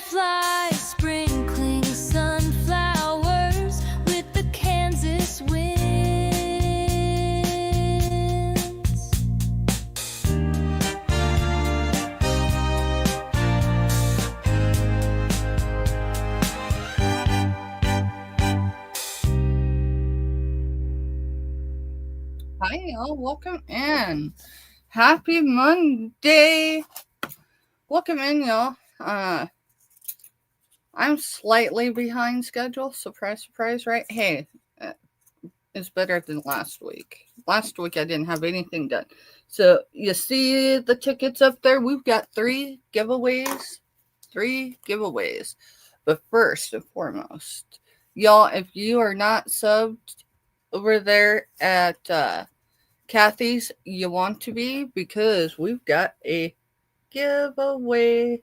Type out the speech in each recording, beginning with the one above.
Dragonflies sprinkling sunflowers with the Kansas winds. Hi, y'all. Welcome in. Happy Monday. Welcome in, y'all. I'm slightly behind schedule. Surprise, surprise, right? Hey, it's better than last week. Last week I didn't have anything done. So you see the tickets up there? We've got 3 giveaways. 3 giveaways. But first and foremost, y'all, if you are not subbed over there at Kathy's, you want to be, because we've got a giveaway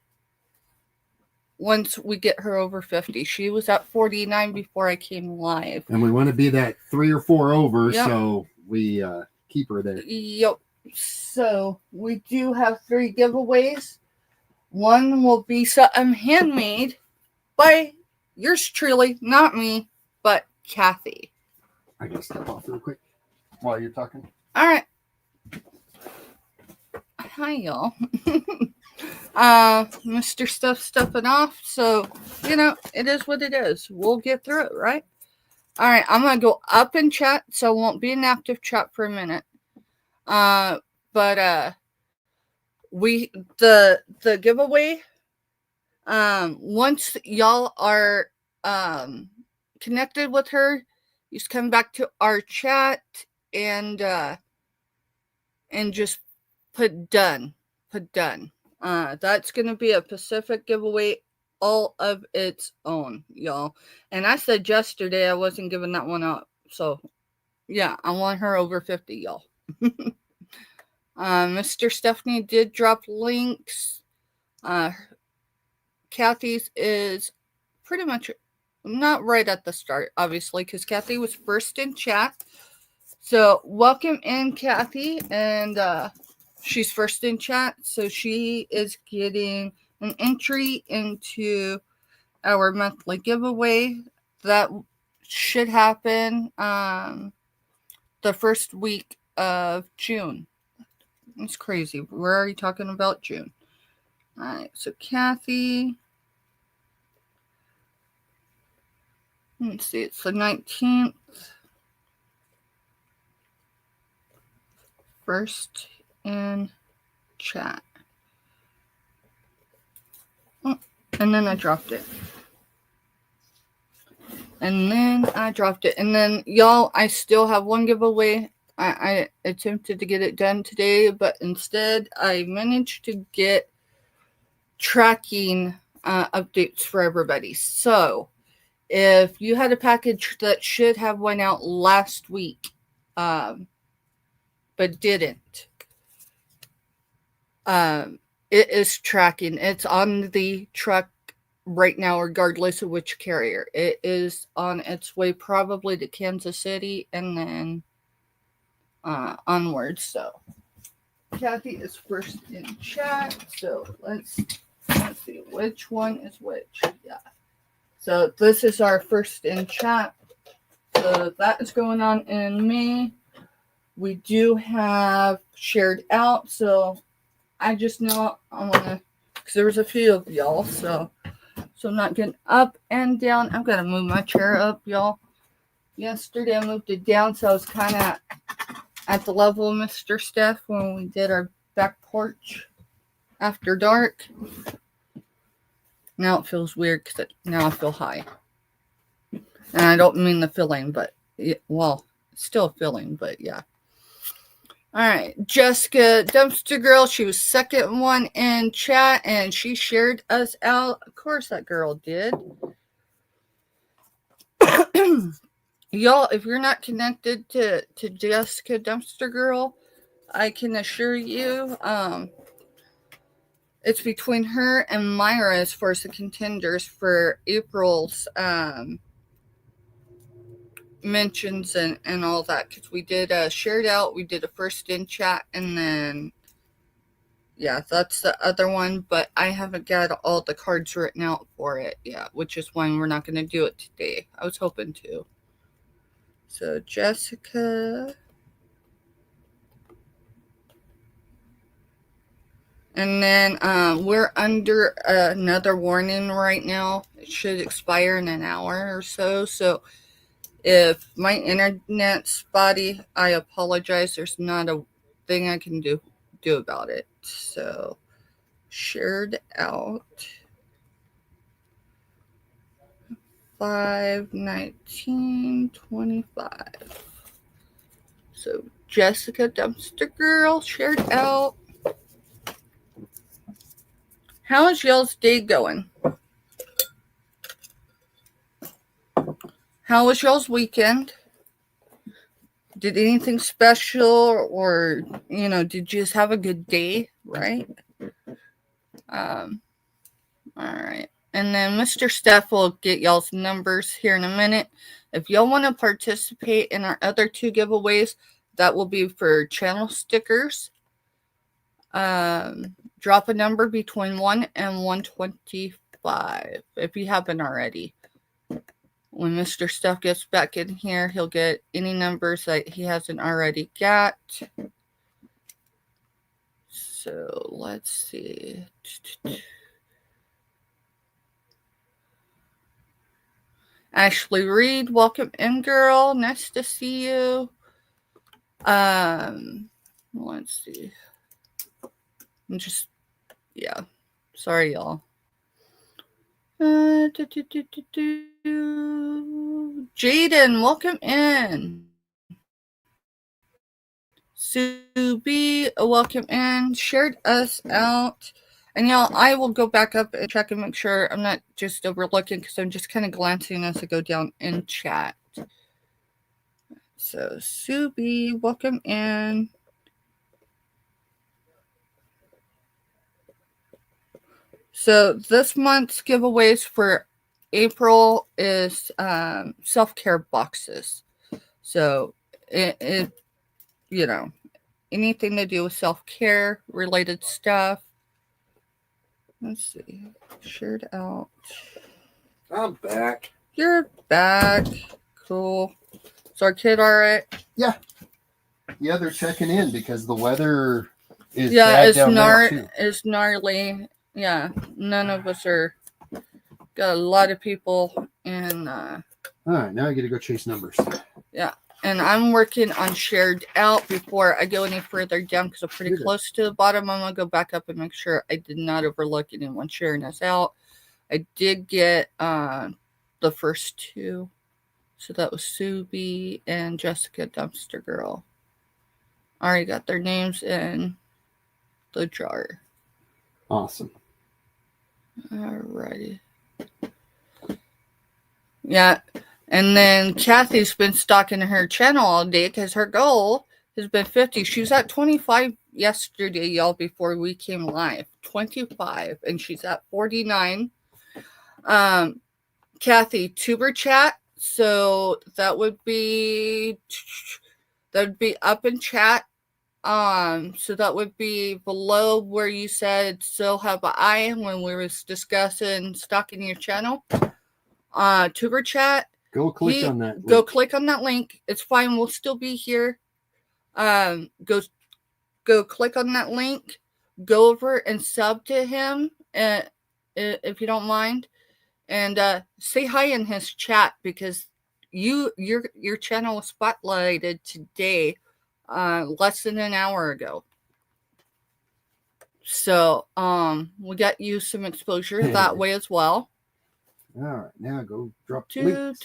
once we get her over 50. She was at 49 before I came live. And we want to be that 3 or 4 over, Yep. so we keep her there. Yep. So we do have 3 giveaways. One will be something handmade by yours truly, not me, but Kathy. I gotta step off real quick while you're talking. All right. Hi, y'all. Mr. Stuff stepping off, so it is what it is. We'll get through it, right? All right, I'm gonna go up in chat, so it won't be an active chat for a minute. But the giveaway. Once y'all are connected with her, you just come back to our chat and just put done. Put done. That's going to be a Pacific giveaway all of its own, y'all. And I said yesterday I wasn't giving that one up. So, yeah, I want her over 50, y'all. Mr. Stephanie did drop links. Kathy's is pretty much not right at the start, obviously, because Kathy was first in chat. So, welcome in, Kathy. And she's first in chat, so she is getting an entry into our monthly giveaway that should happen the first week of June. It's crazy. We're already talking about June. All right, so Kathy. Let's see, it's the 19th. First in chat. Oh, and then I dropped it. And then, y'all, I still have one giveaway. I attempted to get it done today, but instead I managed to get tracking updates for everybody. So if you had a package that should have went out last week, but didn't, it is tracking. It's on the truck right now, regardless of which carrier. It is on its way probably to Kansas City and then onwards. So Kathy is first in chat. So let's see which one is which. Yeah. So this is our first in chat. So that is going on in May. We do have shared out. So I just know I want to, because there was a few of y'all. So I'm not getting up and down. I've got to move my chair up, y'all. Yesterday I moved it down, so I was kind of at the level of Mr. Steph when we did our back porch after dark. Now it feels weird because now I feel high. And I don't mean the feeling, but, it's still a feeling, but yeah. All right, Jessica Dumpster Girl, she was second one in chat, and she shared us out. Of course that girl did. Y'all, if you're not connected to Jessica Dumpster Girl, I can assure you it's between her and Myra as far as the contenders for April's mentions and all that, because we did a shared out, we did a first in chat, and then Yeah, that's the other one, but I haven't got all the cards written out for it yet, which is why we're not going to do it today. I was hoping to. So, Jessica. And then we're under another warning right now. It should expire in an hour or so. So, if my internet's spotty, I apologize. There's not a thing I can do about it. So, shared out 5/19/25. So, Jessica Dumpster Girl shared out. How is y'all's day going? How was y'all's weekend? Did anything special, or did you just have a good day, right? All right. And then Mr. Steph will get y'all's numbers here in a minute. If y'all want to participate in our other 2 giveaways, that will be for channel stickers. Drop a number between 1 and 125 if you haven't already. When Mr. Steph gets back in here, he'll get any numbers that he hasn't already got. So let's see. Ashley Reed, welcome in, girl. Nice to see you. Let's see. Sorry, y'all. Jaden, welcome in. Sue B, welcome in. Shared us out. And y'all, I will go back up and check and make sure I'm not just overlooking, because I'm just kind of glancing as I go down in chat. So, Sue B, welcome in. So, this month's giveaways for April is self-care boxes. So, it anything to do with self-care related stuff. Let's see. Shared out. I'm back. You're back. Cool. Is our kid all right? Yeah. Yeah, they're checking in because the weather is bad down there too. It's gnarly. Yeah, none of us are. Got a lot of people in. All right, now I get to go chase numbers. Yeah, and I'm working on shared out before I go any further down, because I'm pretty close to the bottom. I'm gonna go back up and make sure I did not overlook anyone sharing us out. I did get the first 2. So that was Sue B and Jessica Dumpster Girl. Already got their names in the jar. Awesome. Alrighty. Yeah. And then Kathy's been stalking her channel all day because her goal has been 50. She was at 25 yesterday, y'all, before we came live. 25. And she's at 49. Kathy, tuber chat. So that would be up in chat. So that would be below where you said still have an eye when we was discussing stalking your channel. Tuber chat. Go click on that link. Go click on that link. It's fine. We'll still be here. Go click on that link. Go over and sub to him, if you don't mind. And say hi in his chat, because your channel was spotlighted today, less than an hour ago. So we got you some exposure that way as well. All right, now go drop links.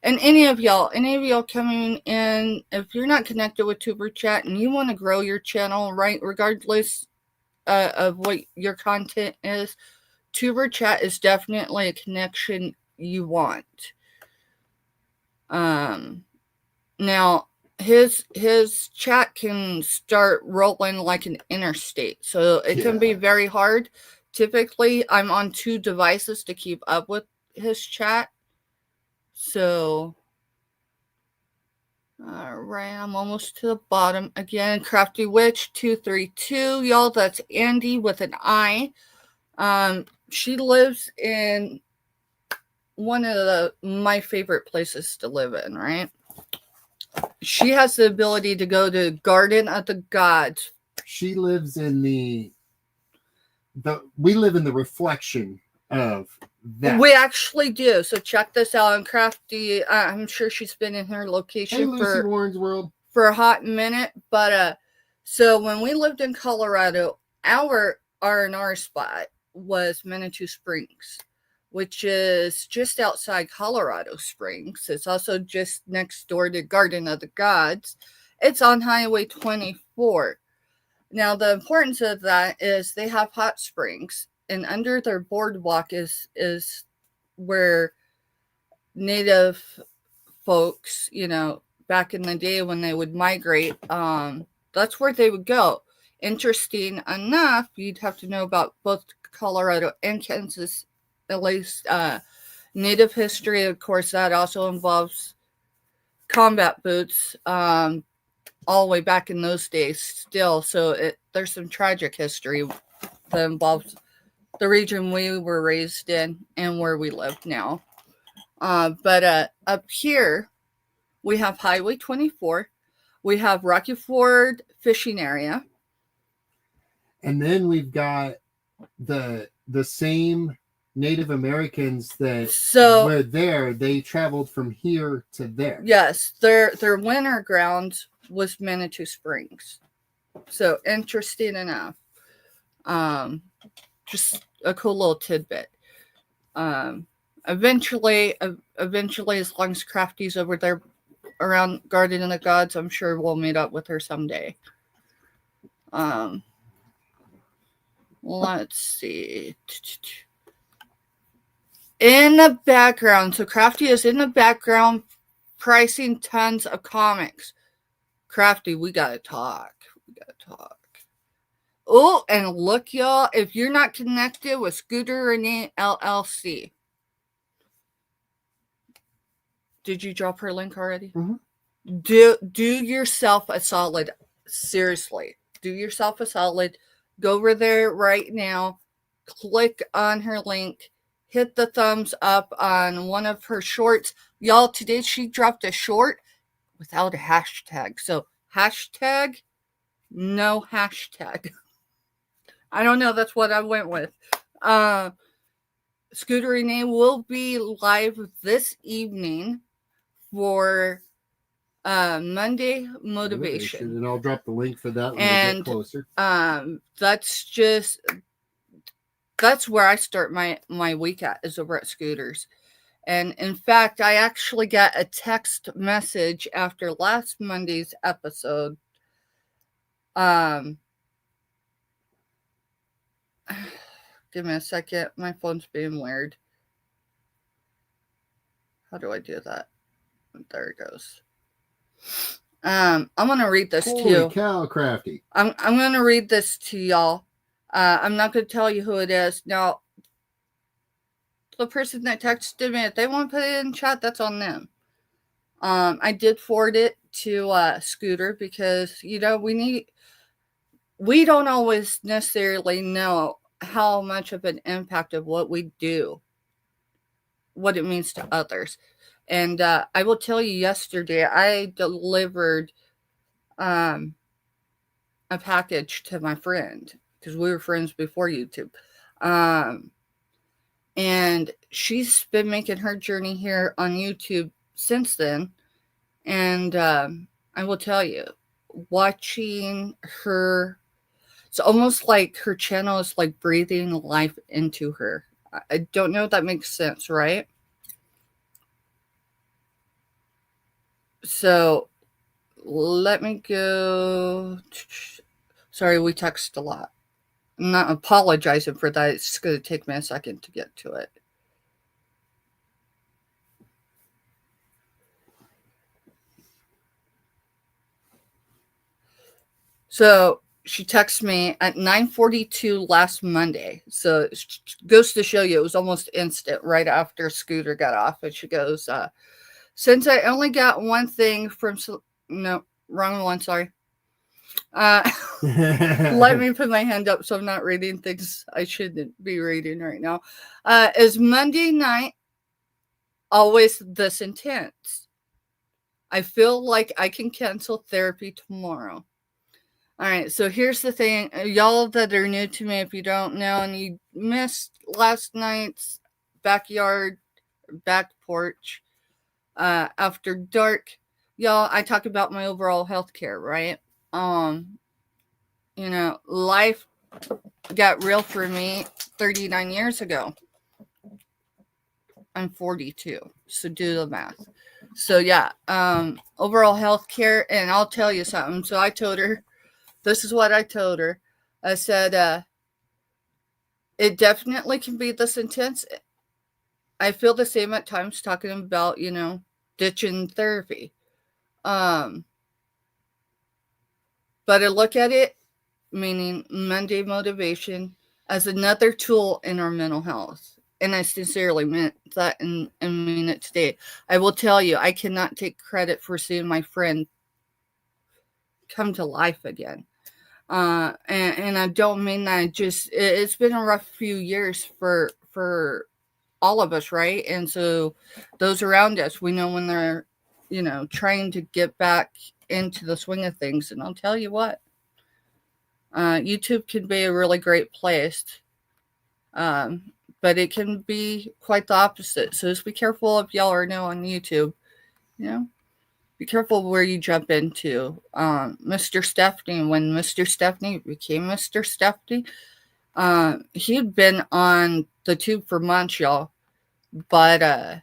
And any of y'all coming in, if you're not connected with Tuber Chat and you want to grow your channel, right, regardless of what your content is, Tuber Chat is definitely a connection you want. Now his chat can start rolling like an interstate, so it can be very hard. Typically, I'm on 2 devices to keep up with his chat. So, All right, I'm almost to the bottom. Again, Crafty Witch 232. Y'all, that's Andy with an I. She lives in one of my favorite places to live in, right? She has the ability to go to Garden of the Gods. She lives in we live in the reflection of that. We actually do. So check this out on Crafty. I'm sure she's been in her location Lucy Warren's World for a hot minute. But so when we lived in Colorado, our R&R spot was Manitou Springs, which is just outside Colorado Springs. It's also just next door to Garden of the Gods. It's on Highway 24. Now, the importance of that is they have hot springs, and under their boardwalk is where Native folks, back in the day when they would migrate, that's where they would go. Interesting enough, you'd have to know about both Colorado and Kansas, at least Native history. Of course, that also involves combat boots, all the way back in those days still. So there's some tragic history that involves the region we were raised in and where we live now. But up here, we have Highway 24. We have Rocky Ford Fishing Area. And then we've got the same Native Americans that were there. They traveled from here to there. Yes, their winter ground was Manitou Springs. So interesting enough. Just a cool little tidbit. Eventually, as long as Crafty's over there around Garden of the Gods, I'm sure we'll meet up with her someday. Let's see. In the background, so Crafty is in the background pricing tons of comics. Crafty, we gotta talk. Oh, and look, y'all, if you're not connected with Scooter Renee LLC, did you drop her link already? Mm-hmm. Do yourself a solid. Seriously, do yourself a solid. Go over there right now. Click on her link. Hit the thumbs up on one of her shorts. Y'all, today she dropped a short without a hashtag. So, hashtag, no hashtag. I don't know. That's what I went with. Scooter Renee will be live this evening for Monday Motivation. And I'll drop the link for that when we get closer. That's where I start my week at, is over at Scooter's. And in fact, I actually got a text message after last Monday's episode. Give me a second. My phone's being weird. How do I do that? There it goes. I'm gonna read this to you. Holy cow, Crafty. I'm gonna read this to y'all. I'm not gonna tell you who it is. Now, the person that texted me, if they want to put it in chat, that's on them. I did forward it to Scooter because we don't always necessarily know how much of an impact of what we do, what it means to others. And I will tell you, yesterday I delivered a package to my friend because we were friends before YouTube. And she's been making her journey here on YouTube since then. And I will tell you, watching her, it's almost like her channel is like breathing life into her. I don't know if that makes sense, right? So let me go. Sorry, we text a lot. I'm not apologizing for that. It's going to take me a second to get to it. So she texted me at 9:42 last Monday. So it goes to show you, it was almost instant right after Scooter got off. And she goes, since I only got one thing from No, wrong one. Sorry. Let me put my hand up so I'm not reading things I shouldn't be reading right now. Is Monday night always this intense? I feel like I can cancel therapy tomorrow. All right, so here's the thing. Y'all that are new to me, if you don't know and you missed last night's backyard, back porch, after dark, y'all, I talk about my overall health care, right? Life got real for me 39 years ago. I'm 42, so do the math. So yeah, overall health care, and I'll tell you something. So I told her, this is what I told her. I said, it definitely can be this intense. I feel the same at times talking about, ditching therapy. But I look at it, meaning Monday motivation, as another tool in our mental health. And I sincerely meant that and mean it today. I will tell you, I cannot take credit for seeing my friend come to life again. And I don't mean that. It's been a rough few years for all of us, right? And so those around us, we know when they're, trying to get back into the swing of things. And I'll tell you what, YouTube can be a really great place. But it can be quite the opposite. So just be careful if y'all are new on YouTube. Be careful where you jump into. Mr. Stephanie, when Mr. Stephanie became Mr. Stephanie, he'd been on the tube for months, y'all. But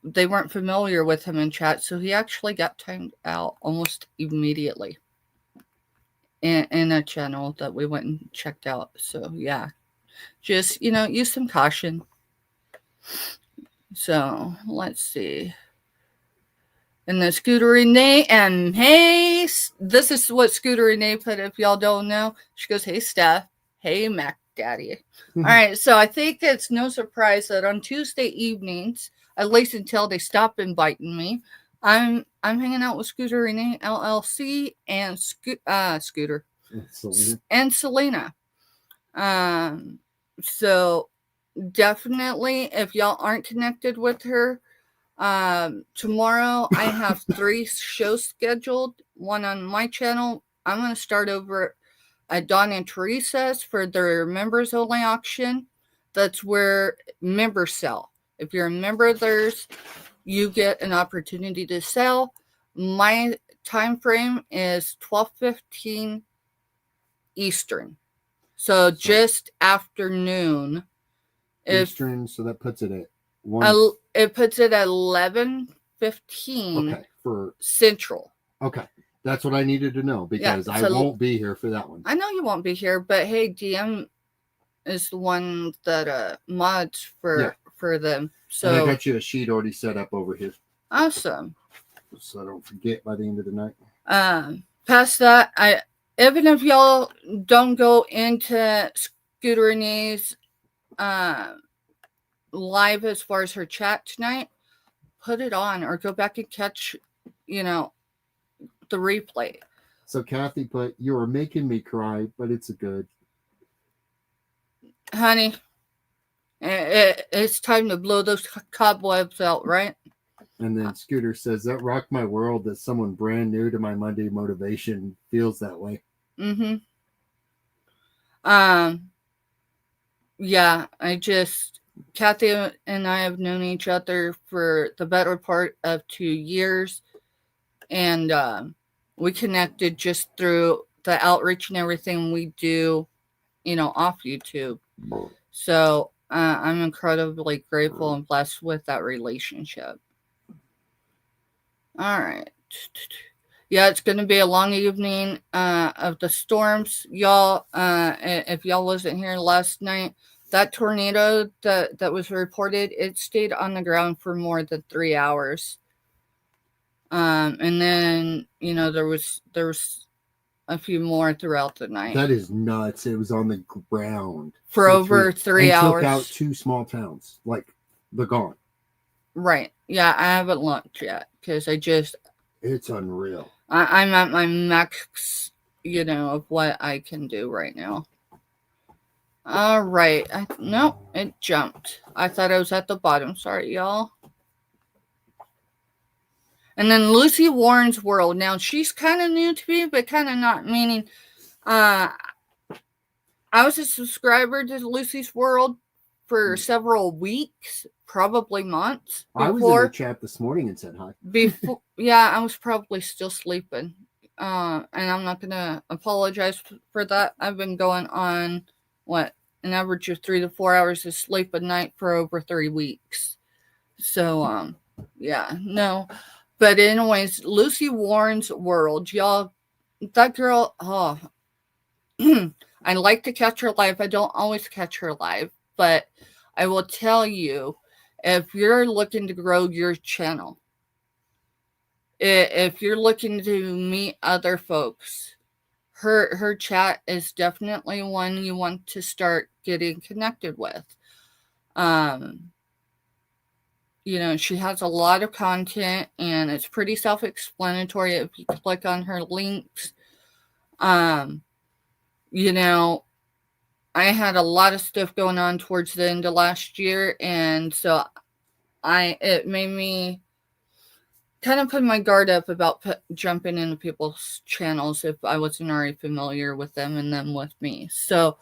they weren't familiar with him in chat, so he actually got timed out almost immediately in a channel that we went and checked out. So yeah. Just, use some caution. So, let's see. And the Scooter Renee, and hey, this is what Scooter Renee put, if y'all don't know. She goes, hey, Steph. Hey, Mac Daddy. All right, so I think it's no surprise that on Tuesday evenings, at least until they stop inviting me, I'm hanging out with Scooter Renee, LLC, and Scooter. And Selena. So definitely, if y'all aren't connected with her, tomorrow I have 3 shows scheduled. One on my channel. I'm going to start over at Dawn and Teresa's for their members only auction. That's where members sell. If you're a member of theirs, you get an opportunity to sell. My time frame is 12:15 Eastern. So just afternoon. Eastern, so that puts it at 1. It puts it at 11:15. Okay, for Central. Okay, that's what I needed to know because I won't be here for that one. I know you won't be here, but hey, DM is the one that mods for them. So and I got you a sheet already set up over here. Awesome. So I don't forget by the end of the night. Past that, even if y'all don't go into Scooter Renee's live as far as her chat tonight, put it on or go back and catch, the replay. So Kathy put, you are making me cry, but it's good. Honey, it's time to blow those cobwebs out, right? And then Scooter says, that rocked my world that someone brand new to my Monday motivation feels that way. Mm-hmm. Yeah, Kathy and I have known each other for the better part of 2 years. And we connected just through the outreach and everything we do, off YouTube. So I'm incredibly grateful and blessed with that relationship. All right. Yeah, it's going to be a long evening of the storms. Y'all, if y'all wasn't here last night, that tornado that was reported, it stayed on the ground for more than 3 hours. And then, there was a few more throughout the night. That is nuts. It was on the ground for over 3 hours. Took out 2 small towns. Like, they're gone. Right. Yeah, I haven't looked yet because It's unreal. I'm at my max, of what I can do right now. All right. No, it jumped. I thought I was at the bottom. Sorry, y'all. And then Lucy Warren's World. Now, she's kind of new to me, but kind of not. Meaning, I was a subscriber to Lucy's World for several weeks, probably months. I was in the chat this morning and said hi. Before, yeah, I was probably still sleeping. And I'm not going to apologize for that. I've been going on, an average of 3 to 4 hours of sleep a night for over 3 weeks. So, yeah, no. But anyways, Lucy Warren's World, y'all, that girl, I like to catch her live. I don't always catch her live, but I will tell you, if you're looking to grow your channel, if you're looking to meet other folks, her chat is definitely one you want to start getting connected with. She has a lot of content, and it's pretty self-explanatory if you click on her links. I had a lot of stuff going on towards the end of last year, and so it made me kind of put my guard up about jumping into people's channels if I wasn't already familiar with them and them with me. So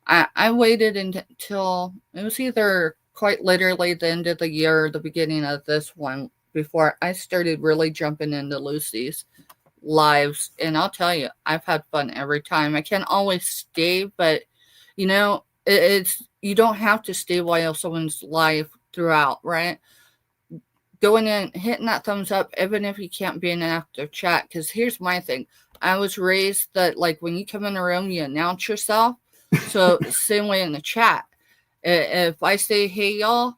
I waited until it was either quite literally the end of the year or the beginning of this one before I started really jumping into Lucy's lives. And I'll tell you, I've had fun every time. I can't always stay, but it's you don't have to stay while someone's live throughout, right? Going in, hitting that thumbs up, even if you can't be in an active chat. Because here's my thing. I was raised that, when you come in a room, you announce yourself. So same way in the chat. If I say, hey, y'all,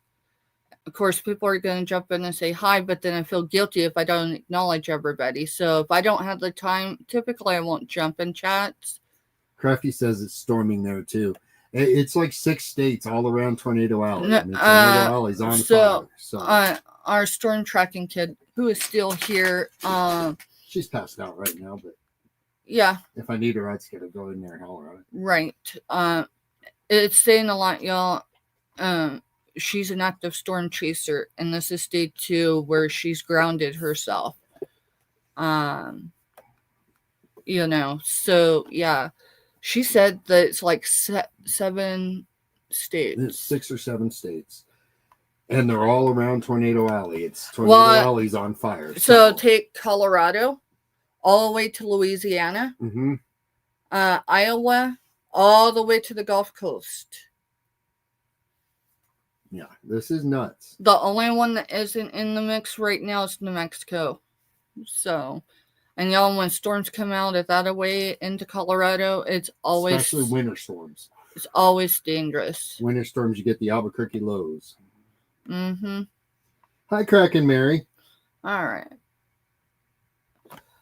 of course, people are going to jump in and say hi, but then I feel guilty if I don't acknowledge everybody. So if I don't have the time, typically I won't jump in chats. Crafty says it's storming there, too. It's like 6 states all around Tornado Alley. Tornado Alley's on fire. So our storm tracking kid, who is still here, she's passed out right now, but yeah, if I need her, I'd get to go in there and holler at her. Right. It's saying a lot, y'all. She's an active storm chaser, and this is day 2 where she's grounded herself. So yeah, she said that it's like 7 states. It's 6 or 7 states. And they're all around Tornado Alley. Tornado Alley's on fire. So take Colorado all the way to Louisiana, Iowa, all the way to the Gulf Coast. Yeah, this is nuts. The only one that isn't in the mix right now is New Mexico. So, and y'all, when storms come out of that way into Colorado, it's always... Especially winter storms. It's always dangerous. Winter storms, you get the Albuquerque lows. Mm-hmm. Hi, Kraken Mary. All right.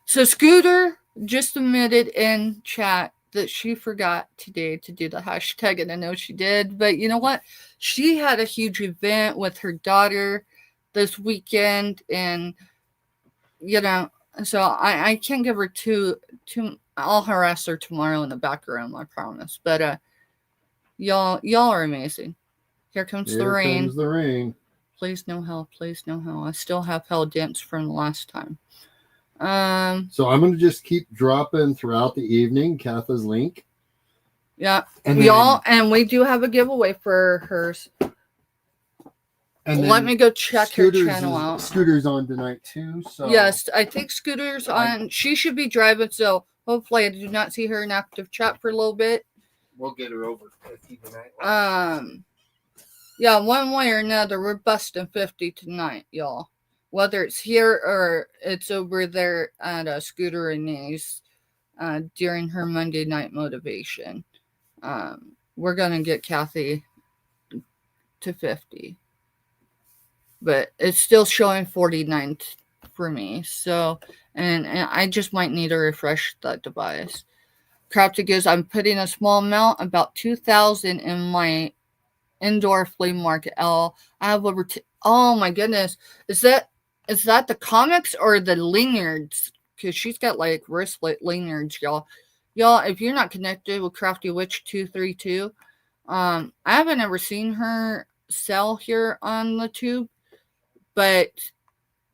So Scooter just admitted in chat that she forgot today to do the hashtag, and I know she did, but you know what? She had a huge event with her daughter this weekend, and so I can't give her too. I'll harass her tomorrow in the back room, I promise. But y'all are amazing. Here comes the rain. Here comes the rain. Please no hell. Please no hell. I still have hell dents from the last time. So I'm going to just keep dropping throughout the evening Katha's link. Yeah. And we do have a giveaway for hers. And let me go check her channel out. Scooter's on tonight too. So yes, I think Scooter's on. She should be driving, so hopefully I do not see her in active chat for a little bit. We'll get her over 50 tonight. Yeah, one way or another, we're busting 50 tonight, y'all. Whether it's here or it's over there at Scooter Renee's during her Monday night motivation. We're going to get Kathy to 50. But it's still showing 49 for me. So, and I just might need to refresh that device. Crafty goes, I'm putting a small amount, about 2,000 in my indoor flea market. I have over oh my goodness. Is that is that the comics or the lanyards? Because she's got like wristlet lanyards, y'all. Y'all, if you're not connected with Crafty Witch 232, I haven't ever seen her sell here on the tube, but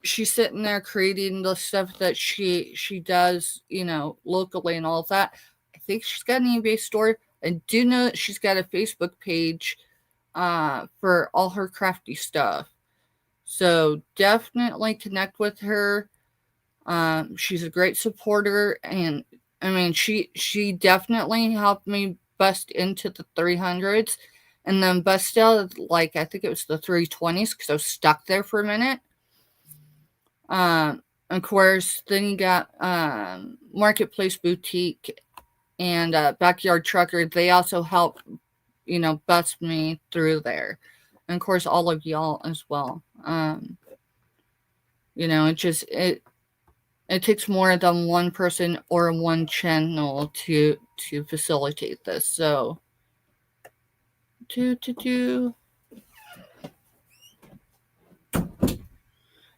she's sitting there creating the stuff that she does, locally and all of that. I think she's got an eBay store. I do know that she's got a Facebook page for all her crafty stuff. So definitely connect with her. She's a great supporter, and I mean, she definitely helped me bust into the 300s, and then bust out, like, I think it was the 320s, because I was stuck there for a minute. Of course, then you got Marketplace Boutique and Backyard Trucker. They also help, bust me through there. And of course, all of y'all as well. It takes more than one person or one channel to facilitate this. So,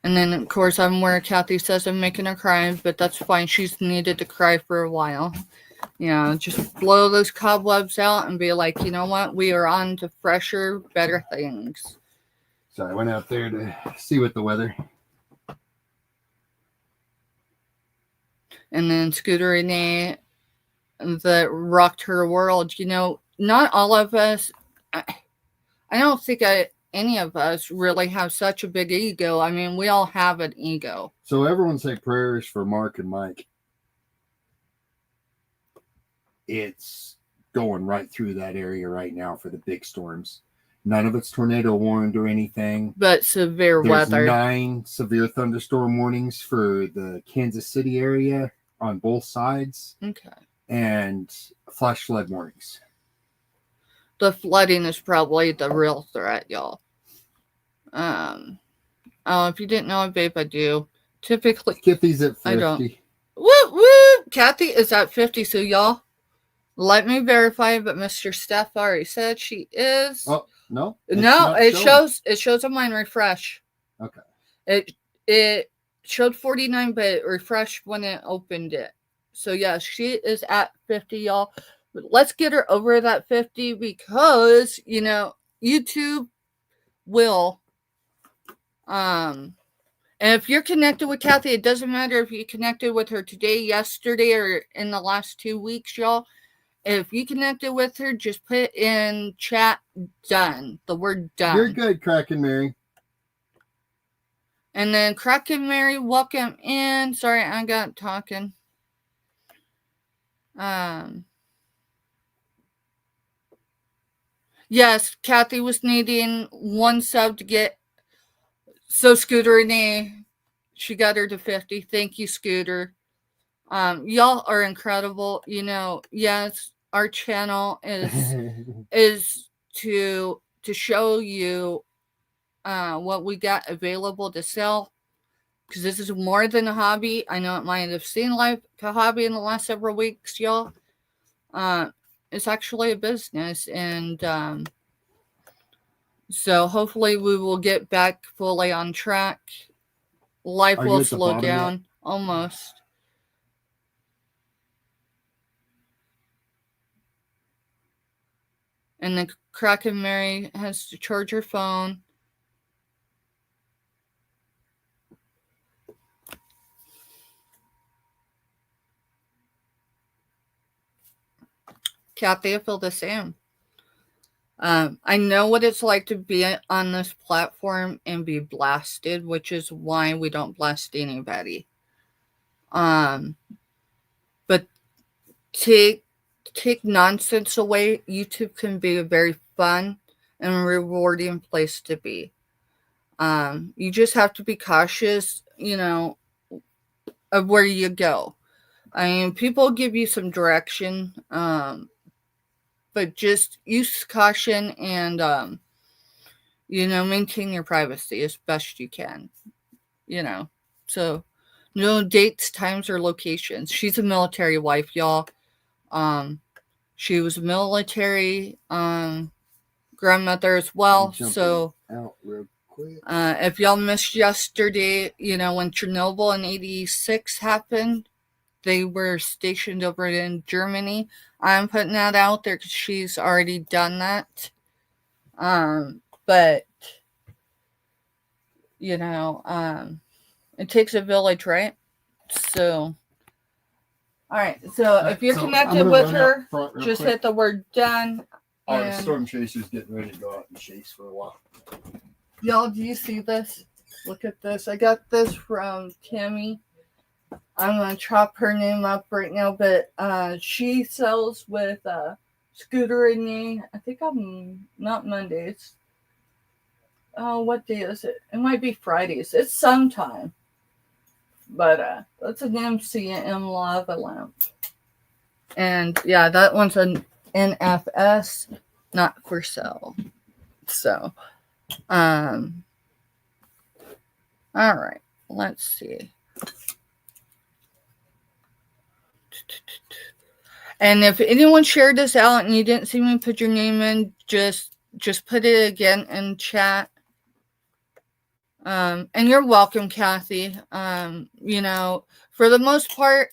And then, of course, I'm where Kathy says I'm making her cry, but that's fine. She's needed to cry for a while. Just blow those cobwebs out and be like, you know what? We are on to fresher, better things. So I went out there to see what the weather. And then Scooter Renee, that rocked her world. Not all of us, I don't think any of us really have such a big ego. I mean, we all have an ego. So everyone say prayers for Mark and Mike. It's going right through that area right now for the big storms. None of it's tornado warned or anything. But severe weather. 9 severe thunderstorm warnings for the Kansas City area on both sides. Okay. And flash flood warnings. The flooding is probably the real threat, y'all. If you didn't know it, babe, I do. Typically, Kathy's at 50. I don't. Woo! Kathy is at 50, so y'all, let me verify, but Mr. Steph already said she is. Oh, no? No, it shows on mine refresh. Okay. It showed 49, but it refreshed when it opened it. So yeah, she is at 50, y'all. But let's get her over that 50 because, YouTube will. And if you're connected with Kathy, it doesn't matter if you connected with her today, yesterday, or in the last 2 weeks, y'all. If you connected with her, just put in chat done. The word done. You're good, Kraken Mary. And then Kraken Mary, welcome in. Sorry, I got talking. Yes, Kathy was needing 1 sub to get. So Scooter Renee, she got her to 50. Thank you, Scooter. Y'all are incredible. Yes, our channel is to show you what we got available to sell, because this is more than a hobby. I know it might have seemed like a hobby in the last several weeks, y'all. It's actually a business, and so hopefully we will get back fully on track. Life will slow down almost. And then Kraken Mary has to charge her phone. Kathy, I feel the same. I know what it's like to be on this platform and be blasted, which is why we don't blast anybody. But take nonsense away. YouTube can be a very fun and rewarding place to be. You just have to be cautious, of where you go. I mean, people give you some direction, but just use caution and, maintain your privacy as best you can, So, no dates, times, or locations. She's a military wife, y'all. She was a military grandmother as well. I'm so out real quick. If y'all missed yesterday, when Chernobyl in 86 happened, they were stationed over in Germany. I'm putting that out there because she's already done that. But, it takes a village, right? So, all right. So if you're connected with her, just hit the word done. Our storm chaser's getting ready to go out and chase for a while. Y'all, do you see this? Look at this. I got this from Tammy. I'm going to chop her name up right now, but she sells with Scooter and me. I think I'm not Mondays. Oh, what day is it? It might be Fridays. It's sometime. But that's an MCM lava lamp. And yeah, that one's an NFS, not for sale. So, all right, let's see. And if anyone shared this out and you didn't see me put your name in, just put it again in chat. And you're welcome, Kathy. For the most part,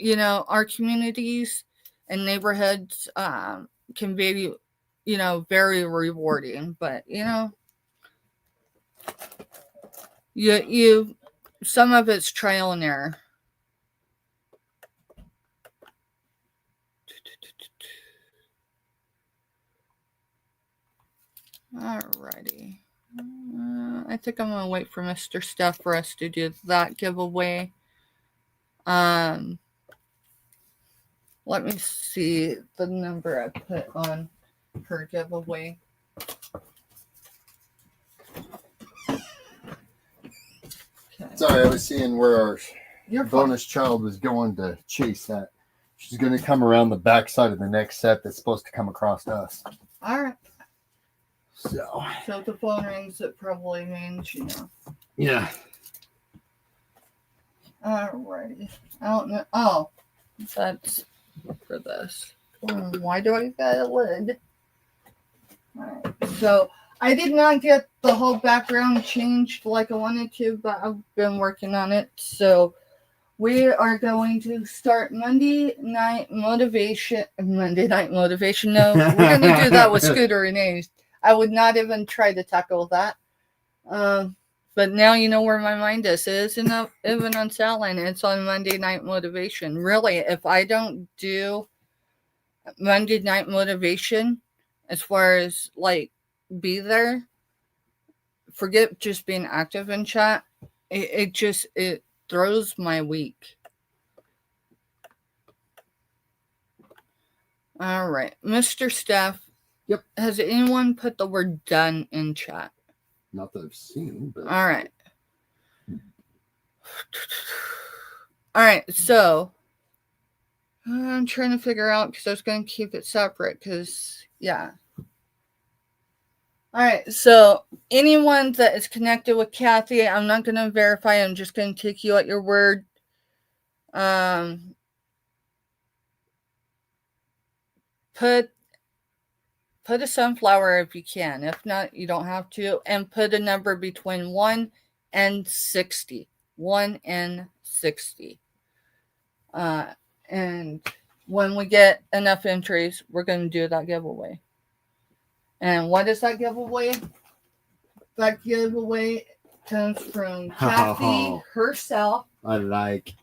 our communities and neighborhoods can be, very rewarding. But, you some of it's trial and error. Alrighty. I think I'm gonna wait for Mr. Steph for us to do that giveaway. Let me see the number I put on her giveaway. Okay. Sorry, I was seeing where our bonus child was going to chase that. She's going to come around the back side of the next set that's supposed to come across us. All right. So if the phone rings, it probably means, Yeah. Alrighty. I don't know. Oh, that's for this. Why do I got a lid? Alright. So I did not get the whole background changed like I wanted to, but I've been working on it. So we are going to start Monday Night Motivation. No, we're going to do that with Scooter and Ace. I would not even try to tackle that. But now you know where my mind is. It isn't even on Salad. It's on Monday Night Motivation. Really, if I don't do Monday Night Motivation, as far as be there, forget just being active in chat. It throws my week. All right, Mr. Steph. Yep. Has anyone put the word done in chat? Not that I've seen, but all right. All right, so I'm trying to figure out because I was going to keep it separate because, yeah. All right, so anyone that is connected with Kathy, I'm not going to verify. I'm just going to take you at your word. Put a sunflower if you can. If not, you don't have to. And put a number between 1 and 60. 1 and 60. And when we get enough entries, we're going to do that giveaway. And what is that giveaway? That giveaway comes from Kathy herself. I like.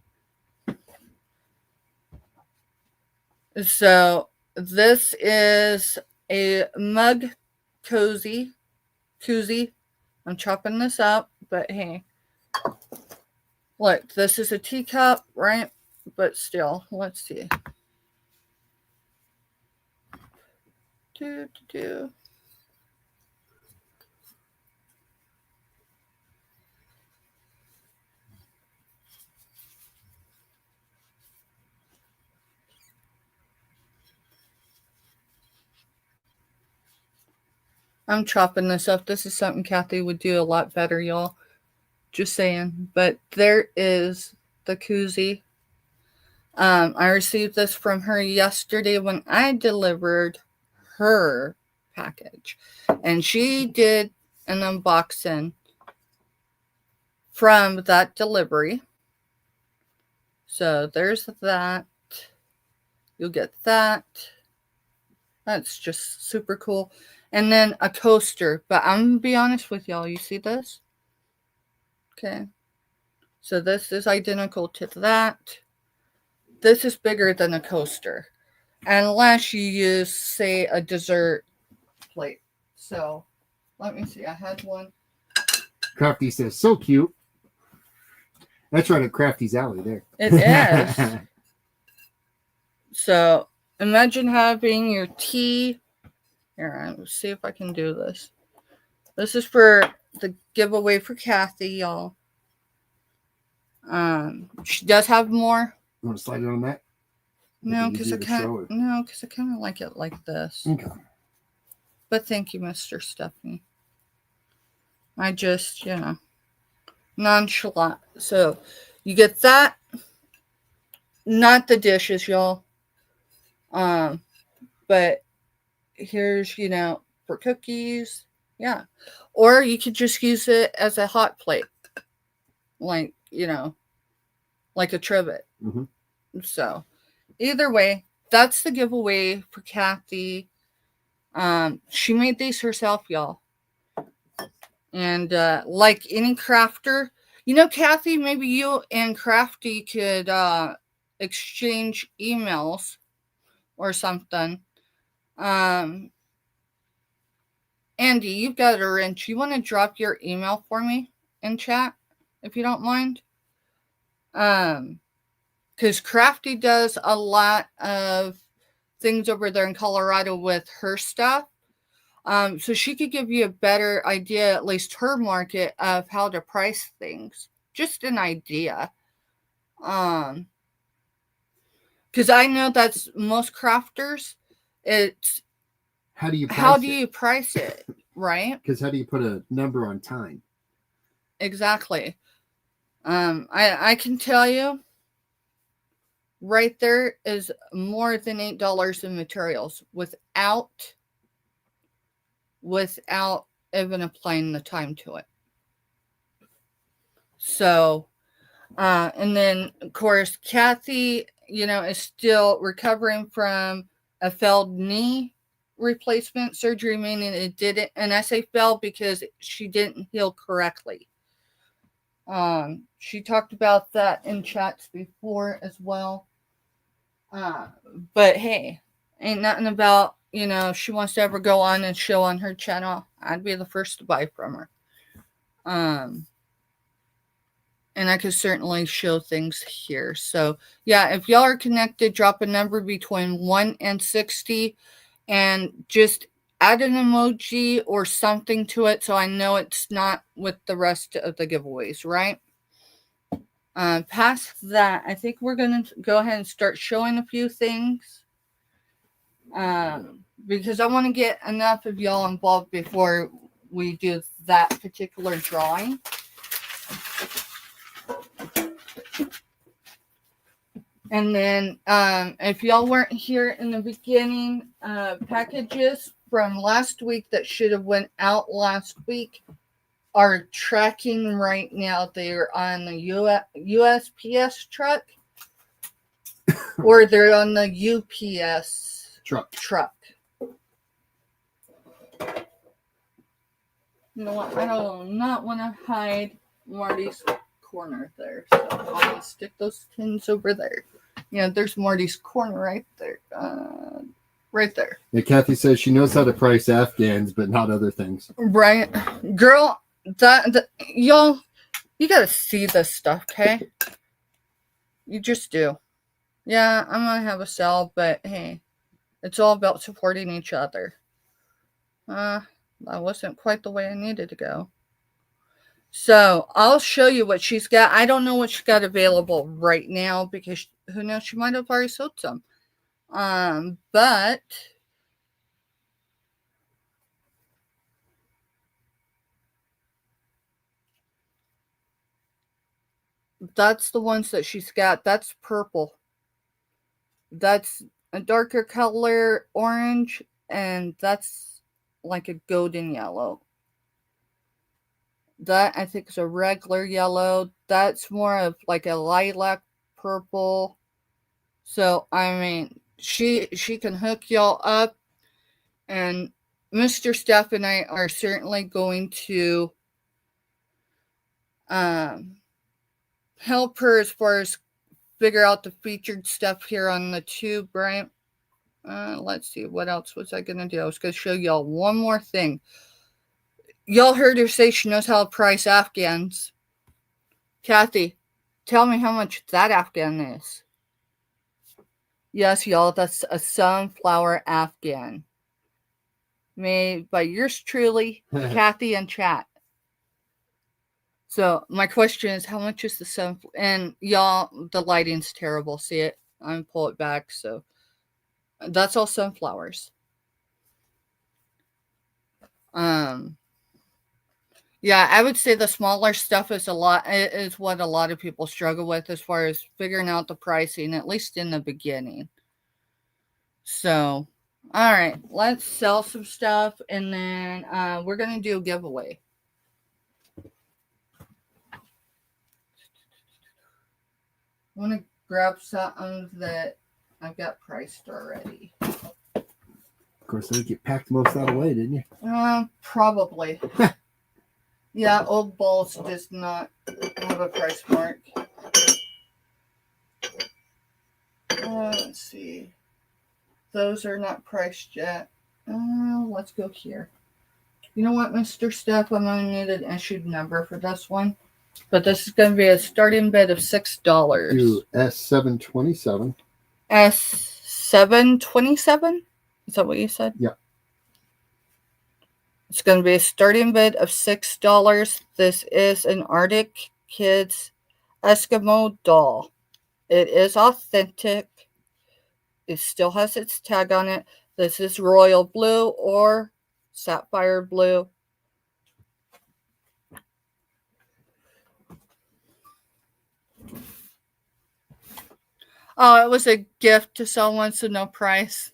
So this is a mug koozie. I'm chopping this up, but hey. Look, this is a teacup, right? But still, let's see. I'm chopping this up. This is something Kathy would do a lot better, y'all. Just saying. But there is the koozie. I received this from her yesterday when I delivered her package. And she did an unboxing from that delivery. So there's that. You'll get that. That's just super cool. And then a coaster. But I'm going to be honest with y'all. You see this? Okay. So this is identical to that. This is bigger than a coaster. Unless you use, say, a dessert plate. So, let me see. I had one. Crafty says, so cute. That's right up Crafty's alley there. It is. So, imagine having your tea. Here, let's see if I can do this. This is for the giveaway for Kathy, y'all. She does have more. You want to slide it on that? No, because I kind of like it like this. Okay. But thank you, Mr. Stephanie. I just, nonchalant. So you get that. Not the dishes, y'all. But here's, for cookies. Yeah. Or you could just use it as a hot plate. Like, like a trivet. Mm-hmm. So either way, that's the giveaway for Kathy. She made these herself, y'all. And like any crafter, Kathy, maybe you and Crafty could exchange emails or something. Andy, you've got a wrench. You want to drop your email for me in chat, if you don't mind? Because Crafty does a lot of things over there in Colorado with her stuff. So she could give you a better idea, at least her market, of how to price things. Just an idea. Because I know that's most crafters. It's how do you price it, right? Because how do you put a number on time? Exactly. I can tell you, right there is more than $8 in materials without even applying the time to it. So, and then of course, Kathy, is still recovering from a failed knee replacement surgery, meaning it didn't, and I say failed because she didn't heal correctly. She talked about that in chats before as well. But hey, ain't nothing about, if she wants to ever go on and show on her channel, I'd be the first to buy from her. And I could certainly show things here. So yeah, if y'all are connected, drop a number between 1 and 60 and just add an emoji or something to it so I know it's not with the rest of the giveaways, right? Past that, I think we're going to go ahead and start showing a few things. Because I want to get enough of y'all involved before we do that particular drawing. And then if y'all weren't here in the beginning, packages from last week that should have went out last week are tracking right now. They're on the USPS truck or they're on the UPS truck. You know what? I do not want to hide Marty's corner there. So I'll just stick those pins over there. There's Marty's corner right there. Right there. Yeah, Kathy says she knows how to price Afghans, but not other things. Right. Girl, y'all, you got to see this stuff, okay? You just do. Yeah, I'm going to have a sale, but hey, it's all about supporting each other. That wasn't quite the way I needed to go. So I'll show you what she's got. I don't know what she's got available right now because who knows, she might have already sold some. But that's the ones that she's got. That's purple. That's a darker color, orange, and that's like a golden yellow. That I think is a regular yellow. That's more of like a lilac purple. So I mean, she can hook y'all up, and Mr. Steph and I are certainly going to um, help her as far as figure out the featured stuff here on the tube, right? Let's see, what else was I gonna do? I was gonna show y'all one more thing. Y'all heard her say she knows how to price Afghans. Kathy, tell me how much that Afghan is. Yes, y'all, that's a sunflower Afghan. Made by yours truly, Kathy and chat. So my question is, how much is the sunflower? And y'all, the lighting's terrible. See it? I'm pull it back. So that's all sunflowers. Yeah, I would say the smaller stuff is what a lot of people struggle with as far as figuring out the pricing, at least in the beginning. So, all right, let's sell some stuff, and then we're gonna do a giveaway. I want to grab something that I've got priced already. Of course, I think you packed most of that away, didn't you? Probably. Yeah, Old Balls does not have a price mark. Let's see. Those are not priced yet. Let's go here. You know what, Mr. Steph? I'm going to need an issued number for this one. But this is going to be a starting bid of $6. Do S727. S727? Is that what you said? Yep. It's going to be a starting bid of $6. This is an Arctic Kids Eskimo doll. It is authentic. It still has its tag on it. This is royal blue or sapphire blue. Oh, it was a gift to someone, so no price.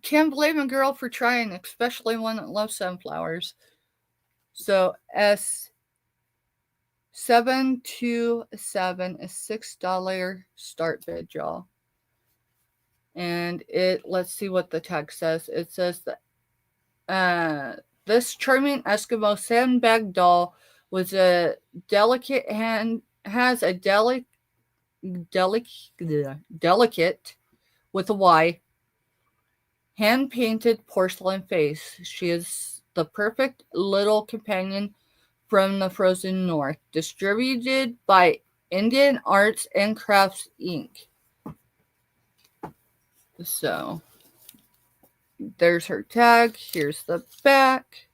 Can't blame a girl for trying, especially one that loves sunflowers. So S727 is $6 start bid, y'all. And let's see what the tag says. It says that this charming Eskimo sandbag doll was a delicate hand, has a delicate with a Y, hand-painted porcelain face. She is the perfect little companion from the frozen north. Distributed by Indian Arts and Crafts Inc. So there's her tag. Here's the back.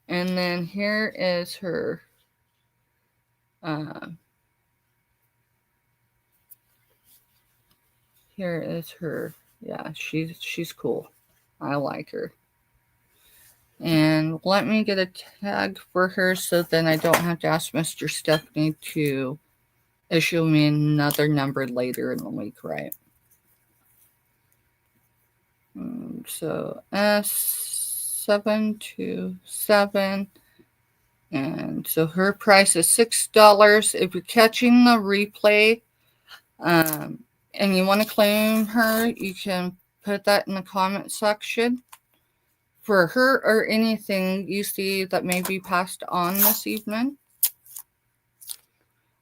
And then here is her yeah, she's cool. I like her. And let me get a tag for her so then I don't have to ask Mr. Stephanie to issue me another number later in the week, right? So S727. And so her price is $6. If you're catching the replay and you want to claim her, you can put that in the comment section. For her or anything you see that may be passed on this evening.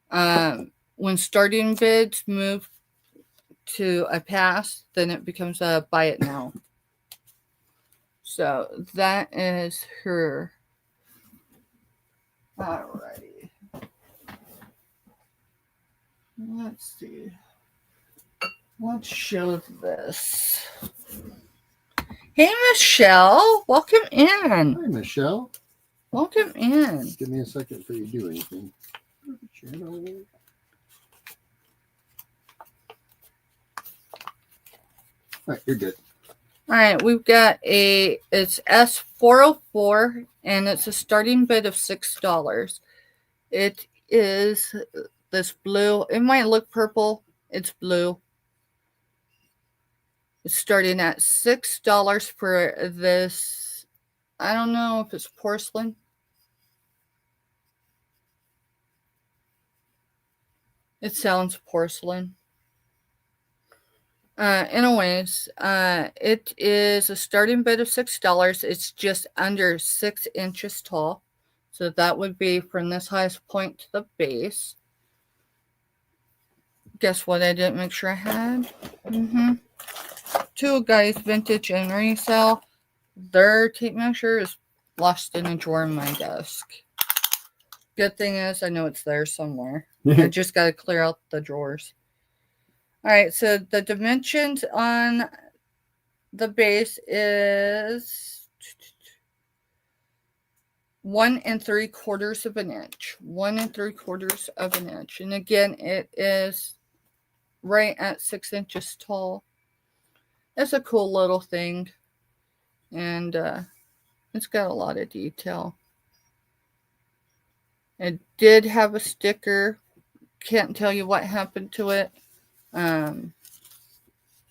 When starting bids move to a pass, then it becomes a buy it now. So that is her. Alrighty. Let's see. Let's show this. Hey, Michelle. Welcome in. Hi, Michelle. Welcome in. Give me a second before you do anything. All right, you're good. All right, we've got it's S404, and it's a starting bid of $6. It is this blue. It might look purple. It's blue. It's starting at $6 for this. I don't know if it's porcelain. It sounds porcelain. Anyways, it is a starting bid of $6. It's just under 6 inches tall. So that would be from this highest point to the base. Guess what I didn't make sure I had? Two Guys Vintage and Resale. Their tape measure is lost in a drawer in my desk. Good thing is I know it's there somewhere. I just got to clear out the drawers. Alright, so the dimensions on the base is 1 3/4 of an inch. 1 3/4 of an inch. And again, it is right at 6 inches tall. It's a cool little thing. And it's got a lot of detail. It did have a sticker. Can't tell you what happened to it.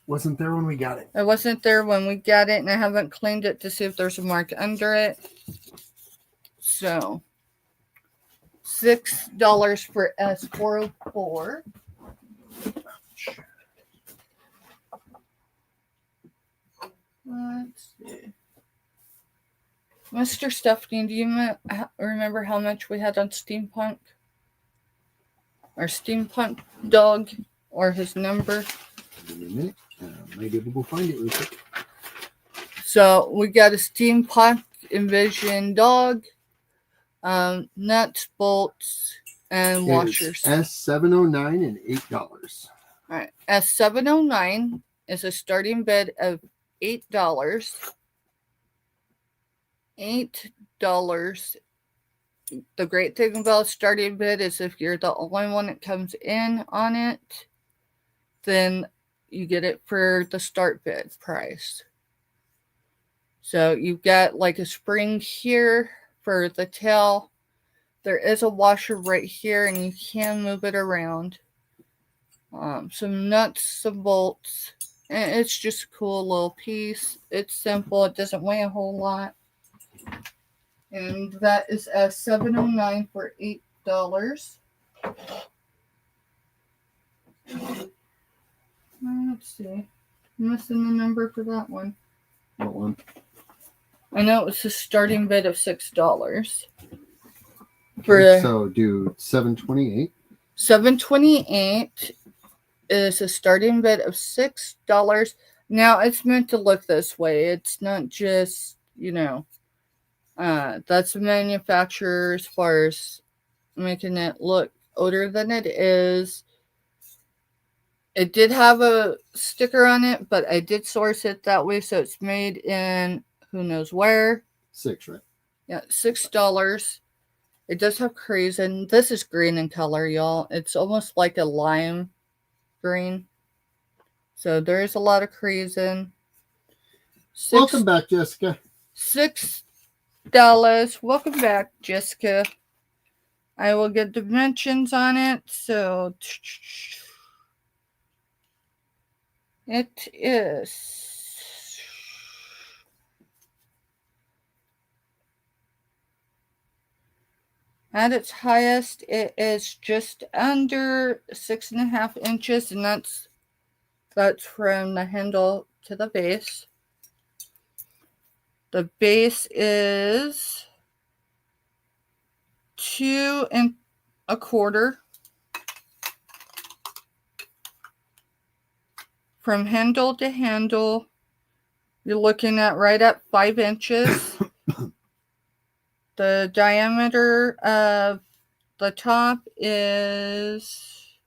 Wasn't there when we got it. It wasn't there when we got it, and I haven't cleaned it to see if there's a mark under it. So, $6 for S404. Let's see. Mr. Stephanie, do you remember how much we had on Steampunk? Our Steampunk dog, or his number? Give me a minute. Might be able to go find it real quick. So we got a Steampunk Envision dog, nuts, bolts, and washers. S709 and $8. All right, S709 is a starting bid of $8. $8. The great thing about starting bid is if you're the only one that comes in on it, then you get it for the start bid price. So you've got like a spring here for the tail. There is a washer right here, and you can move it around. Some nuts, some bolts, and it's just a cool little piece. It's simple. It doesn't weigh a whole lot. And that is a $709 for $8. Let's see. I'm missing the number for that one. What one? I know it was a starting bid of $6. So do 728. 728 is a starting bid of $6. Now it's meant to look this way. It's not just, that's the manufacturer as far as making it look older than it is. It did have a sticker on it, but I did source it that way, so it's made in who knows where. 6, right? Yeah, $6. It does have crayon. This is green in color, y'all. It's almost like a lime green. So there is a lot of crayon. Welcome back, Jessica. $6. Welcome back, Jessica. I will get dimensions on it. So it is at its highest. It is just under 6.5 inches, and that's from the handle to the base. The base is 2 1/4 from handle to handle. You're looking at right at 5 inches. The diameter of the top is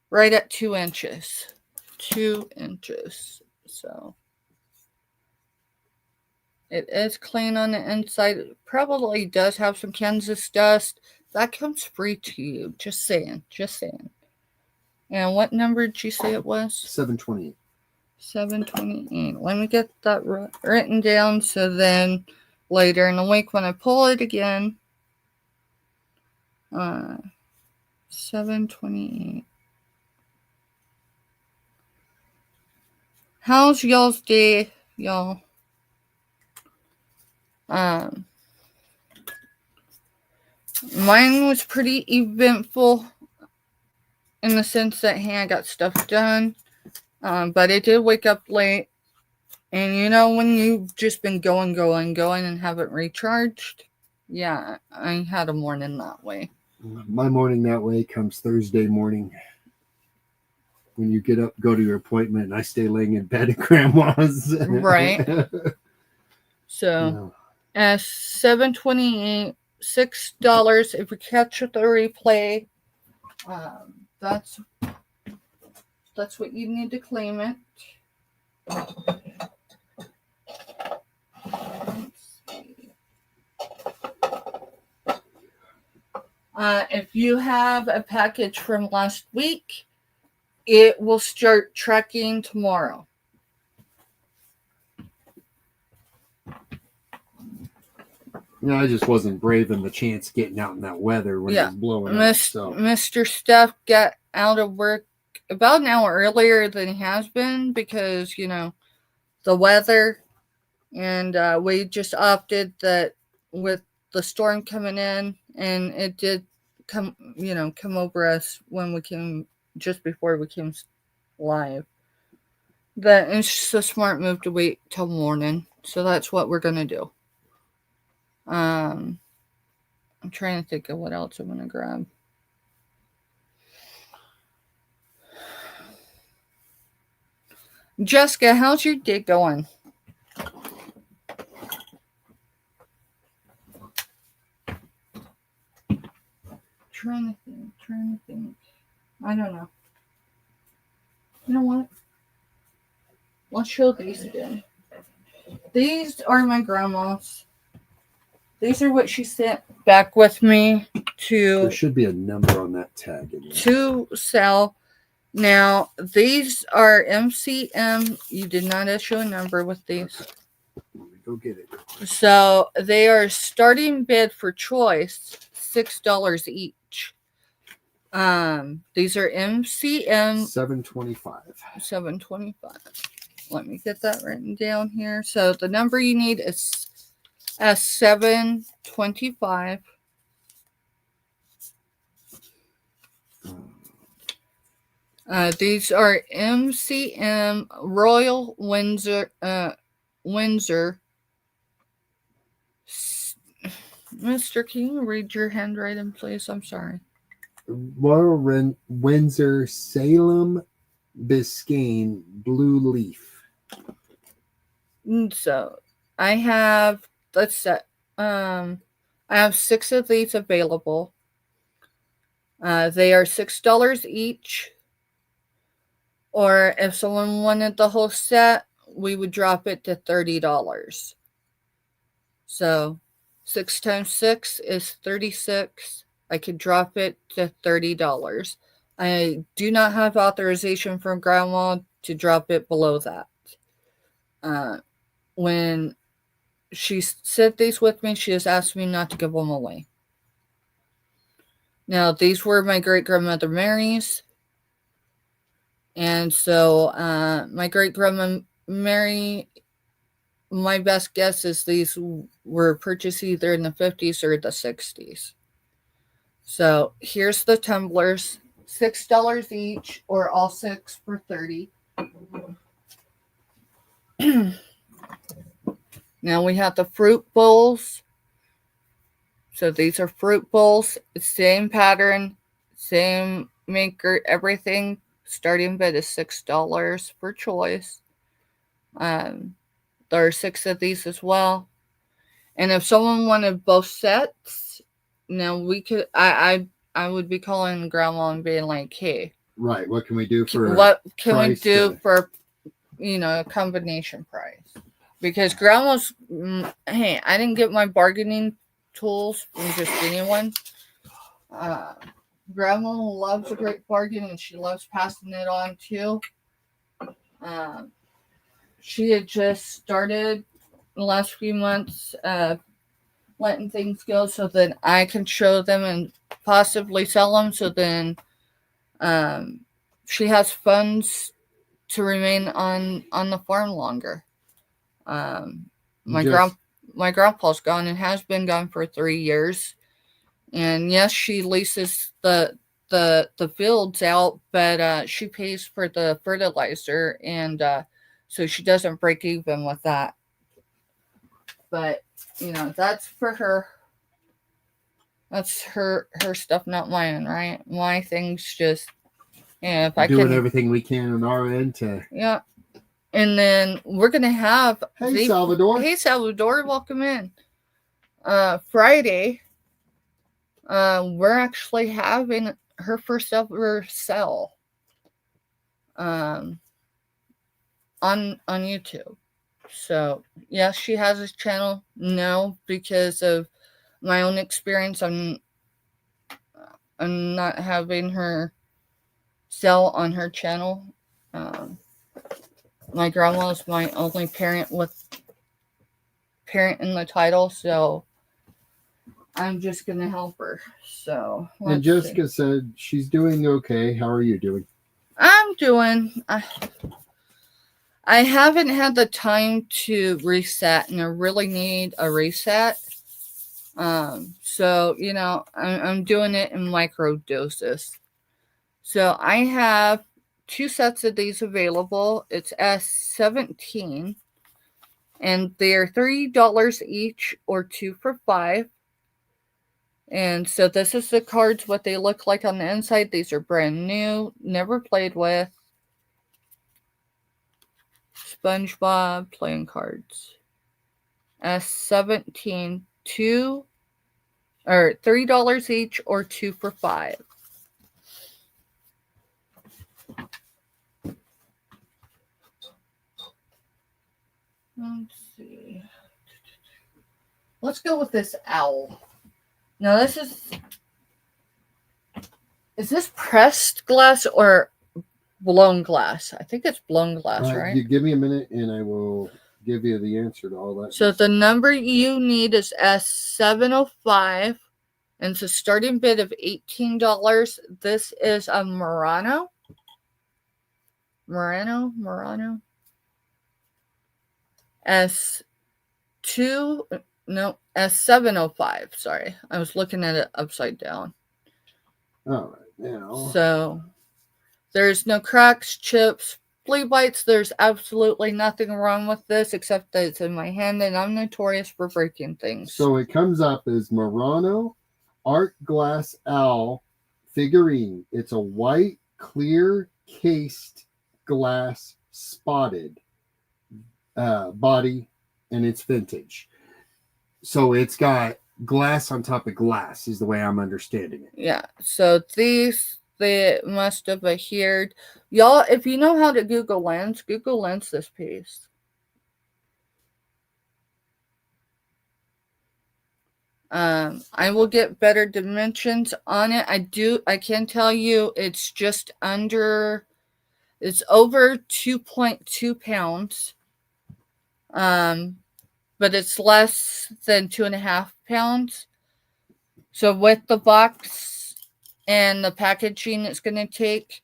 right at 2 inches. 2 inches. So it is clean on the inside. It probably does have some Kansas dust. That comes free to you. Just saying. And what number did you say it was? 728. 728. Let me get that written down so then later in the week when I pull it again. 728. How's y'all's day, y'all? Mine was pretty eventful. in the sense that, hey, I got stuff done. But I did wake up late. And you know, when you've just been going and haven't recharged, yeah, I had a morning that way. My morning that way comes Thursday morning. When you get up, go to your appointment, and I stay laying in bed at Grandma's. Right. So, at 7:28, $6. If we catch the replay, that's what you need to claim it. If you have a package from last week, it will start tracking tomorrow. Yeah, I just wasn't braving the chance of getting out in that weather when it was blowing up. So. Mr. Steph got out of work about an hour earlier than he has been because, you know, the weather. And we just opted that with the storm coming in, and it did come over us when we came, just before we came live, that it's just a smart move to wait till morning. So that's what we're going to do. I'm trying to think of what else I'm going to grab. Jessica, how's your day going? Trying to think. I don't know. You know what? Let's show these again. These are my grandma's. These are what she sent back with me There should be a number on that tag. To sell. Now, these are MCM. You did not issue a number with these. Let me go get it. So, they are starting bid for choice, $6 each. These are MCM. $7.25. Let me get that written down here. So, the number you need is $7.25. These are MCM Royal Windsor. Mister, can you read your handwriting, please? I'm sorry. Royal Windsor Salem Biscayne Blue Leaf. So I have, I have 6 of these available. They are $6 each. Or if someone wanted the whole set, we would drop it to $30. So 6 times 6 is 36. I could drop it to $30. I do not have authorization from Grandma to drop it below that. When she said these with me, she has asked me not to give them away. Now, these were my great-grandmother Mary's. And so my great-grandma Mary, my best guess is these were purchased either in the 50s or the 60s. So here's the tumblers, $6 each, or all 6 for $30. Now we have the fruit bowls. So these are fruit bowls, same pattern, same maker, everything. Starting bid is $6 per choice. There are 6 of these as well. And if someone wanted both sets, now we could. I would be calling Grandma and being like, "Hey, right? What can we do for? What can we do for, a combination price?" Because Grandma's, hey, I didn't get my bargaining tools from just anyone. Grandma loves a great bargain, and she loves passing it on too. She had just started the last few months letting things go so that I can show them and possibly sell them. So then she has funds to remain on the farm longer. My grandpa's gone and has been gone for 3 years. And yes, she leases the the fields out, but she pays for the fertilizer, and so she doesn't break even with that. But that's for her. That's her stuff, not mine, right? My things just if I doing can everything we can on our end to. Yeah. And then we're gonna have Hey Salvador. Hey Salvador, welcome in. Friday, we're actually having her first ever sale on YouTube. So yes, she has a channel. No, because of my own experience, I'm not having her sell on her channel. My grandma is my only parent with parent in the title, so I'm just gonna help her. So and Jessica said she's doing okay. How are you doing? I'm doing. I haven't had the time to reset, and I really need a reset. So I'm doing it in micro doses. So I have 2 sets of these available. It's S17, and they're $3 each, or 2 for $5. And so this is the cards, what they look like on the inside. These are brand new, never played with. SpongeBob playing cards. S17, $3 each, or 2 for $5. Let's see. Let's go with this owl. Now this is this pressed glass or blown glass? I think it's blown glass, right? You give me a minute and I will give you the answer to all that. So the number you need is S705, and it's a starting bid of $18. This is a Murano. S705. Sorry, I was looking at it upside down. All right, now. So there's no cracks, chips, flea bites. There's absolutely nothing wrong with this except that it's in my hand, and I'm notorious for breaking things. So it comes up as Murano Art Glass Owl figurine. It's a white, clear, cased glass spotted body, and it's vintage. So it's got glass on top of glass is the way I'm understanding it. Yeah. So they must have adhered. Y'all, if you know how to Google Lens this piece. I will get better dimensions on it. I can tell you it's over 2.2 pounds. But it's less than 2.5 pounds. So with the box and the packaging it's going to take,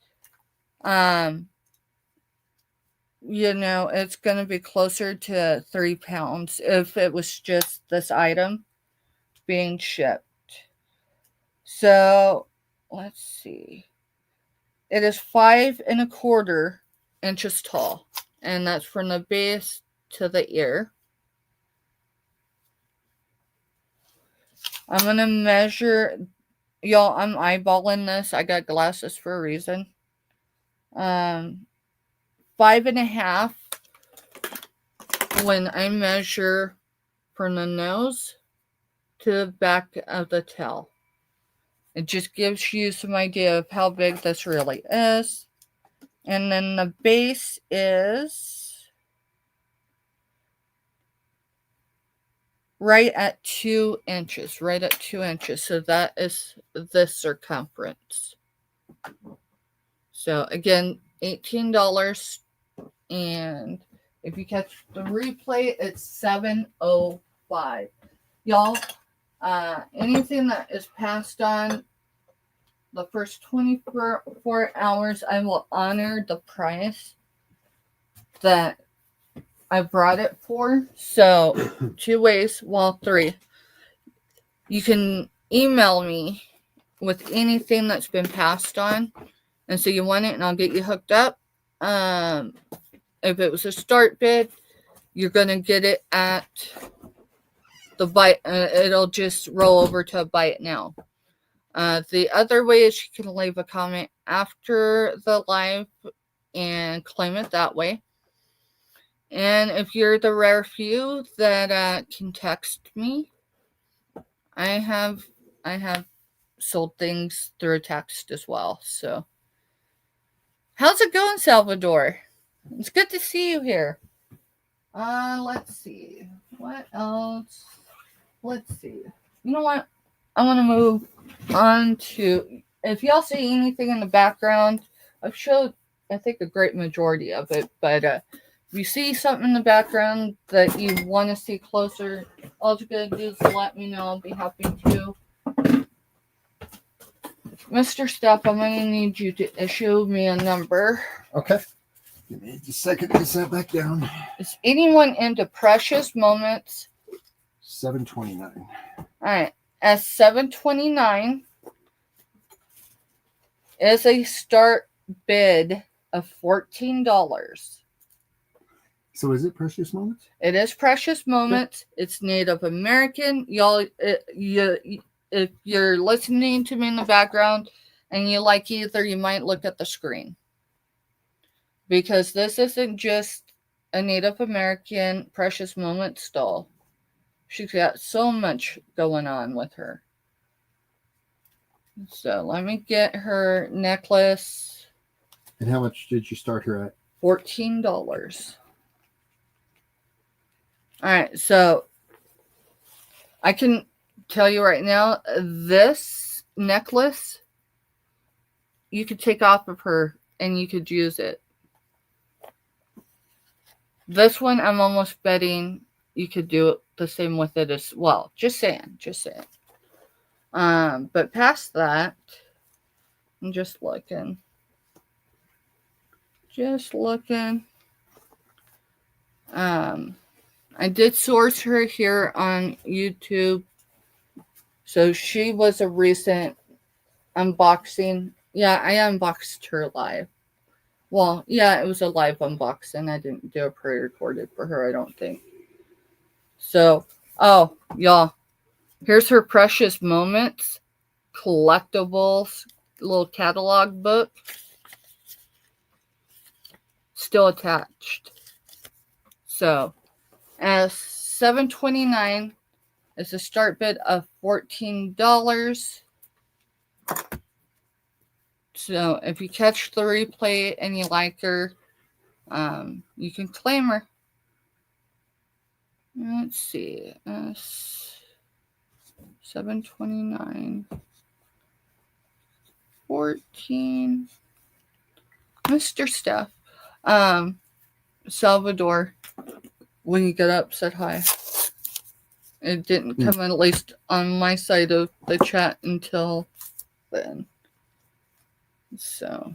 it's going to be closer to 3 pounds if it was just this item being shipped. So let's see. It is 5 1/4 inches tall, and that's from the base to the ear. I'm going to measure, y'all, I'm eyeballing this. I got glasses for a reason. 5.5 when I measure from the nose to the back of the tail. It just gives you some idea of how big this really is. And then the base is right at 2 inches. So that is the circumference. So again, $18. And if you catch the replay, it's 705. Y'all, anything that is passed on the first 24 hours, I will honor the price that I brought it for. So 2 ways, 3. You can email me with anything that's been passed on. And so you want it, and I'll get you hooked up. If it was a start bid, you're going to get it at the buy. It'll just roll over to buy it now. The other way is you can leave a comment after the live and claim it that way. And if you're the rare few that can text me, I have sold things through text as well. So, how's it going, Salvador? It's good to see you here. Let's see. What else? Let's see. You know what? I want to move on to, if y'all see anything in the background, I've showed, I think, a great majority of it, but if you see something in the background that you want to see closer, all you gotta do is let me know. I'll be happy to. Mr. Steph, I'm going to need you to issue me a number. Okay. Give me just a second to set back down. Is anyone into Precious Moments? 729. All right. At 729 is a start bid of $14. So is it Precious Moments? It is Precious Moments. It's Native American. Y'all, if you're listening to me in the background and you like either, you might look at the screen. Because this isn't just a Native American Precious Moments doll. She's got so much going on with her. So let me get her necklace. And how much did you start her at? $14. All right, so I can tell you right now, this necklace, you could take off of her and you could use it. This one, I'm almost betting you could do it the same with it as well. Just saying. But past that, I'm just looking. I did source her here on YouTube. So she was a recent unboxing. Yeah, I unboxed her live. Well, yeah, it was a live unboxing. I didn't do a pre-recorded for her, I don't think. So, oh, y'all, here's her Precious Moments collectibles little catalog book. Still attached. So, as $7.29 is a start bid of $14. So if you catch the replay and you like her, you can claim her. Let's see. $7.29. 14. Mr. Steph. Salvador, when you get up, said hi. It didn't come at least on my side of the chat until then. So,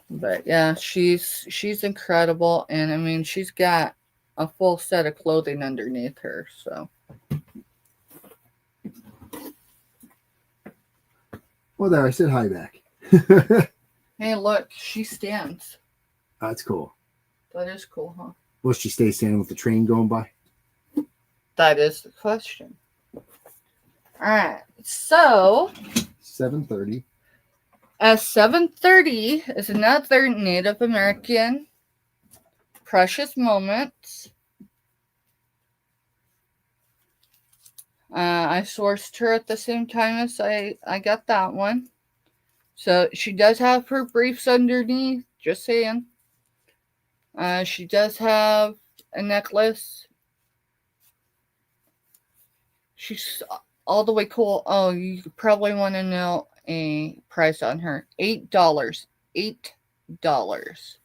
but yeah, she's incredible, and I mean, she's got a full set of clothing underneath her. So, well, there, I said hi back. hey, look, she stands. That's cool. That is cool, huh? Will she stay standing with the train going by? That is the question. All right, so 7:30. At 7:30 is another Native American Precious Moments. I sourced her at the same time as I got that one. So she does have her briefs underneath, just saying. She does have a necklace. She's all the way cool. Oh, you probably want to know a price on her. $8. $8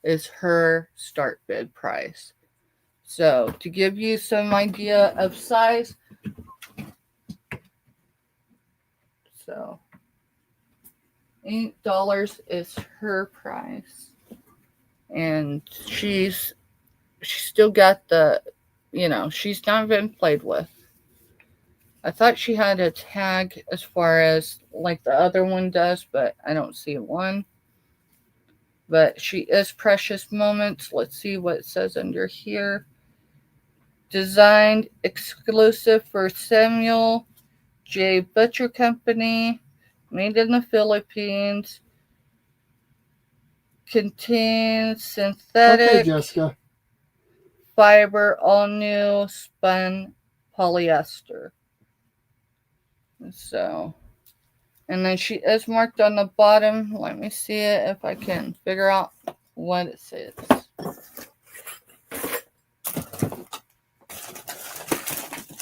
is her start bid price. So to give you some idea of size, so $8 is her price. And she's still got the, she's not been played with. I thought she had a tag as far as like the other one does, but I don't see one. But she is Precious Moments. Let's see what it says under here. Designed exclusive for Samuel J. Butcher Company. Made in the Philippines. Contains synthetic Okay, Jessica. fiber, all new spun polyester. So, and then she is marked on the bottom. Let me see it if I can figure out what it says.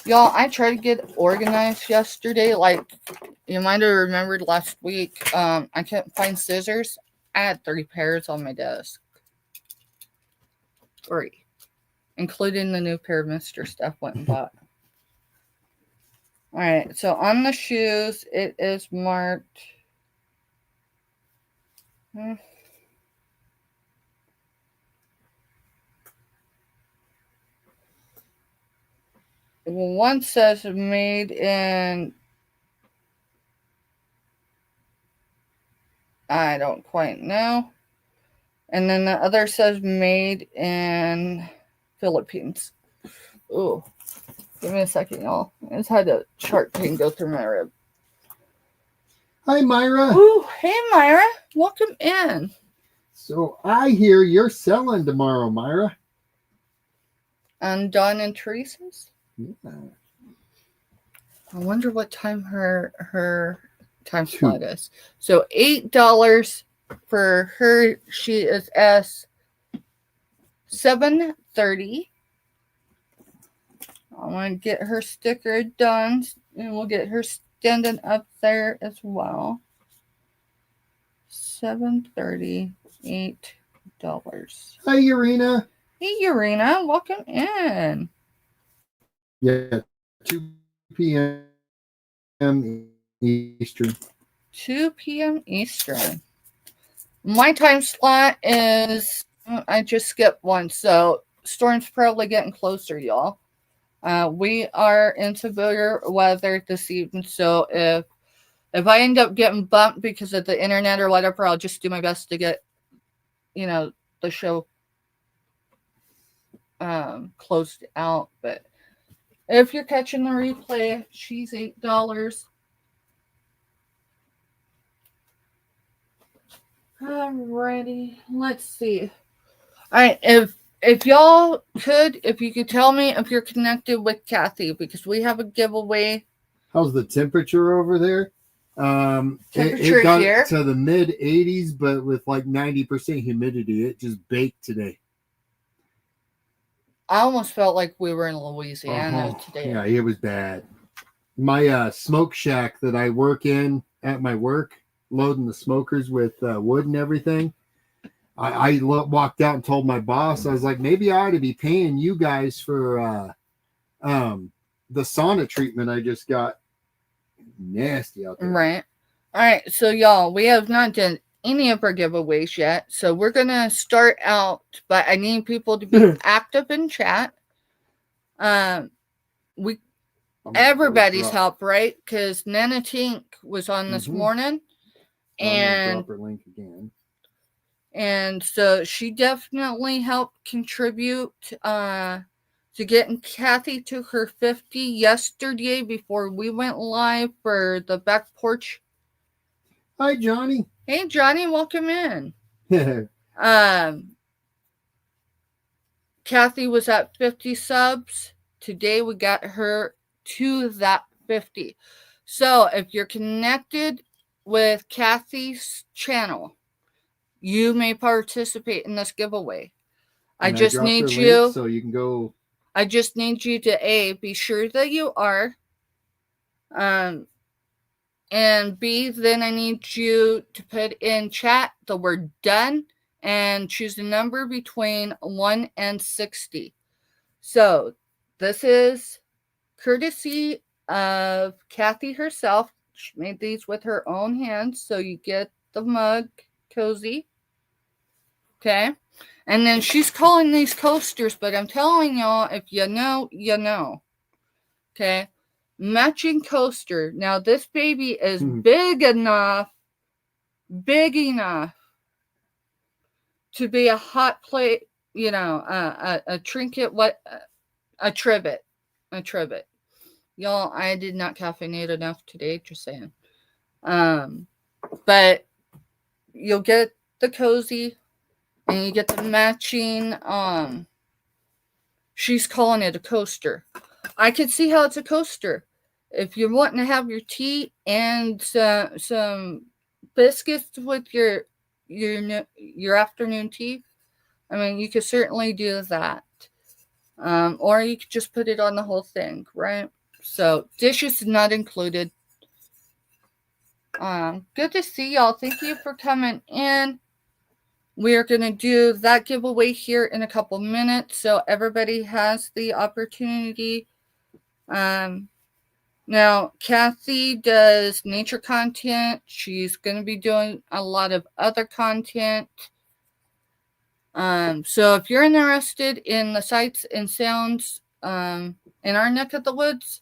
Y'all, I tried to get organized yesterday. Like, you might have remembered last week, I couldn't find scissors. I had 3 pairs on my desk. 3. Including the new pair of Mr. Stuff went and bought. Alright, so on the shoes, it is marked. One says made in. I don't quite know. And then the other says made in Philippines. Ooh. Give me a second, y'all. I just had a sharp pain go through my rib. Hi, Myra. Ooh, hey, Myra. Welcome in. So I hear you're selling tomorrow, Myra. On Dawn and Teresa's? Yeah. I wonder what time her time slot is. So $8 for her. She is S730. I want to get her sticker done, and we'll get her standing up there as well. $730, $8. Hi, Urena. Hey, Urena, welcome in. Yeah, 2 p.m. Eastern. 2 p.m. Eastern. My time slot is, I just skipped one, so storm's probably getting closer, y'all. We are in severe weather this evening, so if I end up getting bumped because of the internet or whatever, I'll just do my best to get, the show closed out. But if you're catching the replay, she's $8. Alrighty, let's see. All right, if y'all could, if you could tell me if you're connected with Kathy, because we have a giveaway. How's the temperature over there? Temperature it got here to the mid 80s, but with like 90% humidity. It just baked today. I almost felt like we were in Louisiana today. Yeah, it was bad. My smoke shack that I work in at my work, loading the smokers with wood and everything. I walked out and told my boss, I was like, maybe I ought to be paying you guys for the sauna treatment I just got. Nasty out there. Right. All right. So, y'all, we have not done any of our giveaways yet. So, we're going to start out, but I need people to be active in chat. Everybody's help, right? Because Nana Tink was on this morning. And drop her link again. And so she definitely helped contribute to getting Kathy to her 50 yesterday before we went live for the back porch. Hi, Johnny. Hey, Johnny, welcome in. Kathy was at 50 subs. Today we got her to that 50. So if you're connected with Kathy's channel, you may participate in this giveaway. I just need you. So you can go. I just need you to be sure that you are. And B, then I need you to put in chat the word done and choose a number between 1 and 60. So this is courtesy of Kathy herself. She made these with her own hands. So you get the mug cozy. Okay. And then she's calling these coasters, but I'm telling y'all, if you know, you know. Okay. matching coaster. Now this baby is big enough to be a hot plate, you know, a trinket, a trivet. Y'all, I did not caffeinate enough today, just saying. But you'll get the cozy and you get the matching, she's calling it a coaster. I can see how it's a coaster. If you're wanting to have your tea and some biscuits with your afternoon tea, I mean, you could certainly do that. Or you could just put it on the whole thing, right? So dishes not included. Good to see y'all. Thank you for coming in. We are going to do that giveaway here in a couple minutes, so everybody has the opportunity. Now, Kathy does nature content. She's going to be doing a lot of other content. So if you're interested in the sights and sounds in our neck of the woods,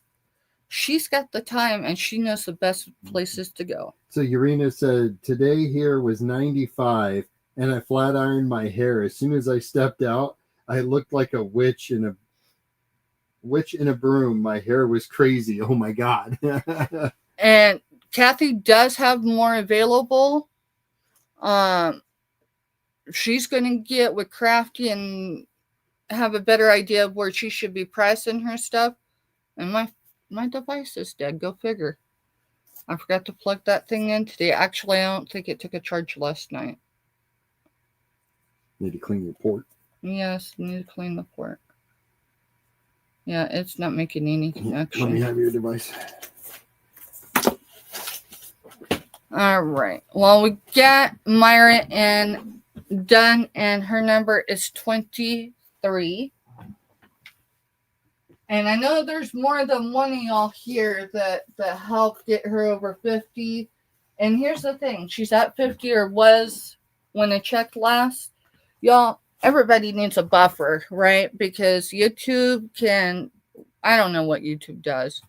she's got the time and she knows the best places to go. So Urena said, today here was 95 and I flat ironed my hair. As soon as I stepped out, I looked like a witch in a broom. My hair was crazy. Oh my God. And Kathy does have more available. She's going to get with Crafty and have a better idea of where she should be pricing her stuff. And my device is dead. Go figure. I forgot to plug that thing in today. Actually, I don't think it took a charge last night. Need to clean your port. Yes, need to clean the port. Yeah, it's not making any connection. Let me have your device. All right. Well, we got Myra and done, and her number is 23. And I know there's more than one of y'all here that helped get her over 50. And here's the thing. She's at 50 or was when I checked last. Y'all, everybody needs a buffer, right? Because YouTube I don't know what YouTube does.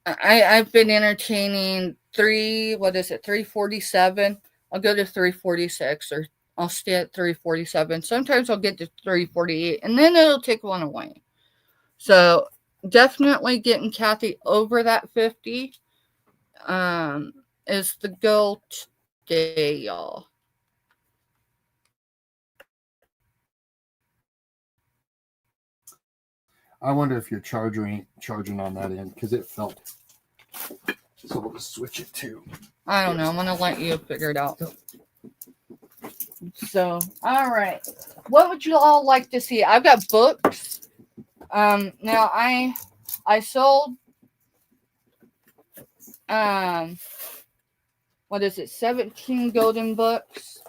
I've been entertaining 347. I'll go to 346 or I'll stay at 347. Sometimes I'll get to 348 and then it'll take one away. So definitely getting Kathy over that 50 is the goal today, y'all. I wonder if your charger ain't charging on that end because it felt. So we'll just switch it to. I don't know. I'm going to let you figure it out. So, all right. What would you all like to see? I've got books. Now I sold, 17 golden books.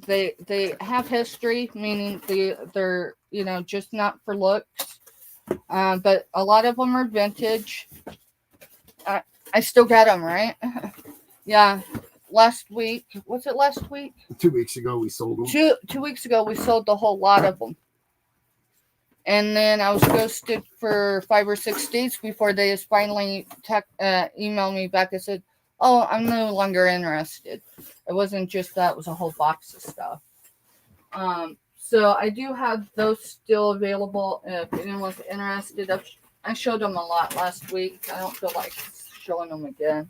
They have history, meaning they're just not for looks. But a lot of them are vintage. I still got them, right? Yeah. Last week, was it last week? 2 weeks ago we sold them. 2 weeks ago we sold the whole lot of them. And then I was ghosted for 5 or 6 days before they just finally emailed me back and said, oh, I'm no longer interested. It wasn't just that, it was a whole box of stuff. So I do have those still available if anyone's interested. I showed them a lot last week. I don't feel like showing them again.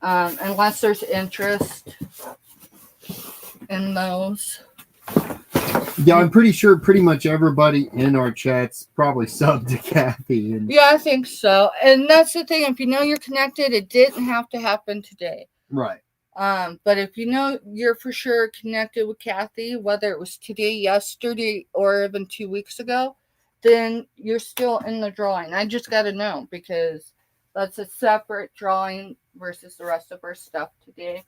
Unless there's interest in those. Yeah, I'm pretty sure pretty much everybody in our chat's probably subbed to Kathy. Yeah, I think so. And that's the thing. If you know you're connected, it didn't have to happen today. Right. But if you know you're for sure connected with Kathy, whether it was today, yesterday, or even 2 weeks ago, then you're still in the drawing. I just got to know because that's a separate drawing versus the rest of our stuff today.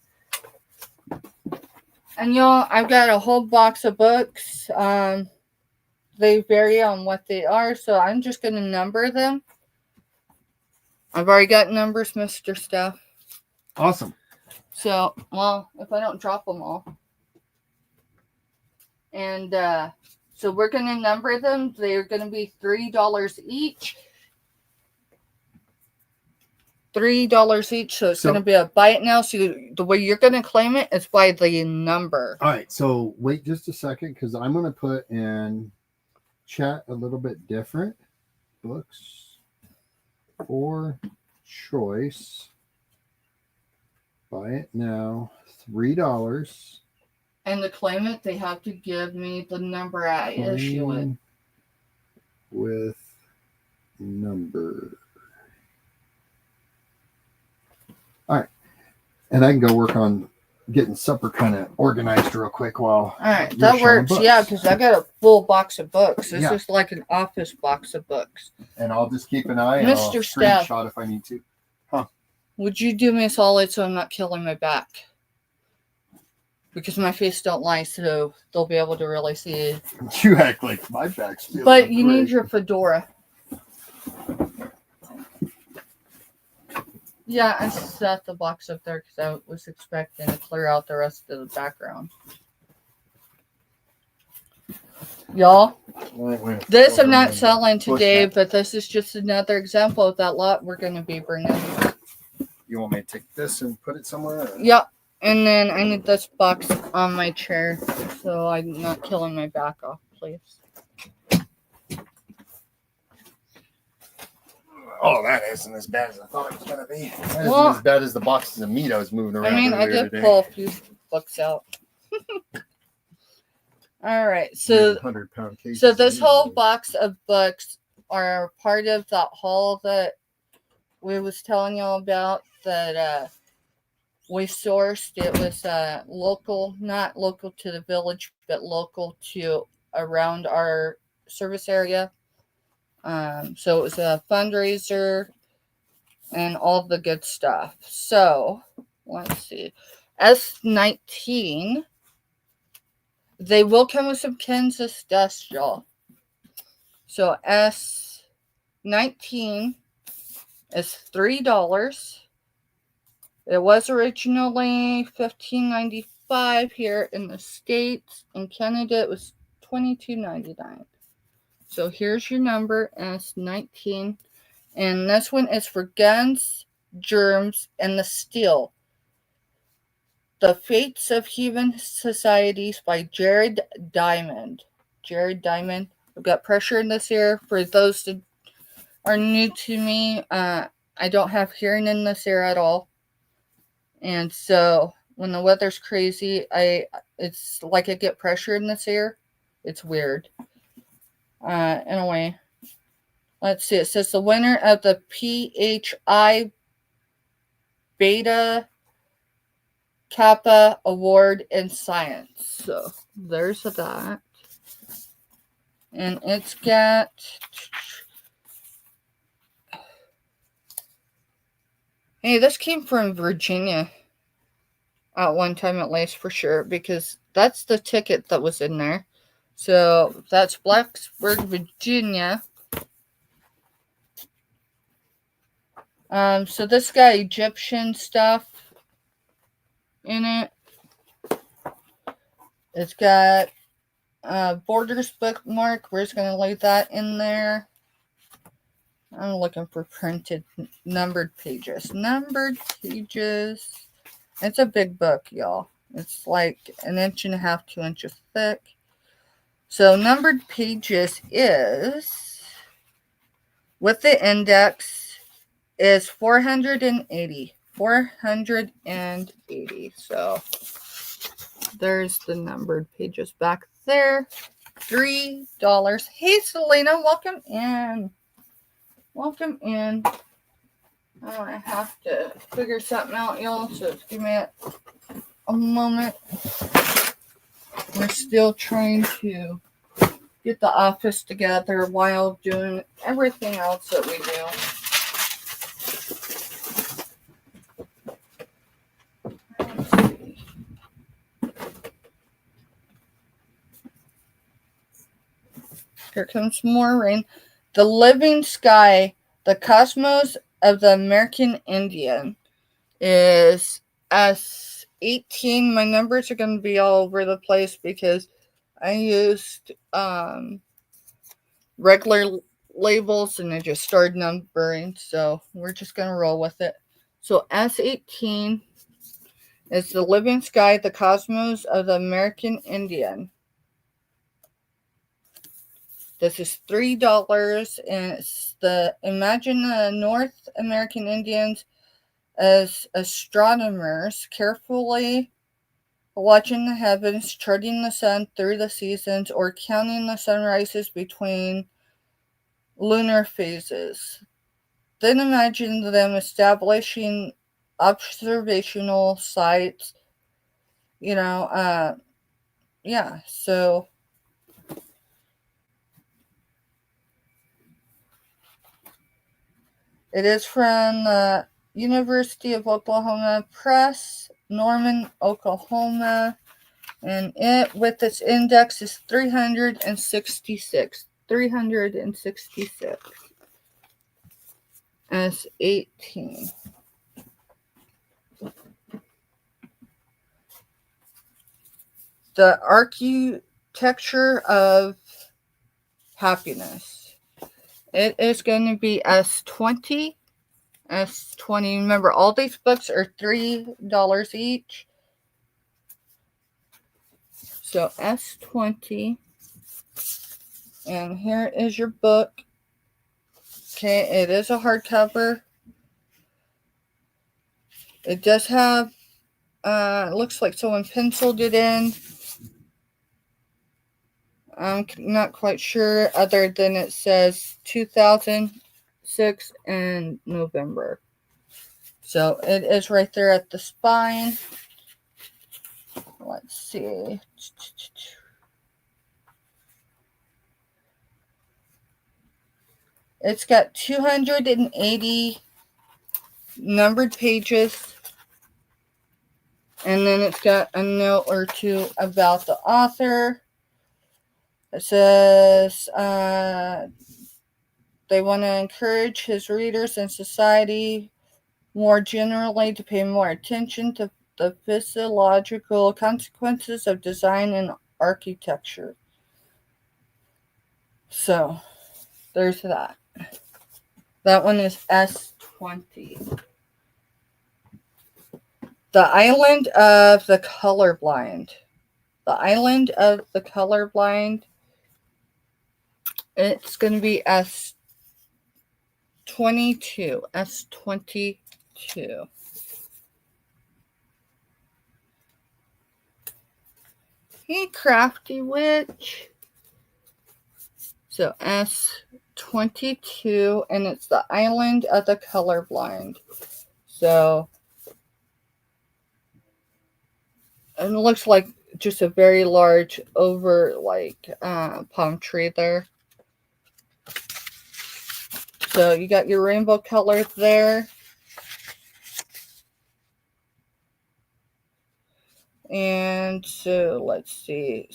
And y'all, I've got a whole box of books. They vary on what they are, so I'm just going to number them. I've already got numbers, Mr. Steph. Awesome. So, well, if I don't drop them all. And So we're going to number them. They're going to be $3 each. $3 each. So it's going to be a buy it now. So the way you're going to claim it is by the number. All right. So wait just a second, because I'm going to put in chat a little bit different. Books for choice. Buy it now. $3. And to claim it, they have to give me the number I issue it. With number. All right. And I can go work on getting supper kind of organized real quick while. All right, that works. Yeah, because I got a full box of books. This is like an office box of books. And I'll just keep an eye on Mr. Staff, screenshot if I need to. Huh. Would you do me a solid so I'm not killing my back? Because my face don't lie, so they'll be able to really see it. You act like my back's feeling But you great. need your fedora. Yeah, I set the box up there because I was expecting to clear out the rest of the background. Y'all, this I'm not selling today, but this is just another example of that lot we're going to be bringing. You want me to take this and put it somewhere? Or? Yep. And then I need this box on my chair so I'm not killing my back off, please. Oh, that isn't as bad as I thought it was going to be. That isn't as bad as the boxes of meat I was moving around. I mean, I did pull a few books out. All right, so 100-pound case. So this whole box of books are part of that haul that we was telling y'all about that we sourced. It was local, not local to the village, but local to around our service area. So it was a fundraiser and all the good stuff. So let's see. S19. They will come with some Kansas dust, y'all. So S19 is $3. It was originally $15.95 here in the States. In Canada, it was $22.99. So here's your number, S19. And this one is for guns, germs, and the steel. The Fates of Human Societies by Jared Diamond. Jared Diamond. I've got pressure in this ear. For those that are new to me, I don't have hearing in this ear at all. And so when the weather's crazy, it's like I get pressure in this ear. It's weird. Anyway, let's see. It says the winner of the PHI Beta Kappa Award in Science. So there's that. And it's got hey, this came from Virginia at one time at least for sure, because that's the ticket that was in there. So that's Blacksburg, Virginia. So this got Egyptian stuff in it. It's got Borders bookmark. We're just going to leave that in there. I'm looking for printed numbered pages. Numbered pages. It's a big book, y'all. It's like 1.5 inches, 2 inches thick. So numbered pages is, with the index, is 480. 480. So there's the numbered pages back there. $3. Hey, Selena, welcome in. Welcome in. Oh, I have to figure something out, y'all. So give me a moment. We're still trying to get the office together while doing everything else that we do. Here comes more rain. The Living Sky, the Cosmos of the American Indian, is S18. My numbers are going to be all over the place because I used regular labels and I just started numbering, so we're just going to roll with it. So S18 is the living sky, the cosmos of the American Indian. This is $3, and it's imagine the North American Indians as astronomers, carefully watching the heavens, charting the sun through the seasons, or counting the sunrises between lunar phases. Then imagine them establishing observational sites, yeah, so it is from the University of Oklahoma Press, Norman, Oklahoma, and it, with its index, is 366. 366. S18. The architecture of happiness. It is going to be S20. S20. Remember, all these books are $3 each. So S20. And here is your book. Okay, it is a hardcover. It does have, it looks like someone penciled it in. I'm not quite sure, other than it says 2006 in November. So it is right there at the spine. Let's see. It's got 280 numbered pages. And then it's got a note or two about the author. It says they want to encourage his readers and society more generally to pay more attention to the physiological consequences of design and architecture. So, there's that. That one is S20. The Island of the Colorblind. The Island of the Colorblind. It's going to be S22. S22. Hey, crafty witch. So S22, and it's the Island of the Colorblind. So it looks like just a very large palm tree there. So you got your rainbow colors there. And so let's see.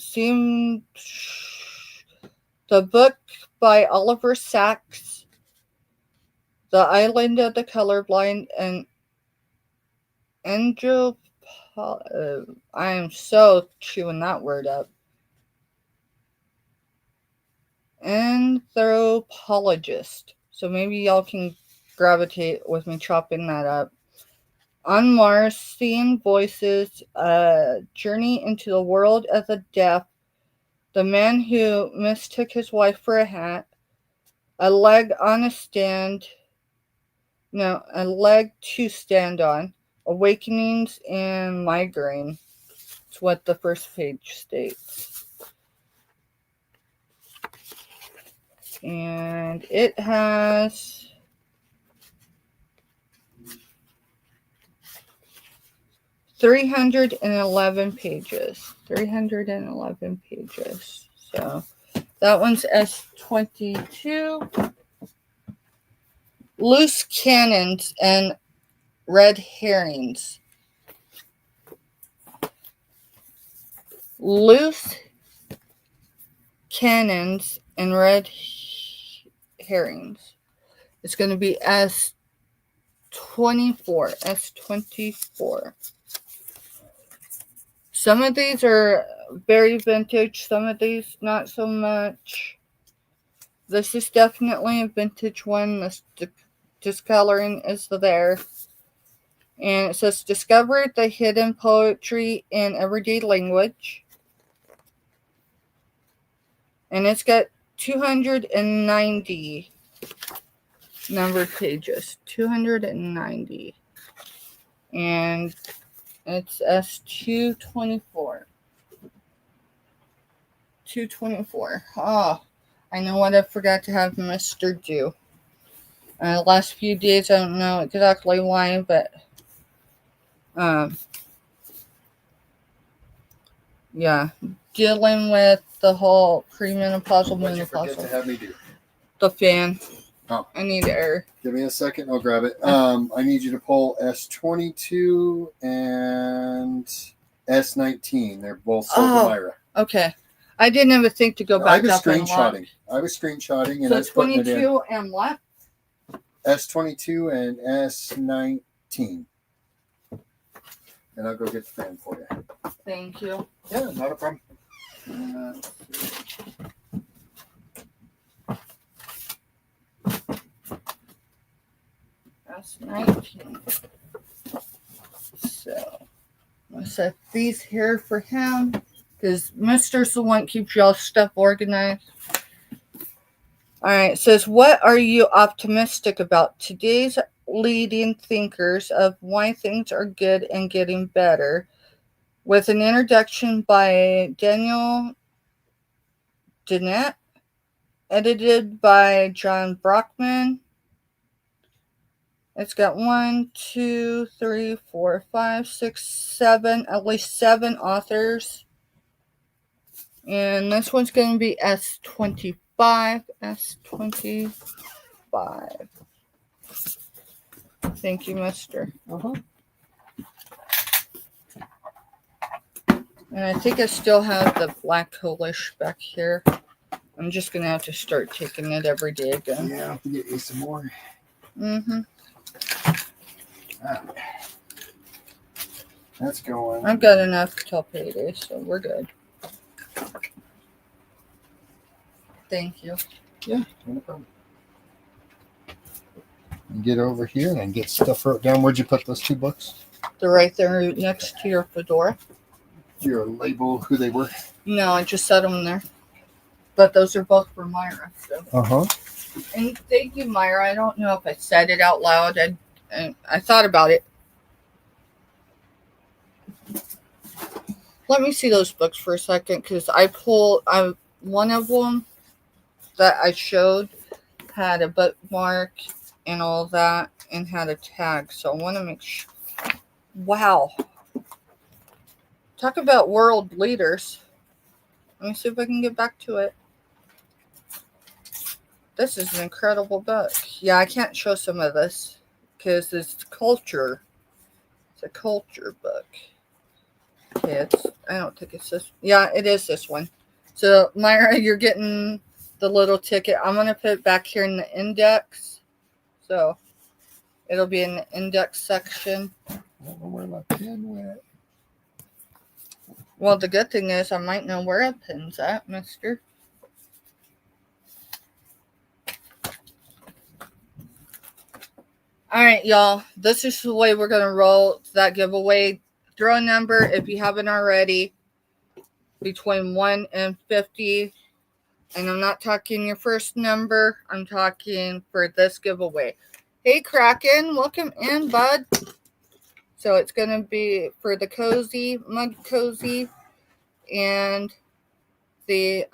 The book by Oliver Sacks, The Island of the Colorblind, and I am so chewing that word up. Anthropologist. So maybe y'all can gravitate with me chopping that up. On Mars, Seeing Voices, a journey into the world of the deaf, the man who mistook his wife for a hat, a leg to stand on, awakenings and migraine. It's what the first page states. And it has 311 pages. 311 pages. So that one's S22. Loose Cannons and Red Herrings. Loose Cannons and Red Herrings. It's going to be S24. S24. Some of these are very vintage. Some of these, not so much. This is definitely a vintage one. This discoloring is there. And it says, discover the hidden poetry in everyday language. And it's got 290 numbered pages. 290. And it's S224. 224. Oh, I know what I forgot to have Mr. do. The last few days, I don't know exactly why, but yeah, dealing with the whole premenopausal, What'd you forget to menopausal. have me do? The fan. Oh. I need air. Give me a second. I'll grab it. I need you to pull S22 and S19. They're both sold to Myra. Okay. I didn't even think to go back up and look. I was screenshotting and So I was putting it in. 22 and what? S22 and S19. And I'll go get the fan for you. Thank you. Yeah, not a problem. That's 19. So, I set these here for him because Mr.'s the one keeps y'all stuff organized. All right, it says, what are you optimistic about? Today's leading thinkers of why things are good and getting better, with an introduction by Daniel Dennett, edited by John Brockman. It's got 1, 2, 3, 4, 5, 6, 7, at least 7 authors. And this one's going to be S25. S25. Thank you, Mr. And I think I still have the black Polish back here. I'm just going to have to start taking it every day again. Yeah, I'll have to get you some more. Mm-hmm. That's going. I've got enough till payday, so we're good. Thank you. Yeah, no problem. Get over here and then get stuff wrote down. Where'd you put those 2 books? They're right there next to your fedora. Your label, who they were? No, I just set them there. But those are both for Myra. So. And thank you, Myra. I don't know if I said it out loud. I thought about it. Let me see those books for a second, because one of them that I showed had a bookmark and all that and had a tag. So I want to make sure. Wow. Talk about world leaders. Let me see if I can get back to it. This is an incredible book. Yeah, I can't show some of this because it's culture. It's a culture book. Okay, I don't think it's this. Yeah, it is this one. So, Myra, you're getting the little ticket. I'm going to put it back here in the index. So, it'll be in the index section. I don't know where my pen went. Well, the good thing is I might know where a pin's at, mister. All right, y'all. This is the way we're going to roll that giveaway. Throw a number if you haven't already between 1 and 50. And I'm not talking your first number. I'm talking for this giveaway. Hey, Kraken. Welcome in, bud. So it's going to be for the cozy, mug cozy, and the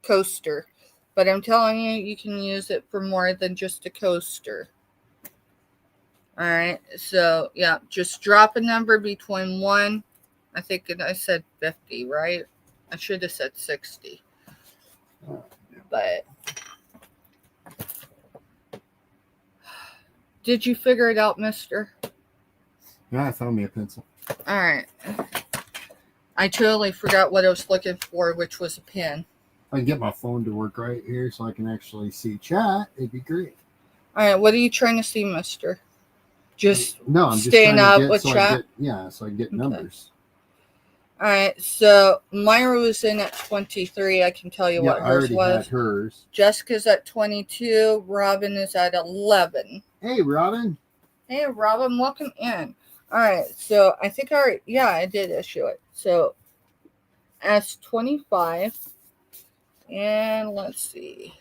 coaster. But I'm telling you, you can use it for more than just a coaster. All right. So, yeah, just drop a number between 1. I think I said 50, right? I should have said 60. But did you figure it out, mister? Yeah, I found me a pencil. All right. I totally forgot what I was looking for, which was a pen. I can get my phone to work right here so I can actually see chat. It'd be great. All right. What are you trying to see, mister? I'm staying up get, with so chat? so I can get numbers. All right, so Myra was in at 23. I can tell you Yeah, what I hers already was. had hers. Jessica's at 22. Robin is at 11. Hey, Robin. Hey, Robin, welcome in. All right, so I think I did issue it. So S25, and let's see.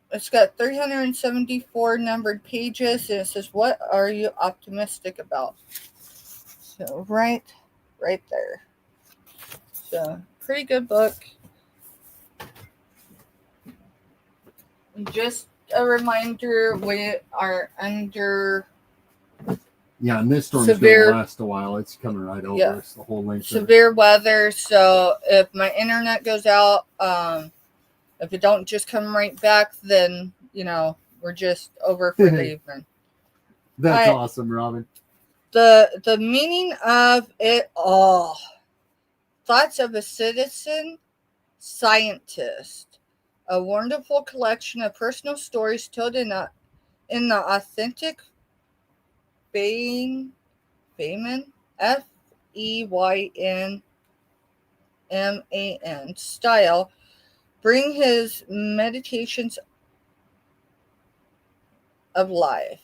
It's got 374 numbered pages, and it says, "What are you optimistic about?" So right there. So pretty good book. Just a reminder, we are under Yeah, and this storm's severe- going to last a while. It's coming right over Yeah. us the whole length of it. severe weather. So if my internet goes out, if it don't just come right back, then we're just over for the evening. That's I- awesome, Robin. The meaning of it all. Thoughts of a citizen scientist. A wonderful collection of personal stories told in the authentic Feynman, Feynman style, bring his meditations of life.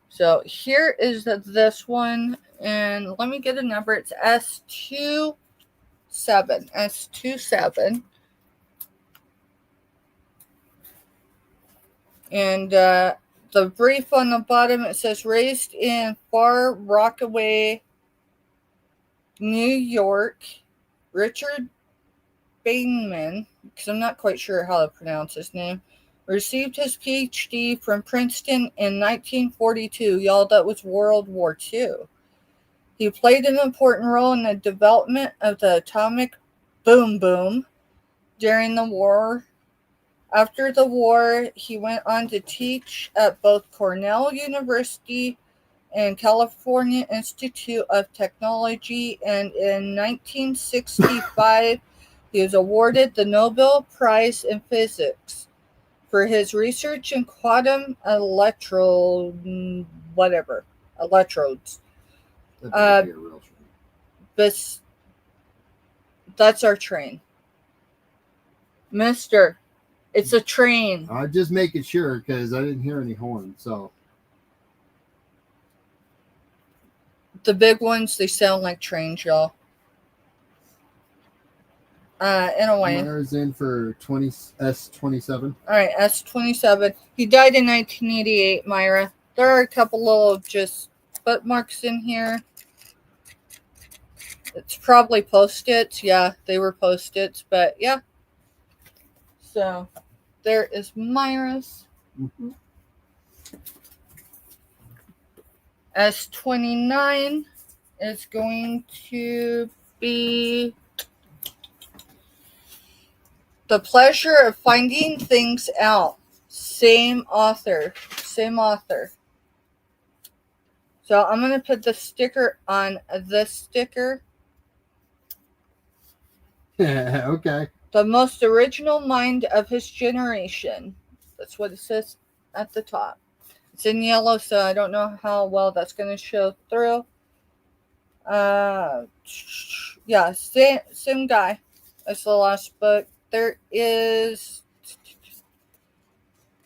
So here is this one, and let me get a number. It's S27. S27. And the brief on the bottom, it says, raised in Far Rockaway, New York, Richard Feynman, because I'm not quite sure how to pronounce his name, received his PhD from Princeton in 1942. Y'all, that was World War II. He played an important role in the development of the atomic boom during the war. After the war, he went on to teach at both Cornell University and California Institute of Technology, and in 1965, he was awarded the Nobel Prize in Physics for his research in quantum electrodes. That better be a real train. That's our train. Mister, it's a train. I'm just making sure because I didn't hear any horn. So The big ones, they sound like trains, y'all. Anyway. Myra's in for S27. All right, S27. He died in 1988, Myra. There are a couple little just bookmarks in here. It's probably Post-its. Yeah, they were Post-its, but yeah. So there is Myra's. Mm-hmm. S29 is going to be The Pleasure of Finding Things Out. Same author. So I'm going to put the sticker on this sticker. Okay. The most original mind of his generation. That's what it says at the top. It's in yellow, so I don't know how well that's going to show through. Yeah, same guy. That's the last book. There is...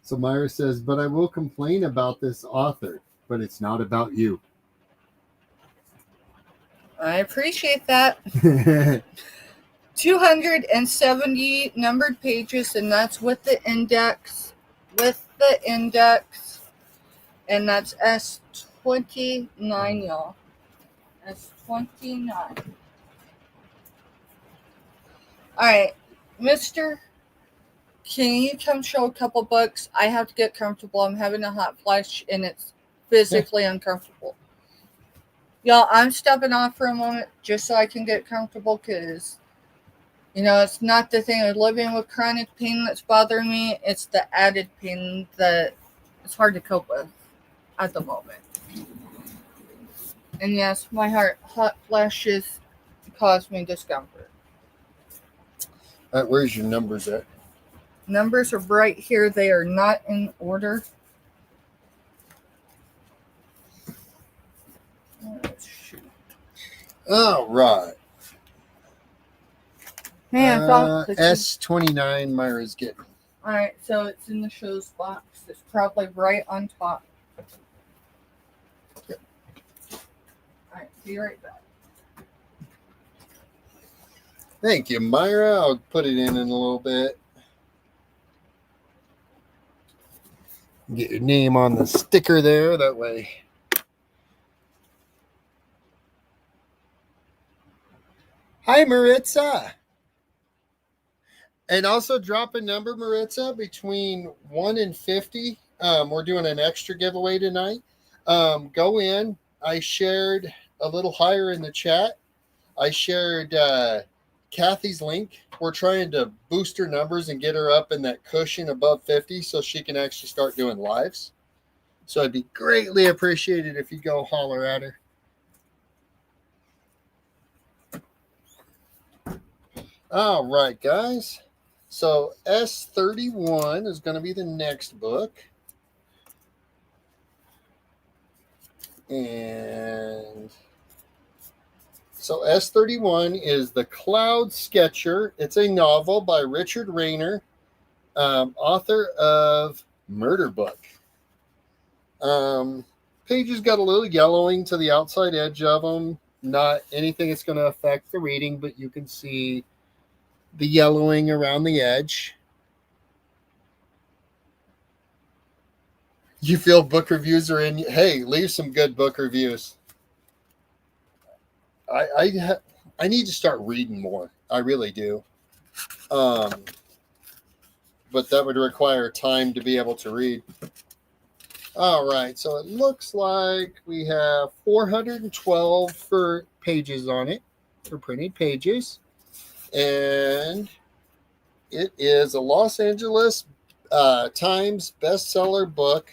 So Myra says, but I will complain about this author, but it's not about you. I appreciate that. 270 numbered pages, and that's with the index. And that's S29, y'all. S29. All right, Mister, can you come show a couple books? I have to get comfortable. I'm having a hot flash, and it's physically uncomfortable. Y'all, I'm stepping off for a moment just so I can get comfortable, because it's not the thing of living with chronic pain that's bothering me. It's the added pain that it's hard to cope with at the moment. And yes, my hot flashes cause me discomfort. Where's your numbers at? Numbers are right here. They are not in order. All right. Hey, I thought that S29 Myra's getting. All right, so it's in the shows box. It's probably right on top. Yep. All right, be right back. Thank you, Myra. I'll put it in a little bit. Get your name on the sticker there. That way. Hi, Maritza. And also drop a number, Maritza, between 1 and 50. We're doing an extra giveaway tonight. Go in. I shared a little higher in the chat. I shared Kathy's link. We're trying to boost her numbers and get her up in that cushion above 50 so she can actually start doing lives. So it'd be greatly appreciated if you go holler at her. All right, guys. So S31 is going to be the next book. And so S31 is The Cloud Sketcher. It's a novel by Richard Rayner, author of Murder Book. Pages got a little yellowing to the outside edge of them. Not anything that's going to affect the reading, but you can see the yellowing around the edge. You feel book reviews are in? Hey, leave some good book reviews. I need to start reading more. I really do. But that would require time to be able to read. All right, so it looks like we have 412 for pages on it, for printed pages. And it is a Los Angeles Times bestseller book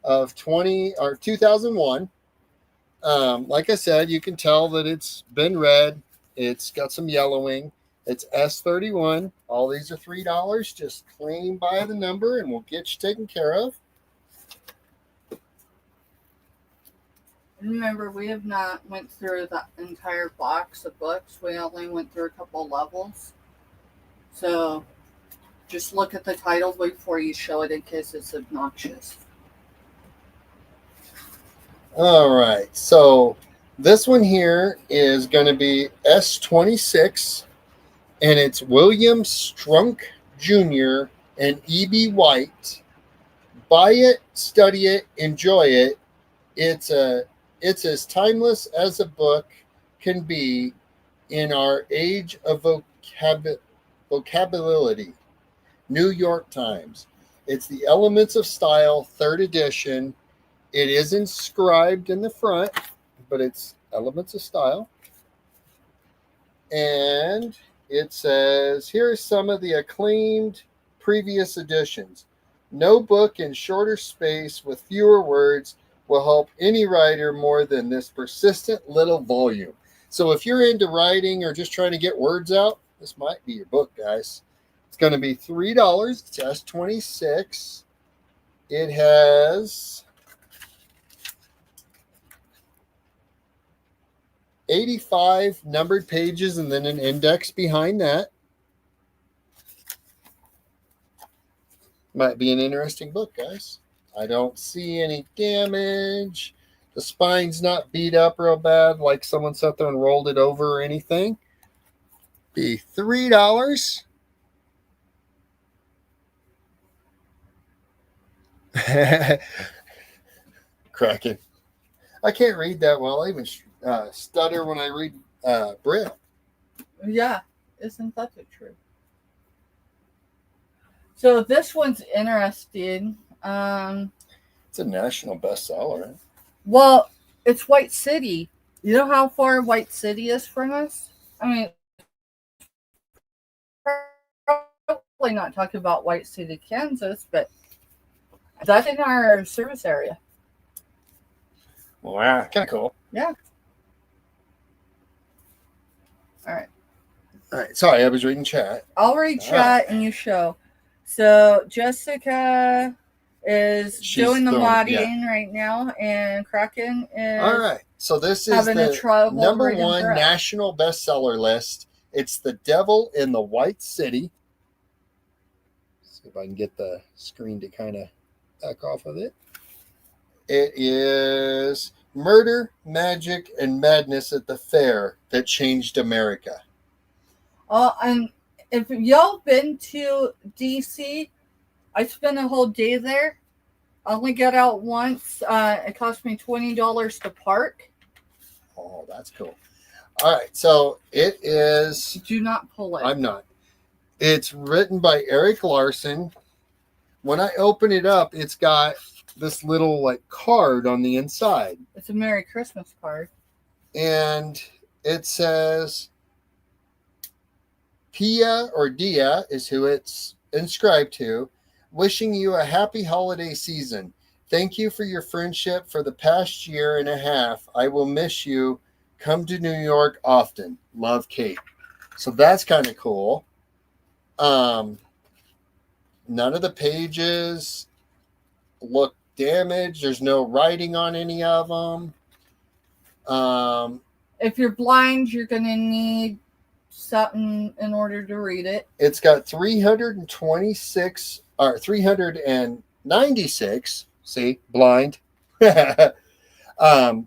of 2001. Like I said, you can tell that it's been read. It's got some yellowing. It's S31. All these are $3. Just claim by the number and we'll get you taken care of. Remember, we have not went through the entire box of books. We only went through a couple levels. So just look at the title before you show it in case it's obnoxious. All right. So this one here is going to be S26, and it's William Strunk Jr. and E.B. White. Buy it, study it, enjoy it. It's as timeless as a book can be in our age of vocabulary. New York Times. It's the Elements of Style, 3rd edition. It is inscribed in the front, but it's Elements of Style. And it says, here are some of the acclaimed previous editions. No book in shorter space with fewer words will help any writer more than this persistent little volume. So if you're into writing or just trying to get words out, this might be your book, guys. It's going to be $3. It's S26. It has 85 numbered pages and then an index behind that. Might be an interesting book, guys. I don't see any damage. The spine's not beat up real bad like someone sat there and rolled it over or anything. Be $3. Cracking. I can't read that well. I even stutter when I read Braille. Yeah, isn't that the truth? So this one's interesting. It's a national bestseller. Well, it's White City. You know how far White City is from us? I mean, probably not talking about White City, Kansas, but that's in our service area. Wow, kind of cool. Yeah. All right. All right. Sorry, I was reading chat. I'll read chat and you show. So Jessica is She's doing the throwing- modding right now, and Kraken is All right. So this is having a the trouble number reading one breath. national bestseller list. It's The Devil in the White City. See if I can get the screen to kind of back off of it. It is Murder, Magic, and Madness at the Fair That Changed America. And if y'all been to DC, I spent a whole day there. I only got out once. It cost me $20 to park. Oh, that's cool. All right. So it is. Do not pull it. I'm not. It's written by Eric Larson. When I open it up, it's got this little like card on the inside. It's a Merry Christmas card. And it says Pia or Dia is who it's inscribed to. Wishing you a happy holiday season. Thank you for your friendship for the past year and a half. I will miss you. Come to New York often. Love, Kate. So that's kind of cool. None of the pages look damaged. There's no writing on any of them. If you're blind, you're going to need something in order to read it. It's got 326 or 396. See, blind.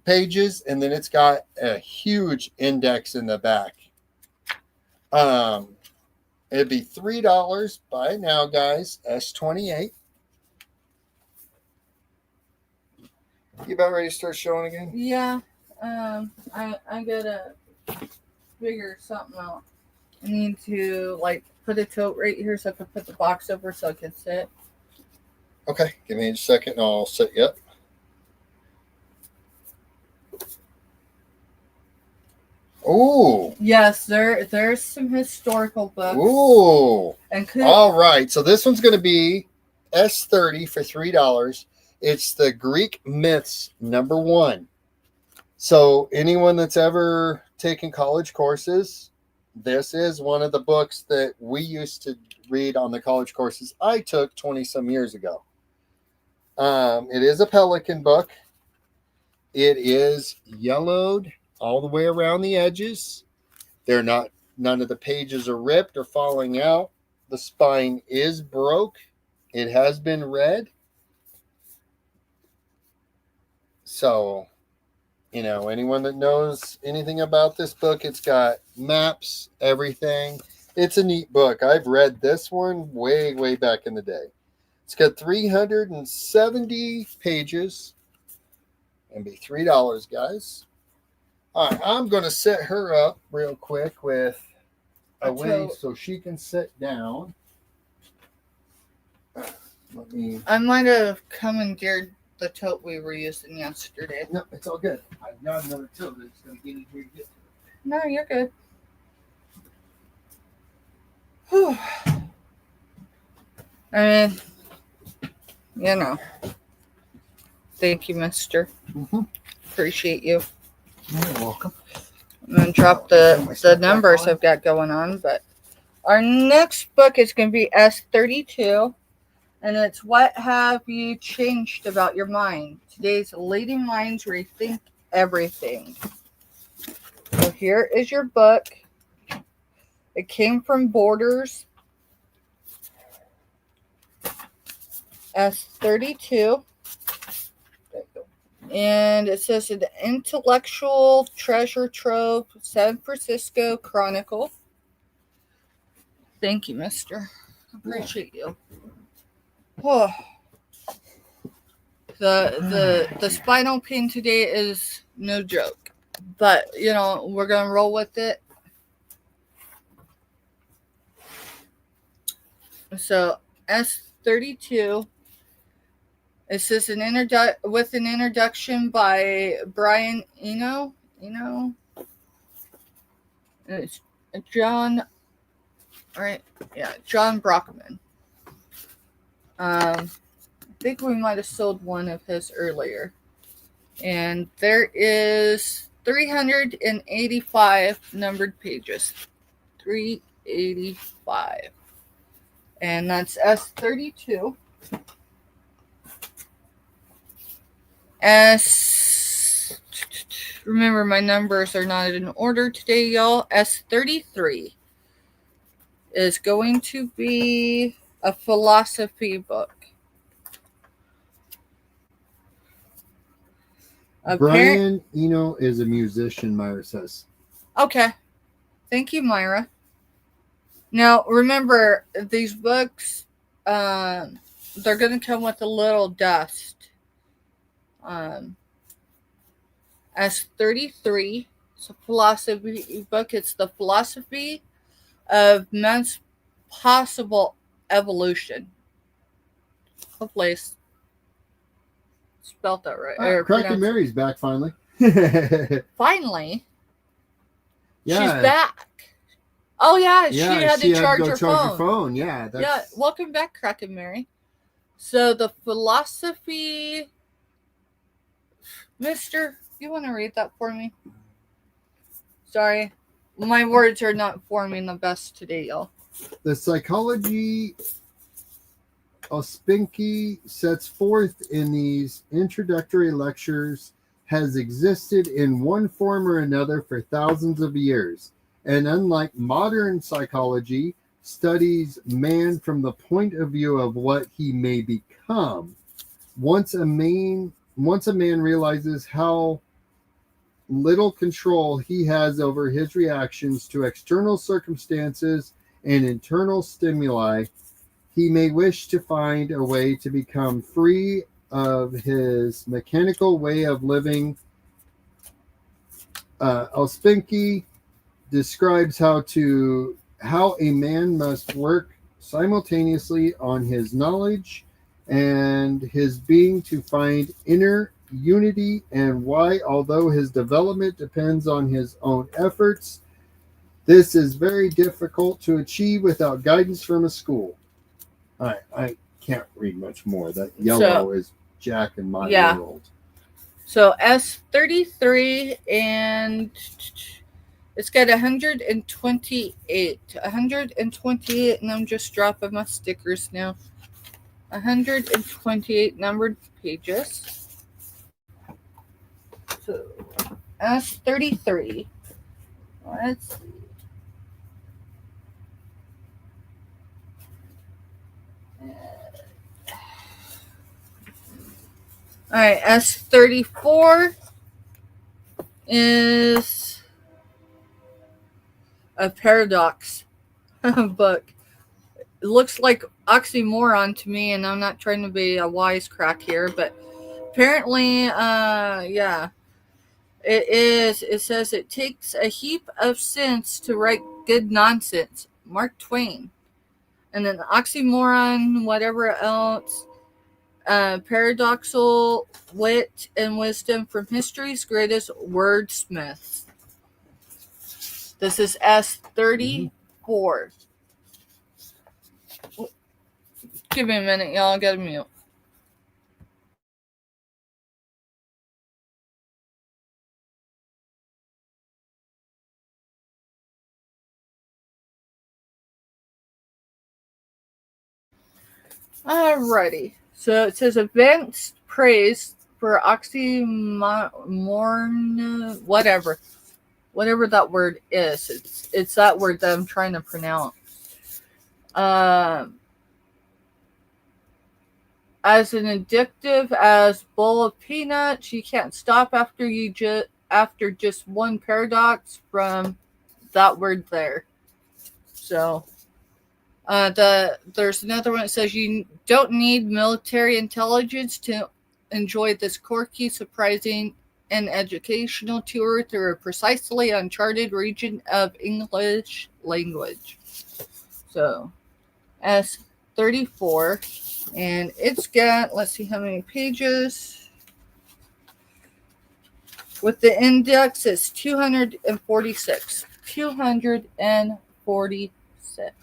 Pages, and then it's got a huge index in the back. It'd be $3. Buy it now, guys. S28. You about ready to start showing again? Yeah. I gotta figure something out. I need to like put a tote right here so I can put the box over so I can sit. Okay, give me a second and I'll set you up. Ooh. Yes, there's some historical books. Ooh. And all right. So this one's going to be S30 for $3. It's the Greek Myths #1. So anyone that's ever taken college courses, this is one of the books that we used to read on the college courses I took 20 some years ago. It is a Pelican book. It is yellowed all the way around the edges. None of the pages are ripped or falling out. The spine is broke. It has been read. So, anyone that knows anything about this book, it's got maps, everything. It's a neat book. I've read this one way, way back in the day. It's got 370 pages and be $3, guys. All right, I'm going to set her up real quick with a way so she can sit down. I might have commandeered the tote we were using yesterday. No, it's all good. I've got another tote that's going to get in here to get to it. No, you're good. Whew. I mean, thank you, mister. Mm-hmm. Appreciate you. You're welcome. I'm going to drop the numbers I've got going on, but our next book is going to be S32, and it's What Have You Changed About Your Mind? Today's leading minds rethink everything. So here is your book. It came from Borders. S32. And it says an intellectual treasure trove, San Francisco Chronicle. Thank you, mister. Appreciate you. Oh. The spinal pain today is no joke. But, we're going to roll with it. So, S32. It says with an introduction by Brian Eno. It's John. All right, yeah, John Brockman. I think we might have sold one of his earlier, and there is 385 numbered pages. 385, and that's S32. Remember, my numbers are not in order today, y'all. S33 is going to be a philosophy book. Brian Eno is a musician, Myra says. Okay. Thank you, Myra. Now, remember, these books, they're going to come with a little dust. S33, it's a philosophy book. It's the philosophy of man's possible evolution. Hopefully I spelled that right. Kraken Mary's back finally. Finally? Yeah. She's back. Oh, yeah, she had to charge her phone. Yeah. Yeah, welcome back, Kraken Mary. So the philosophy... Mister, you want to read that for me? Sorry. My words are not forming the best today, y'all. The psychology Ospinky sets forth in these introductory lectures has existed in one form or another for thousands of years, and unlike modern psychology, studies man from the point of view of what he may become. Once a man realizes how little control he has over his reactions to external circumstances and internal stimuli, he may wish to find a way to become free of his mechanical way of living. Ospinky describes how a man must work simultaneously on his knowledge and his being to find inner unity, and why, although his development depends on his own efforts, this is very difficult to achieve without guidance from a school. I can't read much more. That yellow is Jack and my world. So S33, and it's got 128. 128, and I'm just dropping my stickers now. 128 numbered pages. So S33. Let's see. All right, S34 is a paradox book. It looks like oxymoron to me, and I'm not trying to be a wisecrack here, but apparently, yeah, it is. It says it takes a heap of sense to write good nonsense. Mark Twain. And then oxymoron, whatever else. Paradoxal wit and wisdom from history's greatest wordsmiths. This is S34. Give me a minute, y'all. I gotta mute. Alrighty. So it says advanced praise for oxymoron, whatever that word is. It's that word that I'm trying to pronounce. As an addictive as bowl of peanuts, you can't stop after just one paradox from that word there. So there's another one that says you don't need military intelligence to enjoy this quirky, surprising, and educational tour through a precisely uncharted region of English language. So, S34, and it's got, let's see how many pages. With the index, it's 246. 246.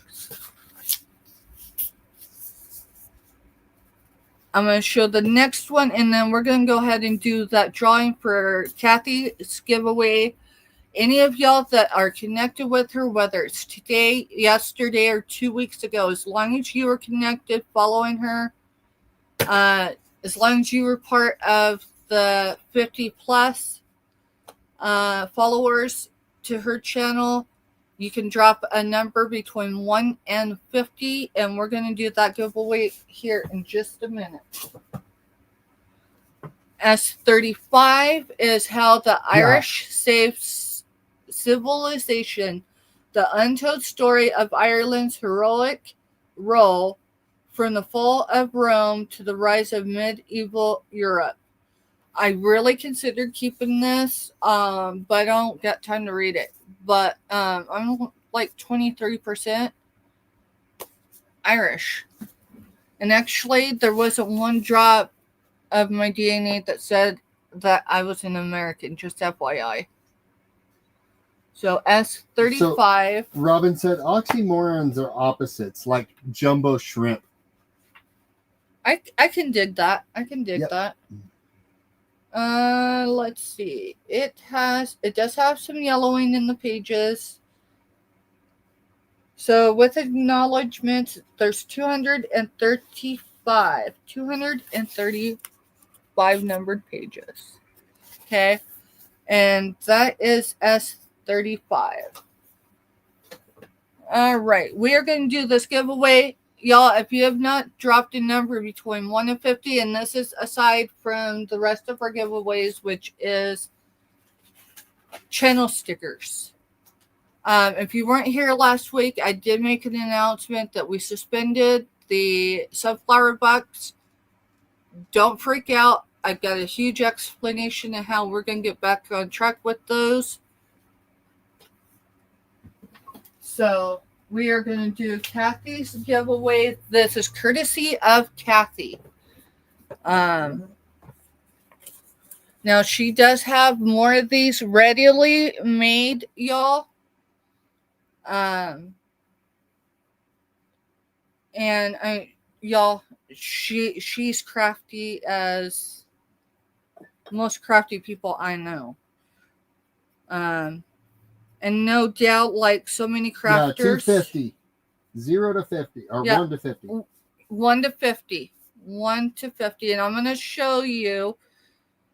I'm going to show the next one, and then we're going to go ahead and do that drawing for Kathy's giveaway. Any of y'all that are connected with her, whether it's today, yesterday, or 2 weeks ago, as long as you were connected, following her, as long as you were part of the 50 plus followers to her channel, you can drop a number between 1 and 50, and we're going to do that giveaway here in just a minute. S35 is how the Irish saved civilization, the untold story of Ireland's heroic role from the fall of Rome to the rise of medieval Europe. I really considered keeping this, but I don't get time to read it. But I'm like 23% Irish. And actually, there wasn't one drop of my DNA that said that I was an American, just FYI. So S35. So, Robin said oxymorons are opposites, like jumbo shrimp. I can dig that. I can dig that. Let's see. It does have some yellowing in the pages. So with acknowledgments, there's 235 numbered pages. Okay. And that is S35. All right. We are going to do this giveaway. Y'all, if you have not dropped a number between 1 and 50, and this is aside from the rest of our giveaways, which is channel stickers. If you weren't here last week, I did make an announcement that we suspended the sunflower bucks. Don't freak out. I've got a huge explanation of how we're going to get back on track with those. So we are going to do Kathy's giveaway. This is courtesy of Kathy. Now, she does have more of these readily made, y'all. And y'all, she's crafty as most crafty people I know. And no doubt, like so many crafters. Yeah, 250. 0 to 50. Or 1 to 50. 1 to 50. 1 to 50. And I'm going to show you.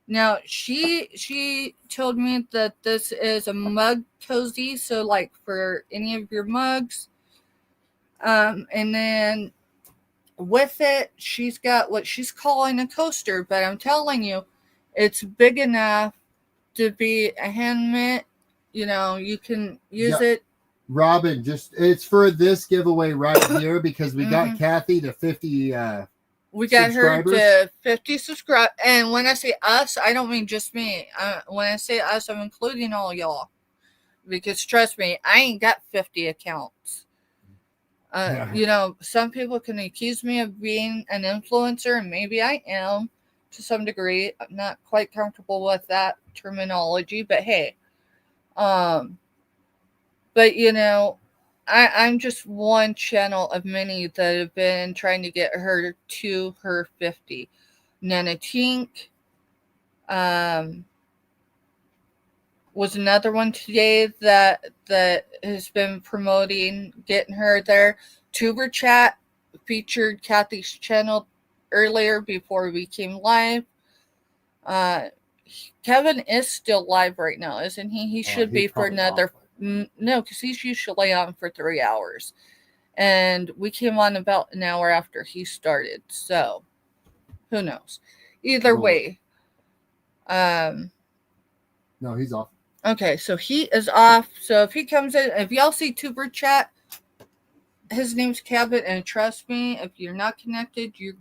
Now, she told me that this is a mug cozy. So, like, for any of your mugs. And then with it, she's got what she's calling a coaster. But I'm telling you, it's big enough to be a hand mitt. You know, you can use it. Robin, it's for this giveaway right here because we got Kathy to 50 we got her to 50 subscribers. And when I say us, I don't mean just me. When I say us, I'm including all y'all. Because trust me, I ain't got 50 accounts. You know, some people can accuse me of being an influencer, and maybe I am to some degree. I'm not quite comfortable with that terminology, but hey. But you know, I'm just one channel of many that have been trying to get her to her 50. Nana Tink was another one today that has been promoting getting her there. Tuber Chat featured Kathy's channel earlier before we came live. Kevin is still live right now, isn't he? He should be for another. No, because he's usually on for 3 hours. And we came on about an hour after he started. So, who knows? Either way. No, he's off. Okay, so he is off. So if he comes in, if y'all see Tuber Chat, his name's Kevin. And trust me, if you're not connected, you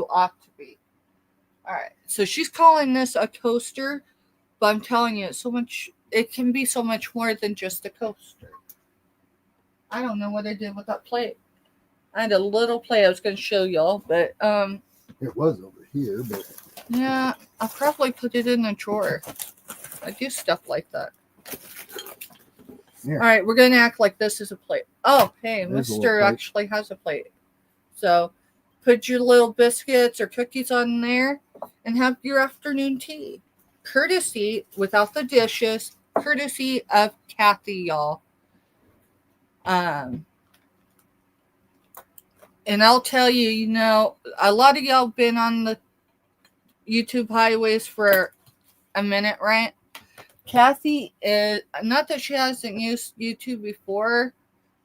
ought to be. All right, so she's calling this a coaster, but I'm telling you, it can be so much more than just a coaster. I don't know what I did with that plate. I had a little plate I was going to show y'all, but it was over here, but yeah, I'll probably put it in a drawer. I do stuff like that. Yeah. All right, we're going to act like this is a plate. Oh, hey, Mr. actually has a plate. So put your little biscuits or cookies on there and have your afternoon tea. Courtesy, without the dishes, courtesy of Kathy, y'all. And I'll tell you, you know, a lot of y'all been on the YouTube highways for a minute, right? Kathy is not that she hasn't used YouTube before,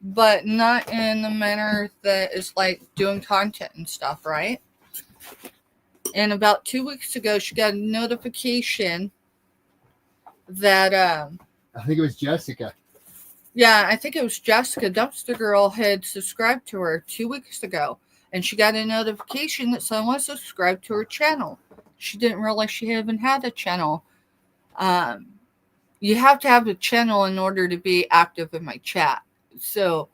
but not in the manner that is like doing content and stuff, right? And about 2 weeks ago, she got a notification that, I think it was Jessica. yeah, I think it was Jessica Dumpster Girl had subscribed to her 2 weeks ago. And she got a notification that someone subscribed to her channel. She didn't realize she even had a channel. You have to have a channel in order to be active in my chat. So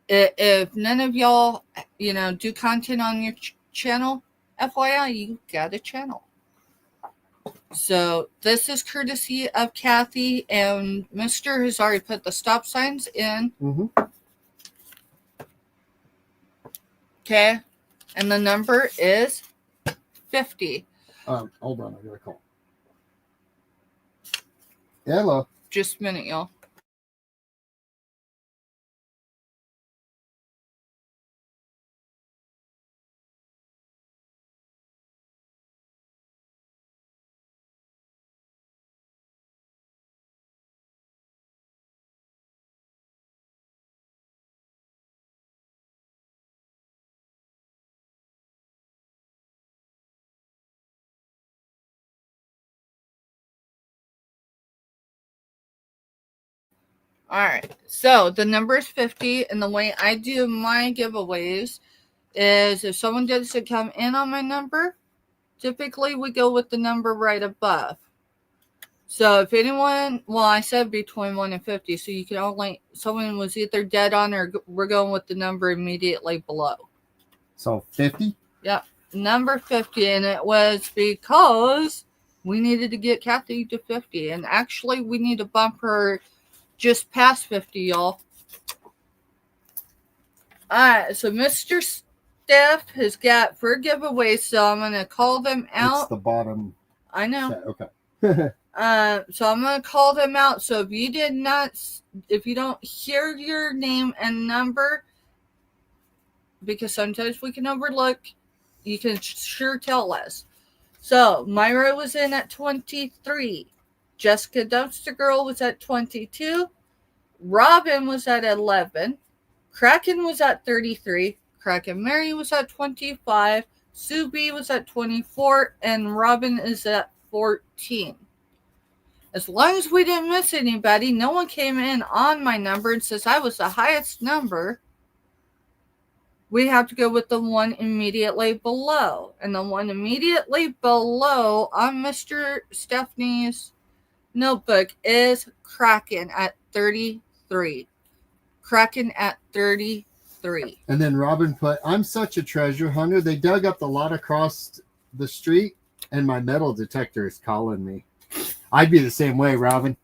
if none of y'all, do content on your channel, FYI, you got a channel. So this is courtesy of Kathy, and Mr. has already put the stop signs in. Mm-hmm. Okay. And the number is 50. Hold on, I got a call. Hello. Just a minute, y'all. All right. So the number is 50, and the way I do my giveaways is if someone doesn't come in on my number, typically we go with the number right above. So if anyone, well, I said between 1 and 50, so you can only, someone was either dead on or we're going with the number immediately below. So 50? Yep. Number 50, and it was because we needed to get Kathy to 50, and actually we need to bump her just past 50, y'all. Alright, so Mr. Steph has got for giveaways, so I'm going to call them out. It's the bottom. I know. Set. Okay. So I'm going to call them out. So if you don't hear your name and number, because sometimes we can overlook, you can sure tell us. So Myra was in at 23. Jessica Dumpster Girl was at 22. Robin was at 11. Kraken was at 33. Kraken Mary was at 25. Sue B was at 24. And Robin is at 14. As long as we didn't miss anybody, no one came in on my number and says I was the highest number, we have to go with the one immediately below. And the one immediately below on Mr. Stephanie's notebook is Kraken at 33. Kraken at 33. And then Robin put, I'm such a treasure hunter. They dug up the lot across the street, and my metal detector is calling me. I'd be the same way, Robin.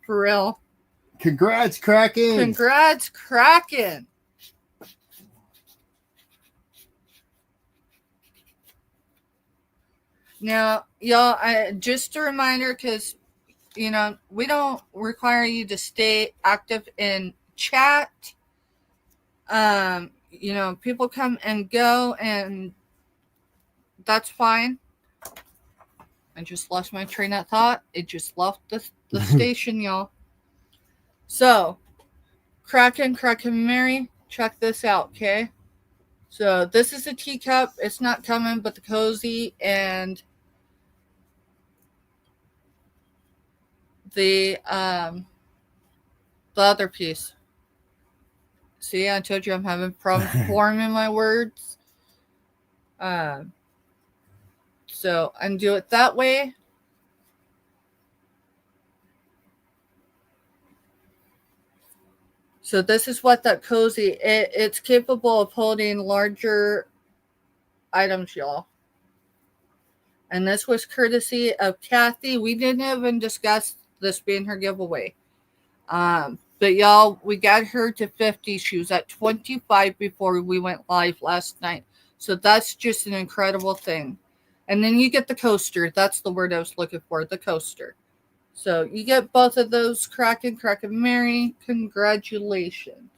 For real. Congrats, Kraken. Congrats, Kraken. Now, y'all, just a reminder, because, we don't require you to stay active in chat. People come and go, and that's fine. I just lost my train of thought. It just left the station, y'all. So, Kraken Mary, check this out, okay? So, this is a teacup. It's not coming, but the cozy and the other piece. See, I told you I'm having problems forming my words. So undo it that way. So this is what that cozy, it's capable of holding larger items, y'all. And this was courtesy of Kathy. We didn't even discuss this being her giveaway. But y'all, we got her to 50. She was at 25 before we went live last night. So that's just an incredible thing. And then you get the coaster. That's the word I was looking for, the coaster. So you get both of those, Kraken Mary. Congratulations.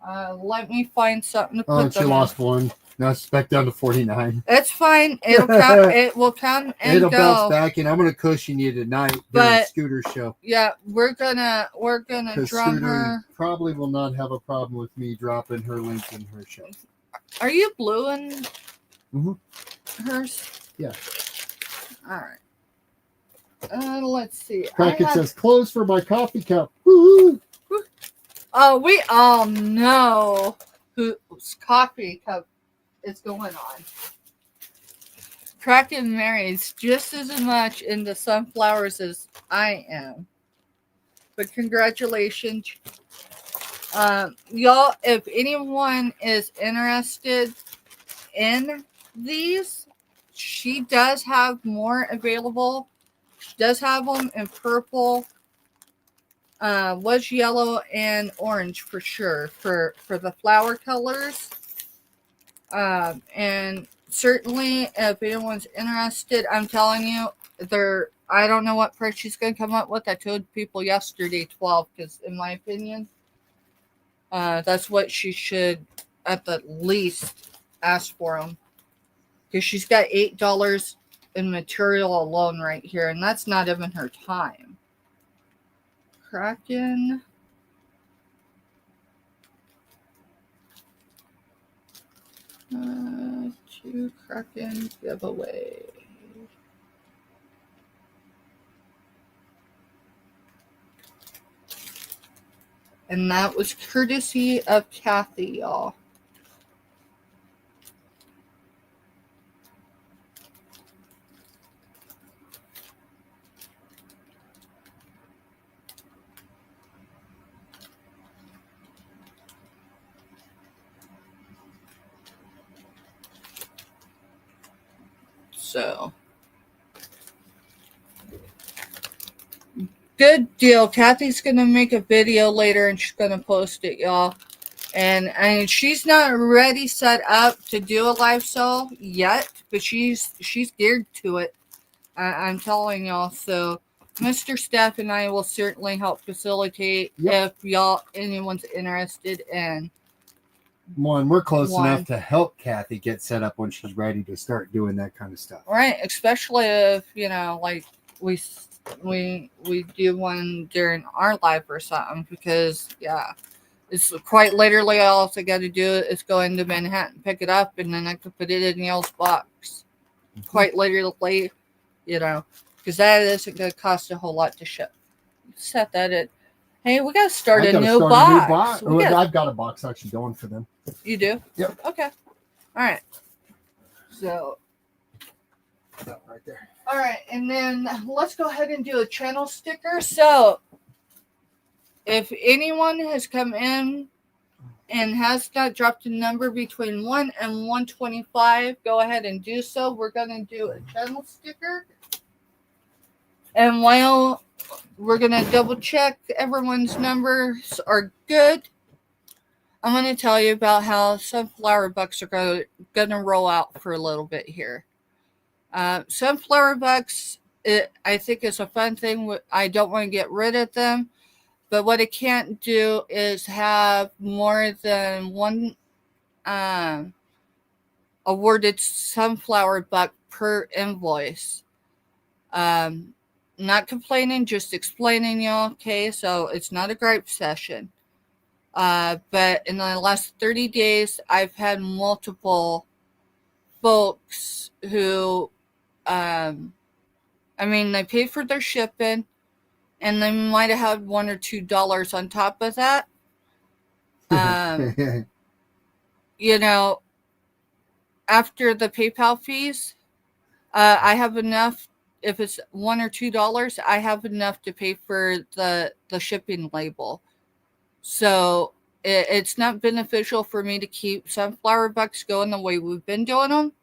Let me find something to Oh, put and she them on. lost one. Now it's back down to 49. It's fine. It'll come. It will come and It'll bounce go. back, and I'm gonna cushion you tonight during But- Scooter's show. Yeah, we're gonna Because drum Scooter her. probably will not have a problem with me dropping her link in her show. Are you blue in Mhm. hers? Yeah. All right. Let's see. Crockett says, close for my coffee cup. Woo-hoo. Oh, we all know whose coffee cup is going on. Kraken Mary's just as much into sunflowers as I am. But congratulations. Y'all, if anyone is interested in these, she does have more available. She does have them in purple, was yellow, and orange for sure for the flower colors. And certainly, if anyone's interested, I'm telling you, I don't know what price she's going to come up with. I told people yesterday 12 because, in my opinion, that's what she should at the least ask for them. Because she's got $8 in material alone right here, and that's not even her time. Kraken. To Kraken giveaway. And that was courtesy of Kathy, y'all. So, good deal. Kathy's going to make a video later and she's going to post it, y'all. And she's not ready set up to do a live sale yet, but she's geared to it. I'm telling y'all. So, Mr. Steph and I will certainly help facilitate if anyone's interested in. One, we're close enough to help Kathy get set up when she's ready to start doing that kind of stuff. Right, especially if, like we do one during our live or something, because it's quite literally all I got to do is go into Manhattan, pick it up, and then I can put it in y'all's box. Mm-hmm. Quite literally, because that isn't going to cost a whole lot to ship. Set that at. Hey, we got to start a new box. I've got a box actually going for them. You do? Yep. Okay. All right. So. Right there. All right, and then let's go ahead and do a channel sticker. So, if anyone has come in and has not dropped a number between 1 and 125, go ahead and do so. We're going to do a channel sticker. And while we're going to double check everyone's numbers are good, I'm going to tell you about how sunflower bucks are going to roll out for a little bit here. Sunflower bucks, I think is a fun thing. I don't want to get rid of them, but what I can't do is have more than one awarded sunflower buck per invoice. Not complaining, just explaining, y'all. Okay, so it's not a gripe session. But in the last 30 days, I've had multiple folks who they paid for their shipping, and they might have had $1 or $2 on top of that. After the PayPal fees, I have enough. If it's $1 or $2, I have enough to pay for the shipping label. So it's not beneficial for me to keep sunflower bucks going the way we've been doing them.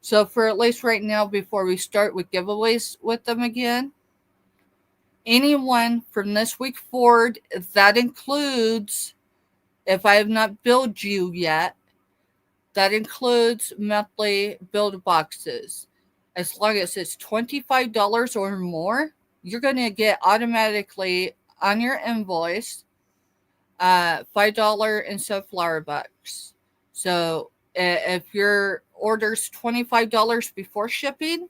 So for at least right now, before we start with giveaways with them again, anyone from this week forward, that includes, if I have not billed you yet, that includes monthly billed boxes. As long as it's $25 or more, you're going to get automatically on your invoice $5 in sunflower bucks. So if your order's $25 before shipping,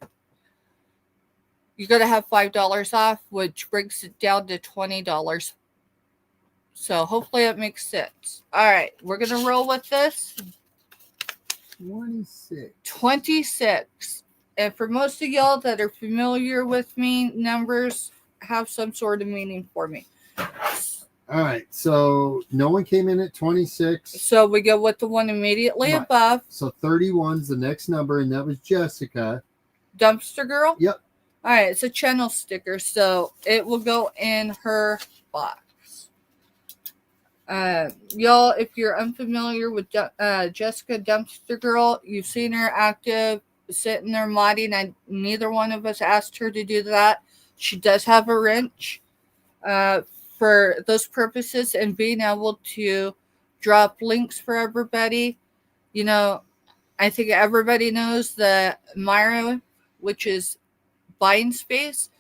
you're going to have $5 off, which brings it down to $20. So hopefully it makes sense. All right, we're going to roll with this. 26. 26. And for most of y'all that are familiar with me, numbers have some sort of meaning for me. All right, so no one came in at 26. So we go with the one immediately Right. above. So 31's the next number, and that was Jessica. Dumpster Girl? Yep. All right, it's a channel sticker, so it will go in her box. Y'all, if you're unfamiliar with Jessica Dumpster Girl, you've seen her active, sitting there modding, and neither one of us asked her to do that. She does have a wrench for those purposes, and being able to drop links for everybody. You know, I think everybody knows that Myra, which is Buying Space,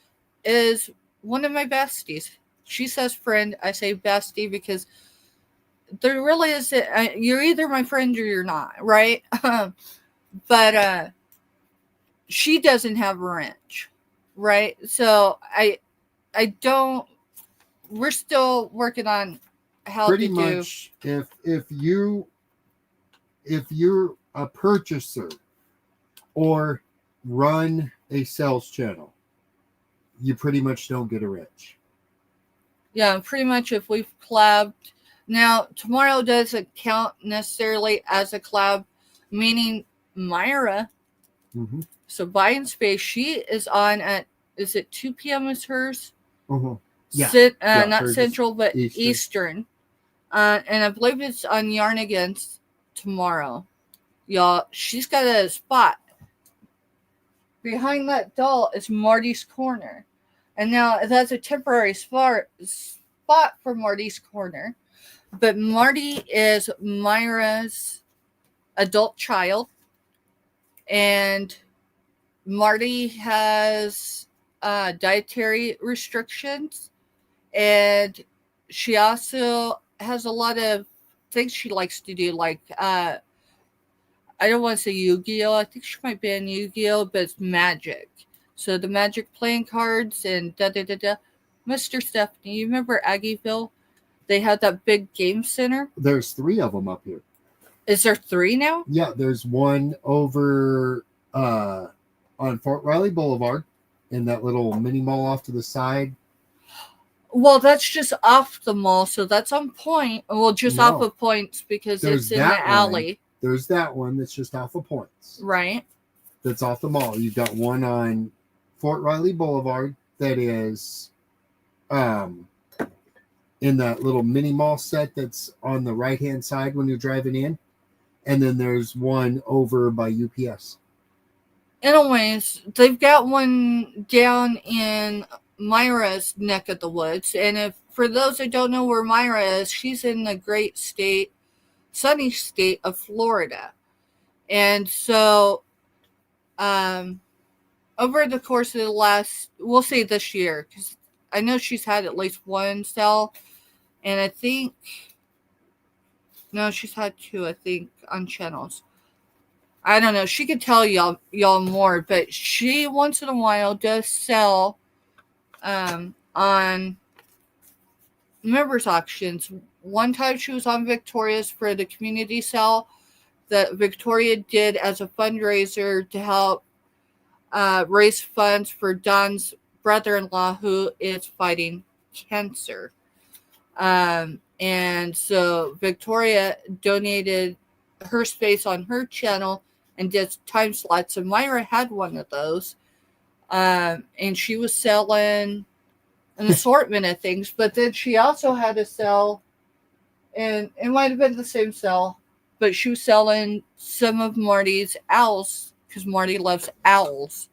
is one of my besties. She says friend, I say bestie because there really is you're either my friend or you're not, right? But she doesn't have a wrench, right? So I don't. We're still working on how Pretty to much, if you're a purchaser or run a sales channel, you pretty much don't get a wrench. Yeah, pretty much if we've collabed. Now, tomorrow doesn't count necessarily as a collab, meaning Myra. Mm-hmm. So Buying Space, she is on at, is it 2 p.m. is hers? Mm-hmm. Yeah. Not hers is Central, but Eastern. Eastern. And I believe it's on Yarn Against tomorrow. Y'all, she's got a spot. Behind that doll is Marty's Corner. And now that's a temporary spot for Marty's Corner. But Marty is Myra's adult child. And Marty has dietary restrictions. And she also has a lot of things she likes to do. Like, I don't want to say Yu-Gi-Oh! I think she might be in Yu-Gi-Oh! But it's Magic. So the Magic playing cards and da-da-da-da. Mr. Stephanie, you remember Aggieville? They had that big game center. There's 3 of them up here. Is there 3 now? Yeah, there's one over on Fort Riley Boulevard in that little mini mall off to the side. Well, that's just off the mall, so that's on Point. Well, just off of Points because There's it's in the alley. There's that one that's just off of Points. Right. That's off the mall. You've got one on Fort Riley Boulevard that is in that little mini mall set that's on the right-hand side when you're driving in. And then there's one over by UPS. Anyways, they've got one down in Myra's neck of the woods. And if for those that don't know where Myra is, she's in the great state, sunny state of Florida. And so over the course of the last, we'll say this year, because I know she's had at least one sale. And I think, no, she's had 2, I think, on channels. I don't know. She could tell y'all more, but she once in a while does sell on members auctions. One time she was on Victoria's for the community sale that Victoria did as a fundraiser to help raise funds for Don's brother-in-law who is fighting cancer. And so Victoria donated her space on her channel and did time slots. And Myra had one of those. And she was selling an assortment of things. But then she also had to sell, and it might have been the same sell, but she was selling some of Marty's owls because Marty loves owls.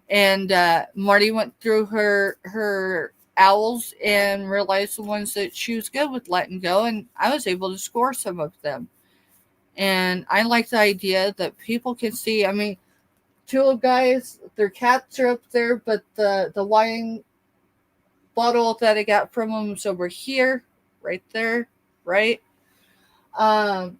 And Marty went through her owls and realized the ones that she was good with letting go. And I was able to score some of them. And I like the idea that people can see. I mean, 2 guys, their cats are up there, but the wine bottle that I got from them is over here. right there, right? I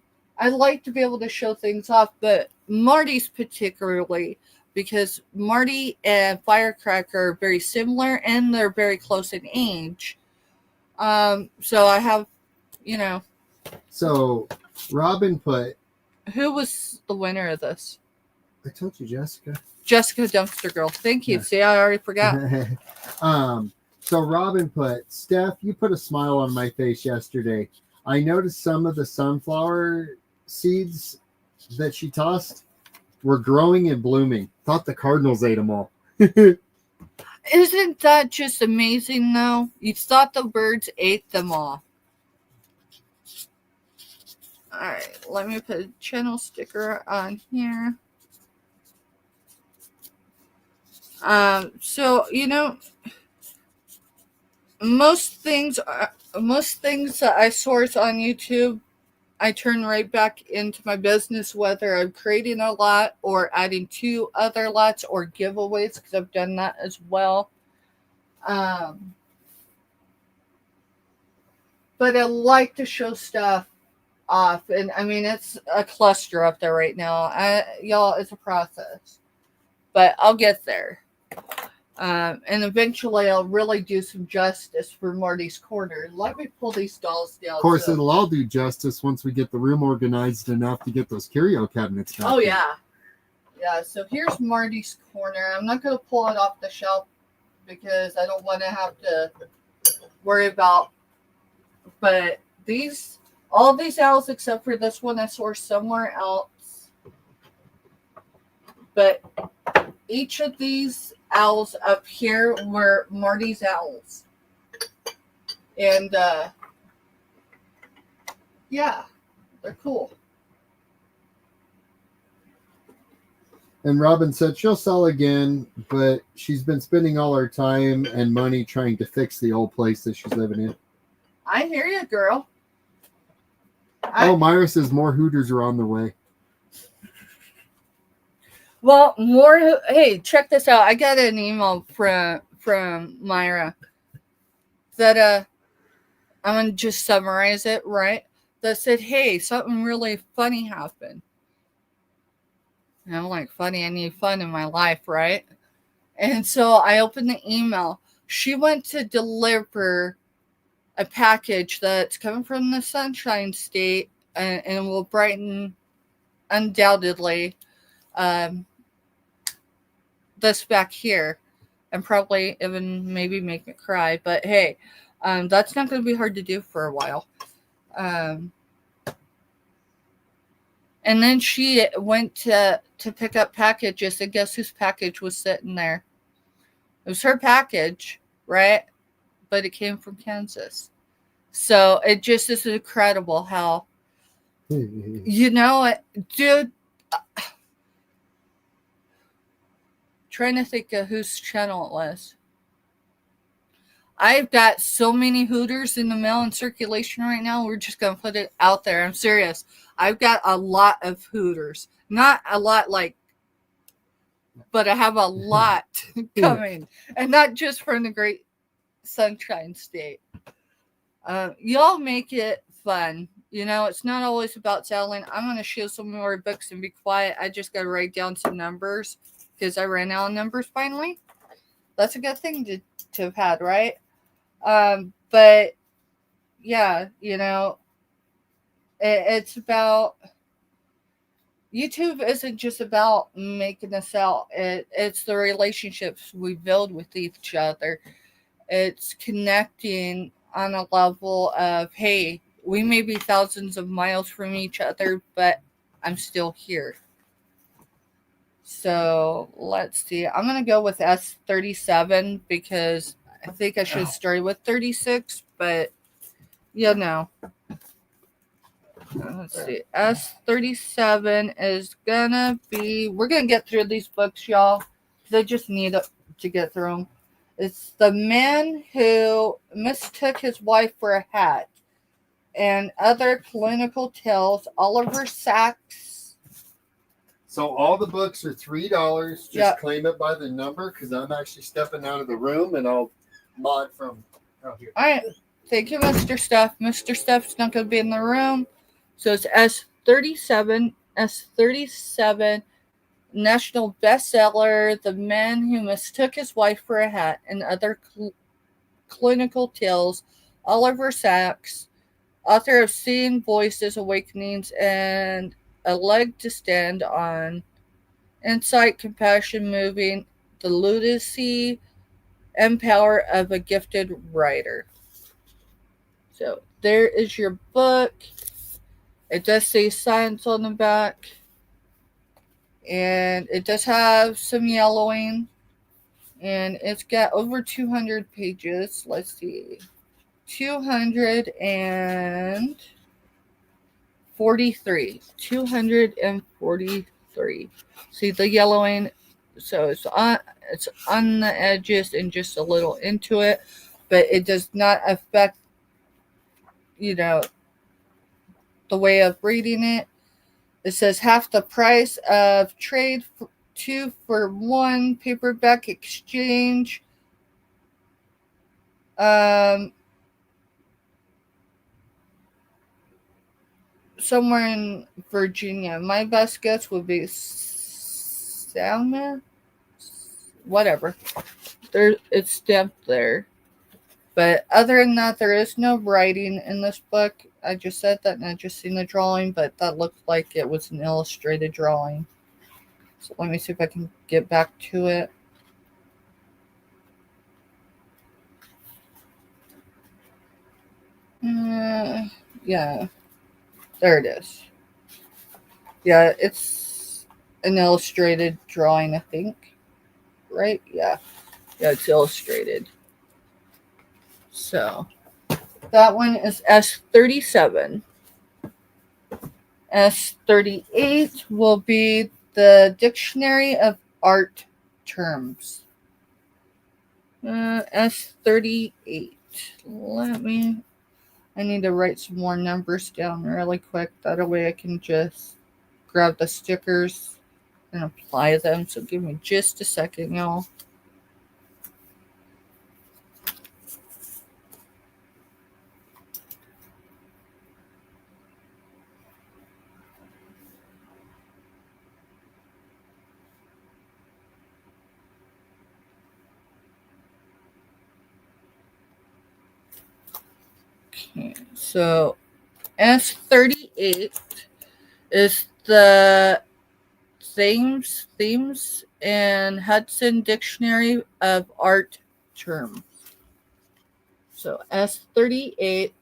like to be able to show things off, but Marty's particularly, because Marty and Firecracker are very similar and they're very close in age. So I have, you know, So Robin put, who was the winner of this? I told you, Jessica. Jessica Dumpster Girl. Thank you. Yeah. See, I already forgot. So Robin put, Steph, you put a smile on my face yesterday. I noticed some of the sunflower seeds that she tossed were growing and blooming. Thought the Cardinals ate them all. Isn't that just amazing, though? You thought the birds ate them all. All right, let me put a channel sticker on here. So you know, most things that I source on YouTube, I turn right back into my business, whether I'm creating a lot or adding to other lots or giveaways, because I've done that as well. But I like to show stuff off, and I mean, it's a cluster up there right now. Y'all, it's a process, but I'll get there. And eventually I'll really do some justice for Marty's Corner. Let me pull these dolls down. Of course, it'll all do justice once we get the room organized enough to get those curio cabinets back. Oh, yeah. Yeah, so here's Marty's Corner. I'm not going to pull it off the shelf because I don't want to have to worry about. But all these owls except for this one I sourced somewhere else. But each of these owls up here were Marty's owls. And yeah, they're cool. And Robin said she'll sell again, but she's been spending all her time and money trying to fix the old place that she's living in. I hear you, girl. Myra says more Hooters are on the way. Well, hey, check this out. I got an email from Myra that I'm gonna just summarize it, right? That said, hey, something really funny happened. And I'm like, funny, I need fun in my life, right? And so I opened the email. She went to deliver a package that's coming from the Sunshine State and will brighten, undoubtedly, this back here, and probably even maybe make me cry. But hey, that's not going to be hard to do for a while. And then she went to pick up packages, and guess whose package was sitting there? It was her package, right? But it came from Kansas. So it just is incredible how, you know, dude. Trying to think of whose channel it was. I've got so many Hooters in the mail in circulation right now. We're just going to put it out there. I'm serious. I've got a lot of Hooters. Not a lot but I have a lot coming. And not just from the great Sunshine State. Y'all make it fun. You know, it's not always about selling. I'm going to show some more books and be quiet. I just got to write down some numbers because I ran out of numbers finally. That's a good thing to have had, right? But yeah, you know, it's about, YouTube isn't just about making us out. It's the relationships we build with each other. It's connecting on a level of, hey, we may be thousands of miles from each other, but I'm still here. So let's see. I'm going to go with S37 because I think I should have started with 36, but you know. Let's see. S37 is going to be, we're going to get through these books, y'all, because I just need to get through them. It's The Man Who Mistook His Wife for a Hat and Other Clinical Tales, Oliver Sacks. So all the books are $3. Just Yeah. claim it by the number because I'm actually stepping out of the room and I'll mod from out here. All right. Thank you, Mr. Stuff. Mr. Stuff's not going to be in the room. So it's S37. S37, national bestseller, The Man Who Mistook His Wife for a Hat, and Other Clinical Tales. Oliver Sacks, author of Seeing Voices, Awakenings, and A Leg to Stand On. Insight, Compassion, Moving, the lunacy and power of a gifted writer. So there is your book. It does say science on the back. And it does have some yellowing. And it's got over 200 pages. Let's see. 243. 243. See the yellowing? So it's on the edges and just a little into it. But it does not affect, the way of reading it. It says half the price of trade, 2-for-1 paperback exchange. Somewhere in Virginia. My best guess would be Salmon. Whatever. It's stamped there. But other than that, there is no writing in this book. I just said that and I just seen the drawing, but that looked like it was an illustrated drawing. So let me see if I can get back to it. Yeah. There it is. Yeah, it's an illustrated drawing, I think. Right? Yeah. Yeah, it's illustrated. So that one is S37. S38 will be the Dictionary of Art Terms. S38. I need to write some more numbers down really quick. That way I can just grab the stickers and apply them. So give me just a second, y'all. Okay, so S38 is the Thames and Hudson Dictionary of Art Terms. So S38,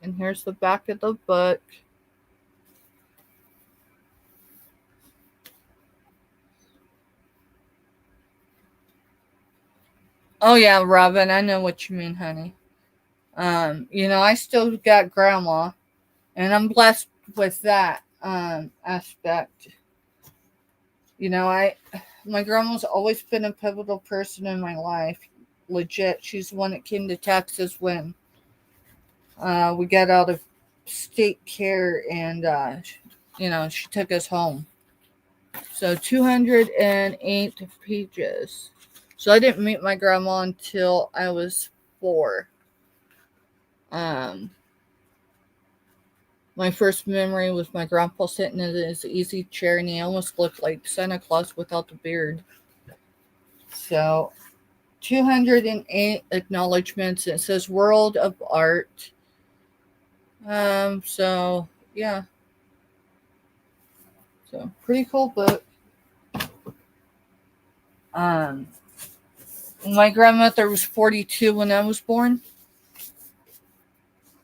and here's the back of the book. Oh yeah, Robin, I know what you mean, honey. I still got grandma, and I'm blessed with that aspect. My grandma's always been a pivotal person in my life. Legit, she's the one that came to Texas when we got out of state care, and she took us home. So 208 pages. So I didn't meet my grandma until I was 4. My first memory was my grandpa sitting in his easy chair, and he almost looked like Santa Claus without the beard. So 208 acknowledgments. It says World of Art. So yeah. So pretty cool book. My grandmother was 42 when I was born.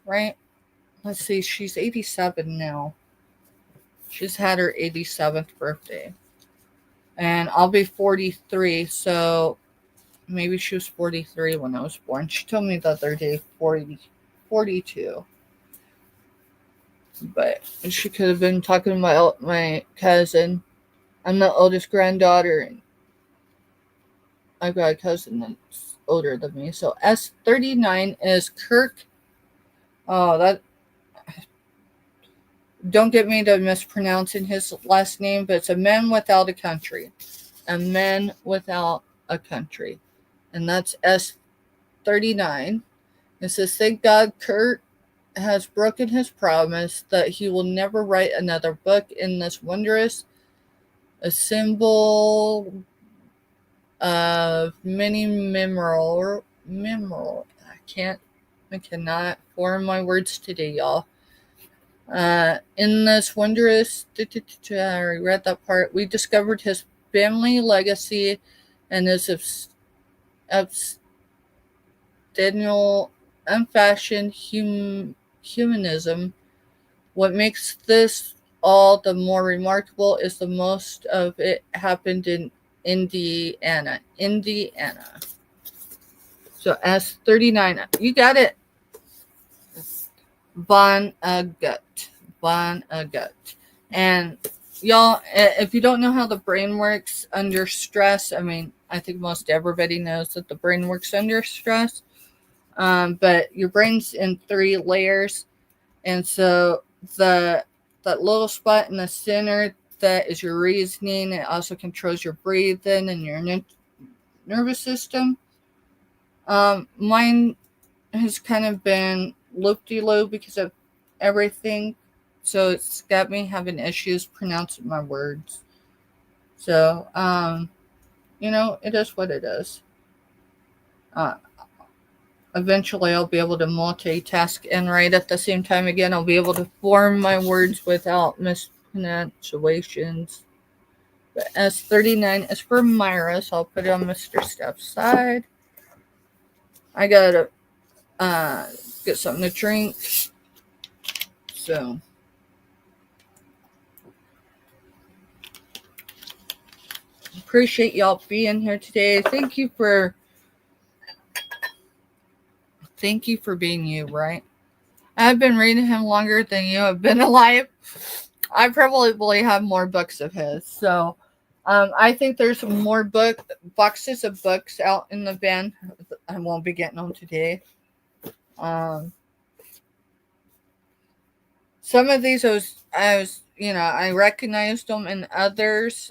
Right? Let's see, she's 87 now. She's had her 87th birthday. And I'll be 43, so maybe she was 43 when I was born. She told me the other day 42. But she could have been talking about my cousin. I'm the oldest granddaughter, and I've got a cousin that's older than me. So S39 is Kirk. Oh, that. Don't get me to mispronouncing his last name, but it's A Man Without a Country. A Man Without a Country. And that's S39. It says, thank God Kurt has broken his promise that he will never write another book in this wondrous, a symbol of many memorable. I cannot form my words today, y'all. In this wondrous, I read that part. We discovered his family legacy and his abstentional, unfashioned humanism. What makes this all the more remarkable is the most of it happened in Indiana. Indiana. So S39. You got it. Von Agut. Von Agut. And y'all, if you don't know how the brain works under stress, I mean, I think most everybody knows that the brain works under stress. But your brain's in 3 layers. And so that little spot in the center, that is your reasoning. It also controls your breathing and your nervous system. Mine has kind of been loop-de-loop because of everything. So it's got me having issues pronouncing my words. So, it is what it is. Eventually I'll be able to multitask and write at the same time again. I'll be able to form my words without mispronunciations. But S39 is for Myra, so I'll put it on Mr. Steph's side. I gotta get something to drink. So appreciate y'all being here today. Thank you for being you, right? I've been reading him longer than you have been alive. I probably have more books of his. So I think there's more boxes of books out in the van. I won't be getting them today. Some of these I recognized them, and others,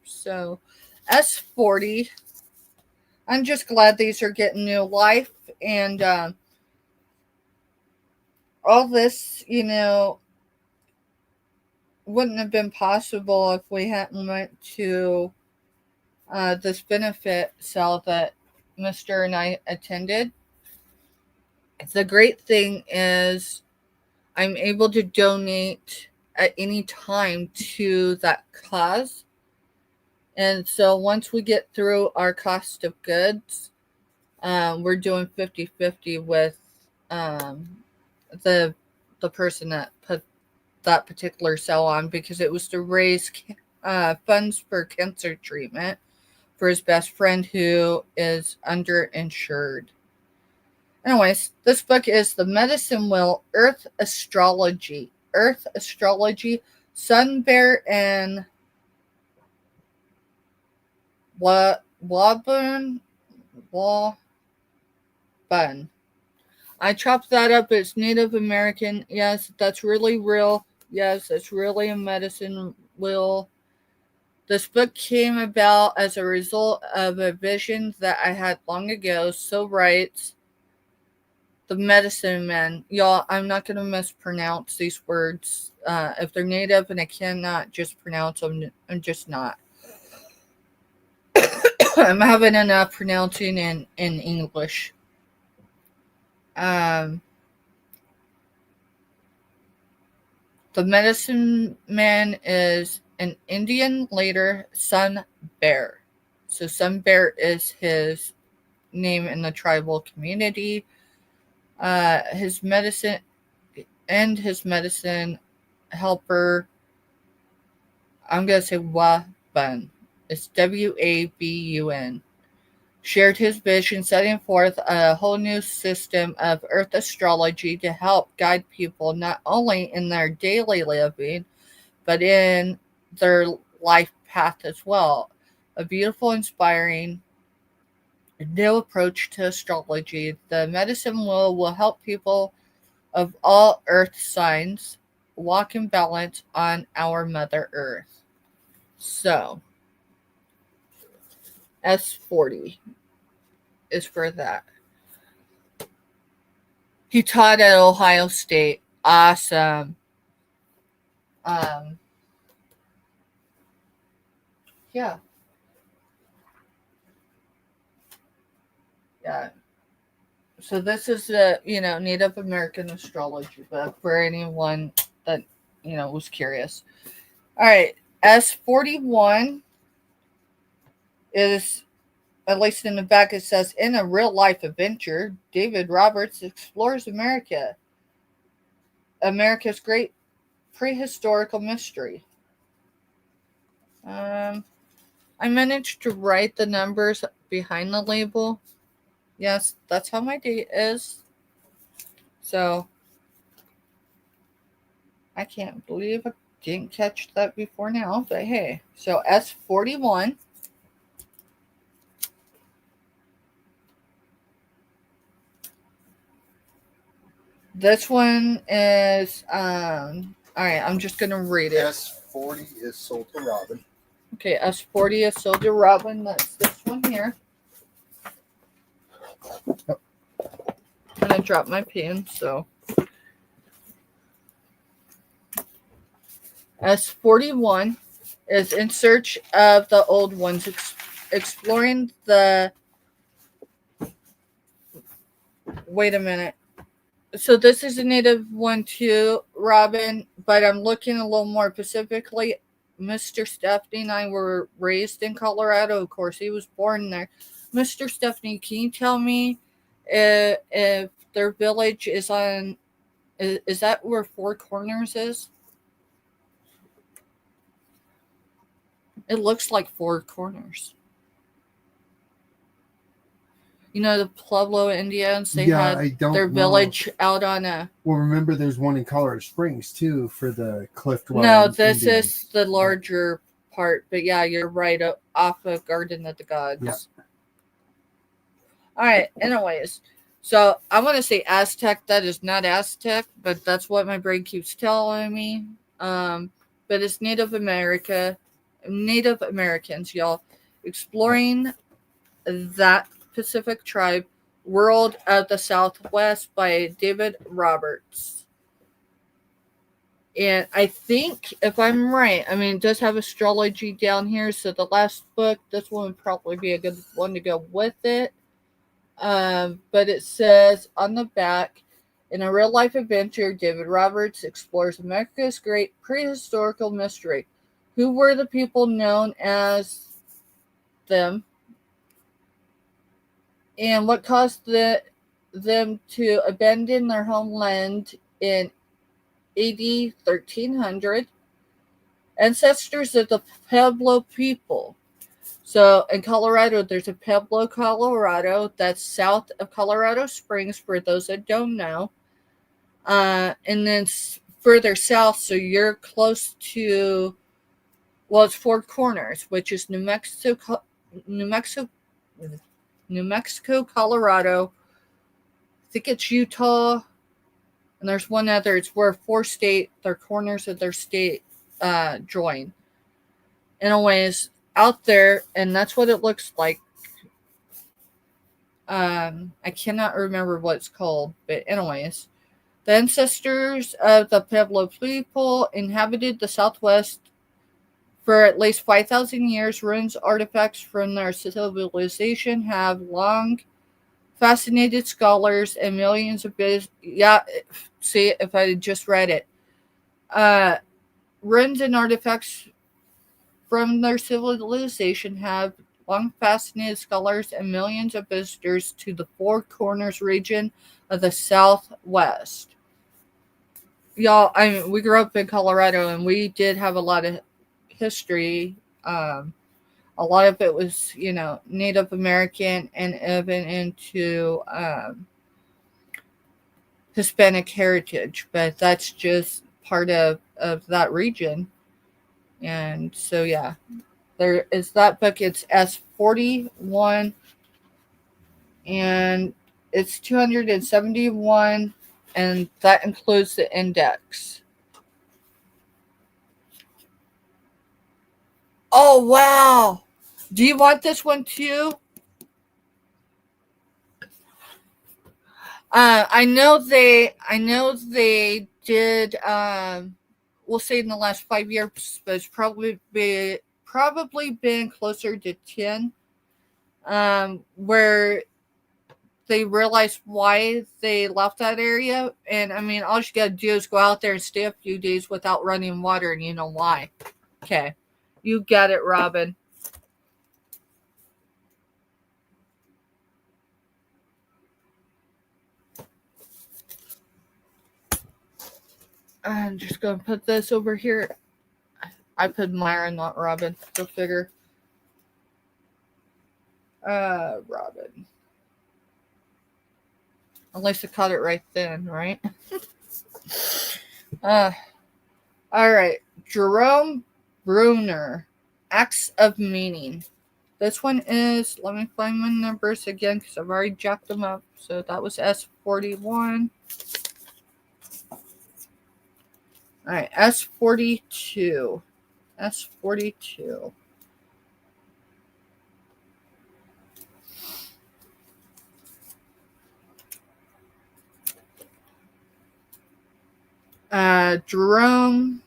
so S40. I'm just glad these are getting new life, and all this, wouldn't have been possible if we hadn't went to this benefit cell that Mr. and I attended. The great thing is I'm able to donate at any time to that cause. And so once we get through our cost of goods, we're doing 50-50 with the person that put that particular cell on, because it was to raise funds for cancer treatment for his best friend who is underinsured. Anyways, this book is The Medicine Wheel, Earth Astrology, Sun Bear and Wabun. I chopped that up. It's Native American. Yes, that's really real. Yes, it's really a medicine wheel. This book came about as a result of a vision that I had long ago. So writes the medicine man. Y'all, I'm not going to mispronounce these words. If they're native and I cannot just pronounce them, I'm just not. I'm having enough pronouncing in English. The medicine man is an Indian later Sun Bear. So Sun Bear is his name in the tribal community. His medicine helper, I'm going to say Wabun. It's Wabun. Shared his vision, setting forth a whole new system of earth astrology to help guide people not only in their daily living, but in their life path as well. A beautiful, inspiring new approach to astrology. The medicine wheel will help people of all earth signs walk in balance on our Mother Earth. So, S40. is for that. He taught at Ohio State. Awesome. Um, yeah, yeah. So this is the Native American astrology book for anyone that was curious. All right, S41 is, at least in the back, it says, in a real life adventure, David Roberts explores America's great prehistorical mystery. I managed to write the numbers behind the label. Yes, that's how my date is. So I can't believe I didn't catch that before now, but hey. So S41. This one is all right, I'm just gonna read it. S40 is sold to Robin. Okay, S40 is sold to Robin. That's this one here. I'm gonna drop my pen, so S41 is in search of the old ones, exploring the. Wait a minute. So this is a native one too, Robin, but I'm looking a little more specifically. Mr. Stephanie and I were raised in Colorado. Of course, he was born there. Mr. Stephanie, can you tell me if their village is on? Is that where Four Corners is? It looks like Four Corners. You know, the Pueblo Indians, they had I don't their know. village out on a. Well, remember, there's one in Colorado Springs too for the cliff dwelling. No, this Indians. is the larger part, but yeah, you're right, off of Garden of the Gods. Yeah. All right. Anyways, so I want to say Aztec. That is not Aztec, but that's what my brain keeps telling me. But it's Native Americans, y'all, exploring that Pacific tribe, World of the Southwest by David Roberts. And I think, if I'm right, I mean, it does have astrology down here. So the last book, this one would probably be a good one to go with it. But it says on the back, in a real life adventure, David Roberts explores America's great prehistorical mystery. Who were the people known as them? And what caused them to abandon their homeland in AD 1300? Ancestors of the Pueblo people. So in Colorado, there's a Pueblo, Colorado. That's south of Colorado Springs, for those that don't know. And then further south, so you're close to, well, it's Four Corners, which is New Mexico, Colorado. I think it's Utah. And there's one other. It's where their corners of their state join. Anyways, out there, and that's what it looks like. I cannot remember what it's called, but anyways, the ancestors of the Pueblo people inhabited the Southwest for at least 5,000 years. Ruins, artifacts from their civilization have long fascinated scholars and millions of see, if I just read it. Ruins and artifacts from their civilization have long fascinated scholars and millions of visitors to the Four Corners region of the Southwest. Y'all, we grew up in Colorado, and we did have a lot of history. A lot of it was, Native American and even into Hispanic heritage, but that's just part of that region. And so, yeah, there is that book. It's S41, and it's 271, and that includes the index. Oh, wow. Do you want this one too? I know they did. We'll say in the last 5 years, but it's probably been closer to 10. Where they realized why they left that area, and I mean, all you gotta do is go out there and stay a few days without running water, and you know why. Okay, you get it, Robin. I'm just gonna put this over here. I put Myra, not Robin. Go figure. Robin. Unless I caught it right then, right? All right. Jerome Bruner, Acts of Meaning. This one is, let me find my numbers again because I've already jacked them up. So that was S41. All right, S42. S42. Jerome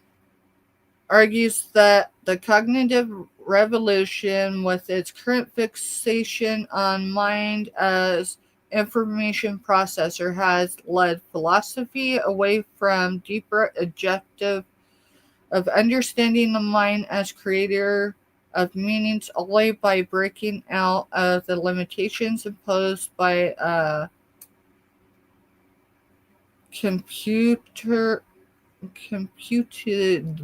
argues that the cognitive revolution, with its current fixation on mind as information processor, has led philosophy away from deeper objective of understanding the mind as creator of meanings, only by breaking out of the limitations imposed by computed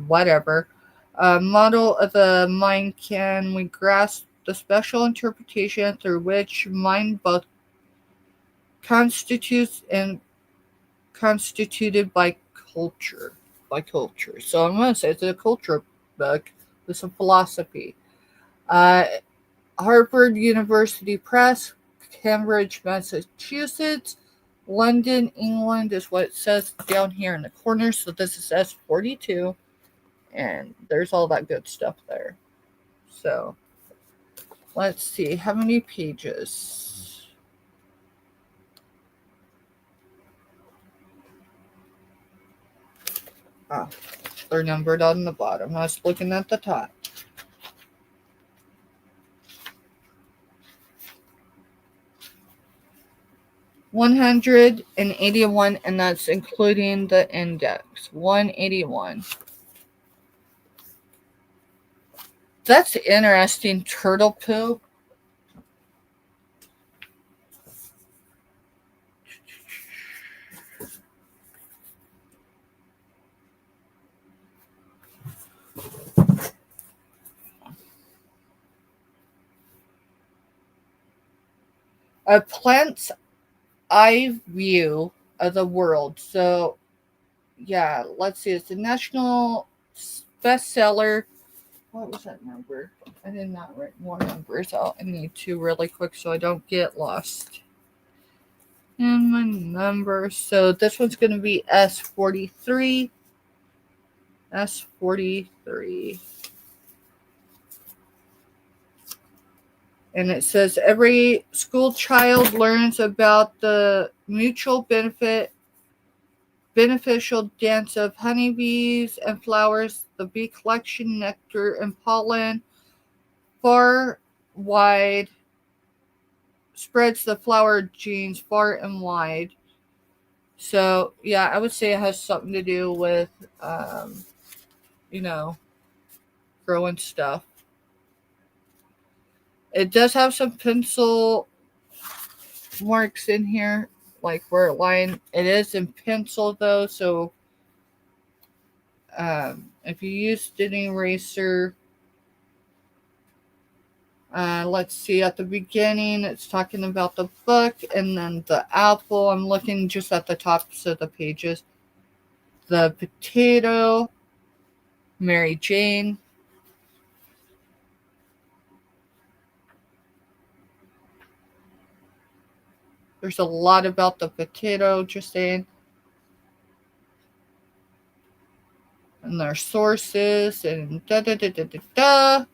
whatever model of the mind can we grasp the special interpretation through which mind both constitutes and constituted by culture. So I'm going to say it's a culture book. It's a philosophy. Harvard University Press, Cambridge, Massachusetts, London, England is what it says down here in the corner. So this is S42, and there's all that good stuff there. So let's see, how many pages? Oh, they're numbered on the bottom. I was looking at the top. $181, and that's including the index. 181. That's interesting. Turtle poo. A plant's eye view of the world. So, yeah, let's see. It's a national bestseller. What was that number? I did not write more numbers out. I need to really quick so I don't get lost in my numbers. So this one's going to be S43. S43. And it says every school child learns about the beneficial dance of honeybees and flowers, the bee collection, nectar and pollen, far wide, spreads the flower genes far and wide. So, yeah, I would say it has something to do with, growing stuff. It does have some pencil marks in here, like where it line. It is in pencil though, so if you used an eraser, let's see, at the beginning it's talking about the book, and then the apple. I'm looking just at the tops of the pages. The potato, Mary Jane. There's a lot about the potato, just saying. And their sources and da.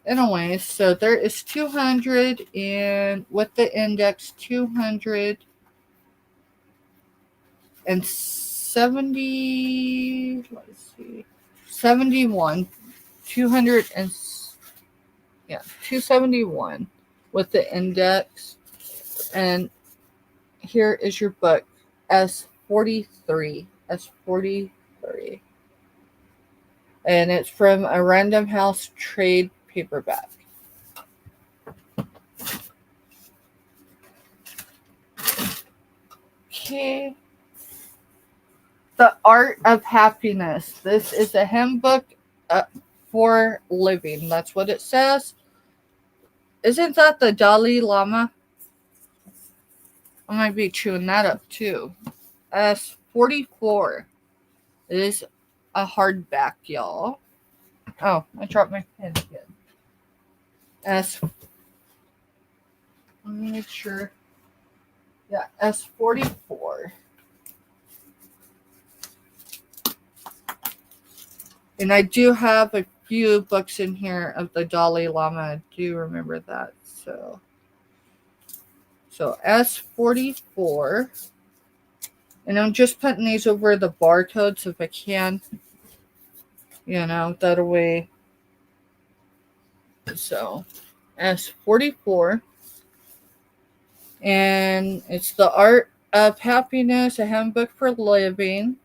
Anyways, so there is 200, and with the index 200, and 70, let's see, 71, 200 and, yeah, 271 with the index. And here is your book, S43. S43. And it's from a Random House trade paperback. Okay. The Art of Happiness. This is a handbook for living. That's what it says. Isn't that the Dalai Lama? I might be chewing that up too. S44. It is a hardback, y'all. Oh, I dropped my pen again. Let me make sure. Yeah, S44. And I do have a few books in here of the Dalai Lama. I do remember that. So S44. And I'm just putting these over the barcodes if I can. That way. So S44. And it's The Art of Happiness, a handbook for living.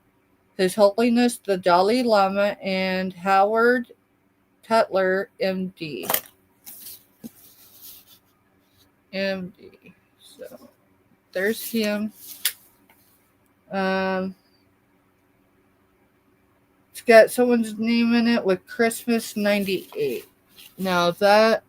His Holiness the Dalai Lama and Howard Cutler, MD. MD. So there's him. It's got someone's name in it with Christmas 98. Now that's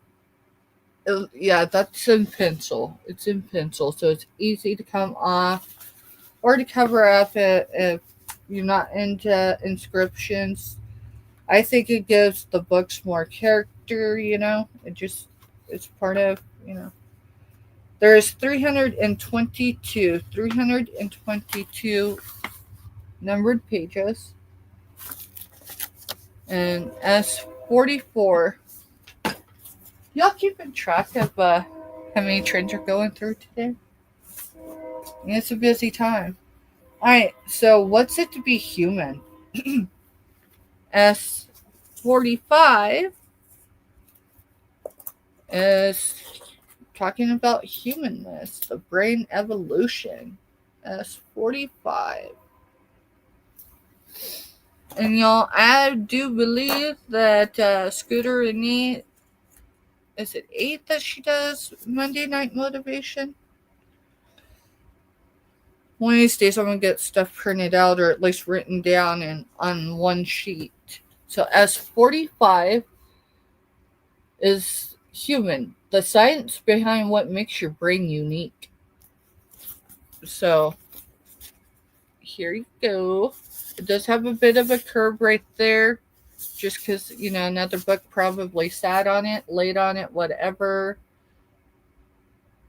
in pencil. It's in pencil, so it's easy to come off or to cover up it if you're not into inscriptions. I think it gives the books more character, it's part of, There's 322 numbered pages. And S44. Y'all keeping track of how many trains are going through today? It's a busy time. Alright, so what's it to be human? S45 is talking about humanness, the brain evolution. S45. And y'all, I do believe that Scooter Renee, is it 8 that she does Monday Night Motivation? One of these days I'm going to get stuff printed out or at least written down and on one sheet. So S45 is human, the science behind what makes your brain unique. So here you go. It does have a bit of a curve right there, just because, another book probably sat on it, laid on it, whatever.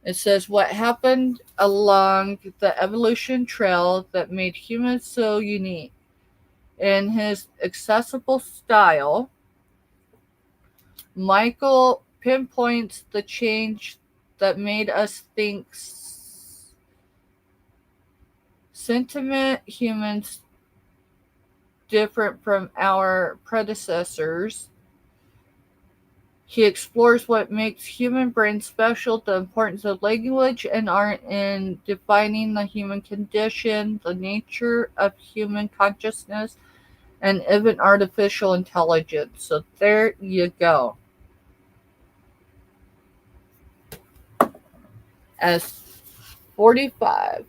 It says what happened along the evolution trail that made humans so unique. In his accessible style, Michael pinpoints the change that made us think sentient humans different from our predecessors. He explores what makes human brains special, the importance of language and art in defining the human condition, the nature of human consciousness, and even artificial intelligence. So there you go. S45.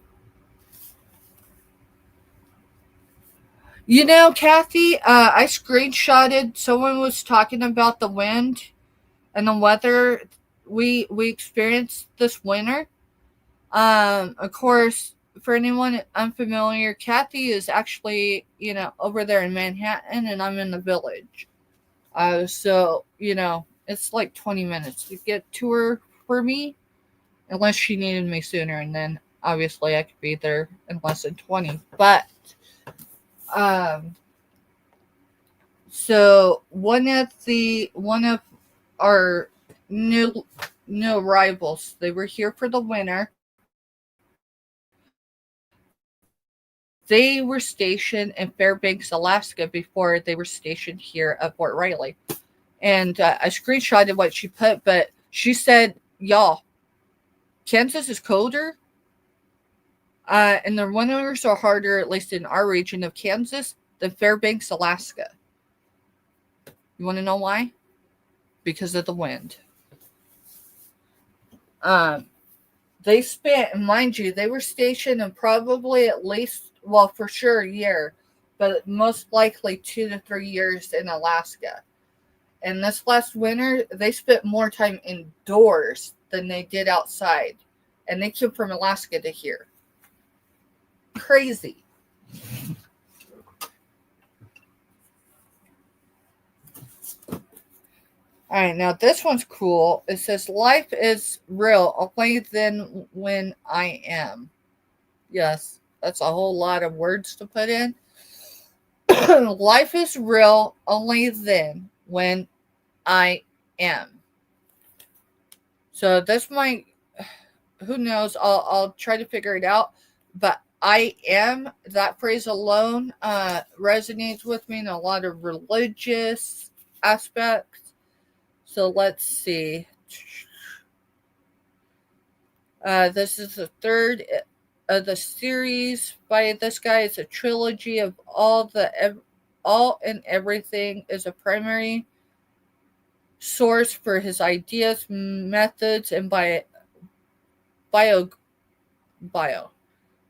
Kathy, I screenshotted, someone was talking about the wind and the weather we experienced this winter. Of course, for anyone unfamiliar, Kathy is actually, over there in Manhattan and I'm in the Village. So, it's like 20 minutes to get to her for me, unless she needed me sooner, and then obviously I could be there in less than 20. But so one of our new arrivals, they were here for the winter. They were stationed in Fairbanks, Alaska before they were stationed here at Fort Riley. And I screenshotted what she put, but she said, y'all, Kansas is colder, and the winters are harder, at least in our region of Kansas, than Fairbanks, Alaska. You want to know why? Because of the wind. They spent, mind you, they were stationed in probably at least, well, for sure a year, but most likely 2 to 3 years in Alaska. And this last winter, they spent more time indoors than they did outside. And they came from Alaska to here. Crazy. All right, now this one's cool. It says, life is real only then when I am. Yes, that's a whole lot of words to put in. Life is real only then when I am. So this might, who knows? I'll try to figure it out. But I am, that phrase alone resonates with me in a lot of religious aspects. So let's see. This is the third of the series by this guy. It's a trilogy of all and everything is a primary source for his ideas, methods, and bio.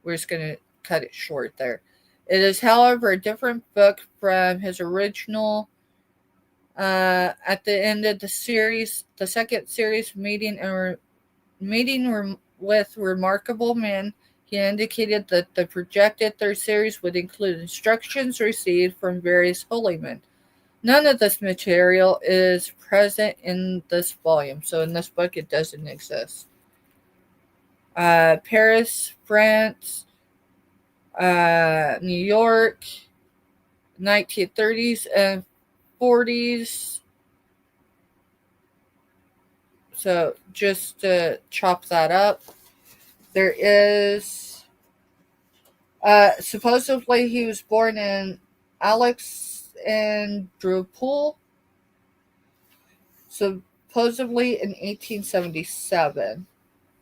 We're just going to cut it short there. It is, however, a different book from his original. At the end of the series, the second series, meeting with remarkable men, he indicated that the projected third series would include instructions received from various holy men. None of this material is present in this volume, so in this book it doesn't exist. Paris, France, New York, 1930s and 40s. So just to chop that up, there is supposedly he was born in Alexandroupol, supposedly in 1877.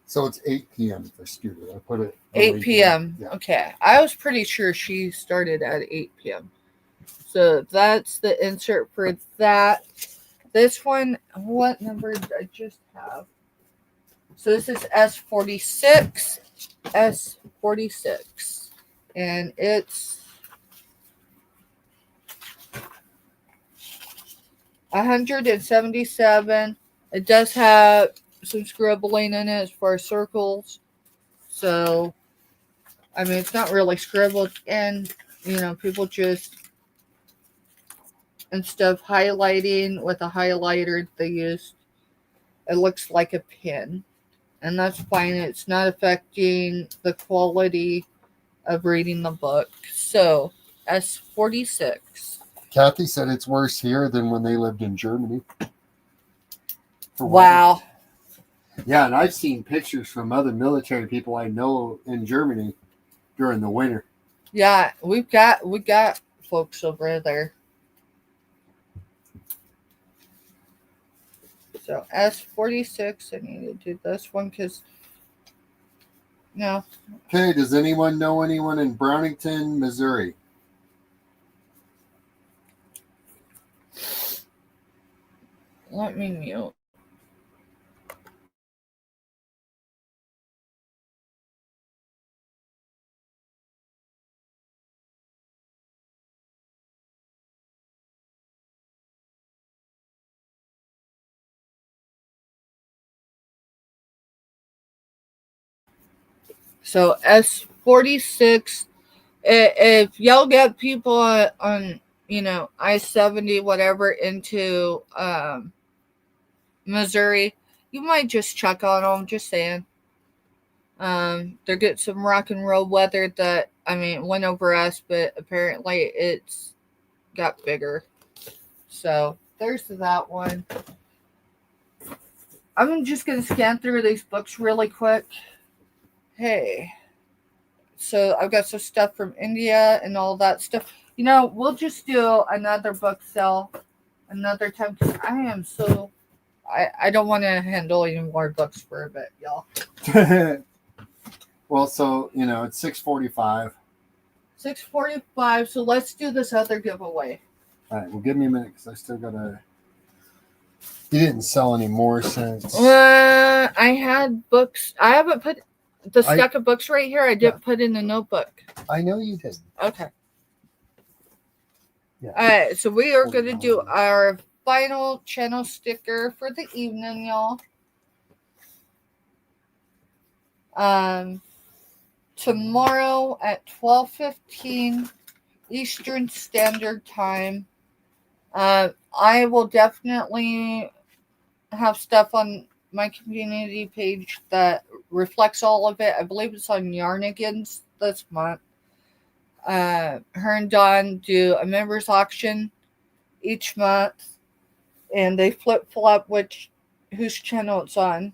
So it's 8 p.m. for Scooter. I put it 8 p.m. Yeah. Okay. I was pretty sure she started at 8 p.m. So that's the insert for that. This one, what number did I just have? So this is S46. S46. And it's 177. It does have some scribbling in it as far as circles. So, I mean, it's not really scribbled in. People just, instead of highlighting with a highlighter, they used, it looks like a pen. And that's fine. It's not affecting the quality of reading the book. So, S46. Kathy said it's worse here than when they lived in Germany. Wow. Yeah, and I've seen pictures from other military people I know in Germany during the winter. Yeah, we got folks over there. So S46, I need to do this one because no. Okay, does anyone know anyone in Brownington, Missouri? Let me mute. So S46, if y'all get people on I-70 whatever into Missouri, you might just check on them. Just saying. They're getting some rock and roll weather that went over us, but apparently it's got bigger. So there's that one. I'm just gonna scan through these books really quick. Hey, So I've got some stuff from India and all that stuff. You know, we'll just do another book sale another time because I am so. I don't want to handle any more books for a bit, y'all. Well, so it's 6:45. 6:45. So let's do this other giveaway. All right, well, give me a minute because I still gotta. You didn't sell any more since. I had books. I haven't put the stack of books right here. I didn't put in the notebook. I know you did. Okay. Yeah. All right. So we are going to do our final channel sticker for the evening, y'all. Tomorrow at 12:15 Eastern Standard Time. I will definitely have stuff on my community page that reflects all of it. I believe it's on Yarnigans this month. Her and Dawn do a members auction each month, and they flip flop whose channel it's on.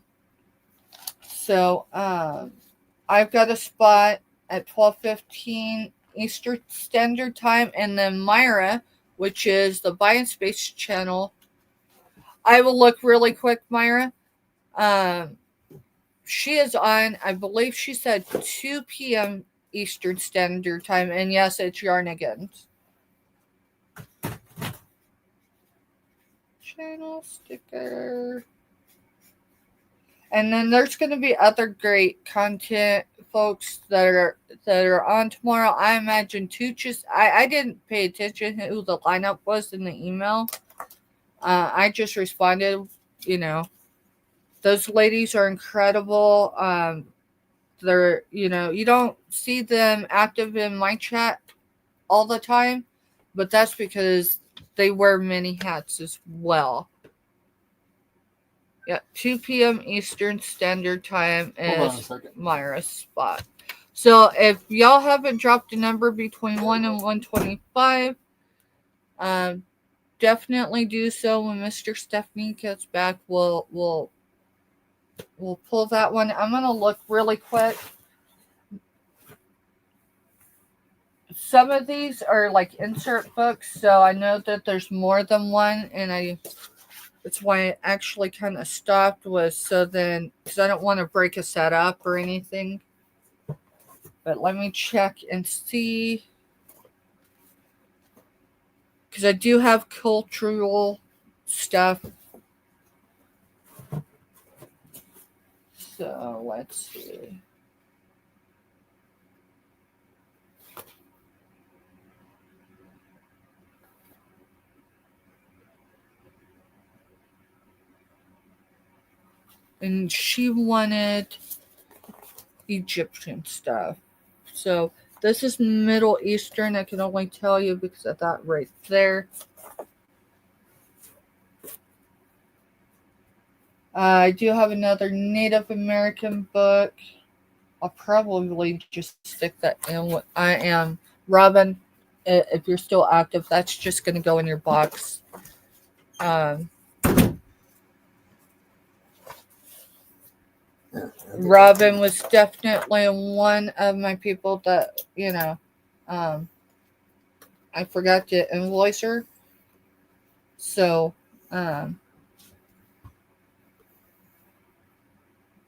So I've got a spot at 12:15 Eastern Standard Time, and then Myra, which is the Buy in Space channel. I will look really quick, Myra. She is on, I believe she said 2 p.m. Eastern Standard Time, and yes, it's Yarnigans. Channel sticker. And then there's going to be other great content, folks, that are on tomorrow. I imagine Tooch I didn't pay attention to who the lineup was in the email. I just responded, those ladies are incredible. They're, you don't see them active in my chat all the time, but that's because they wear many hats as well. Yeah, 2 p.m. Eastern Standard Time is Myra's spot. So if y'all haven't dropped a number between 1 and 125, definitely do so when Mr. Stephanie gets back. We'll pull that one. I'm gonna look really quick. Some of these are like insert books, so I know that there's more than one, and that's why I actually kind of stopped because I don't want to break a set up or anything. But let me check and see, because I do have cultural stuff. So let's see. And she wanted Egyptian stuff. So this is Middle Eastern. I can only tell you because of that right there. I do have another Native American book. I'll probably just stick that in. I am Robin. If you're still active, that's just going to go in your box. Robin was definitely one of my people that, I forgot to invoice her. So,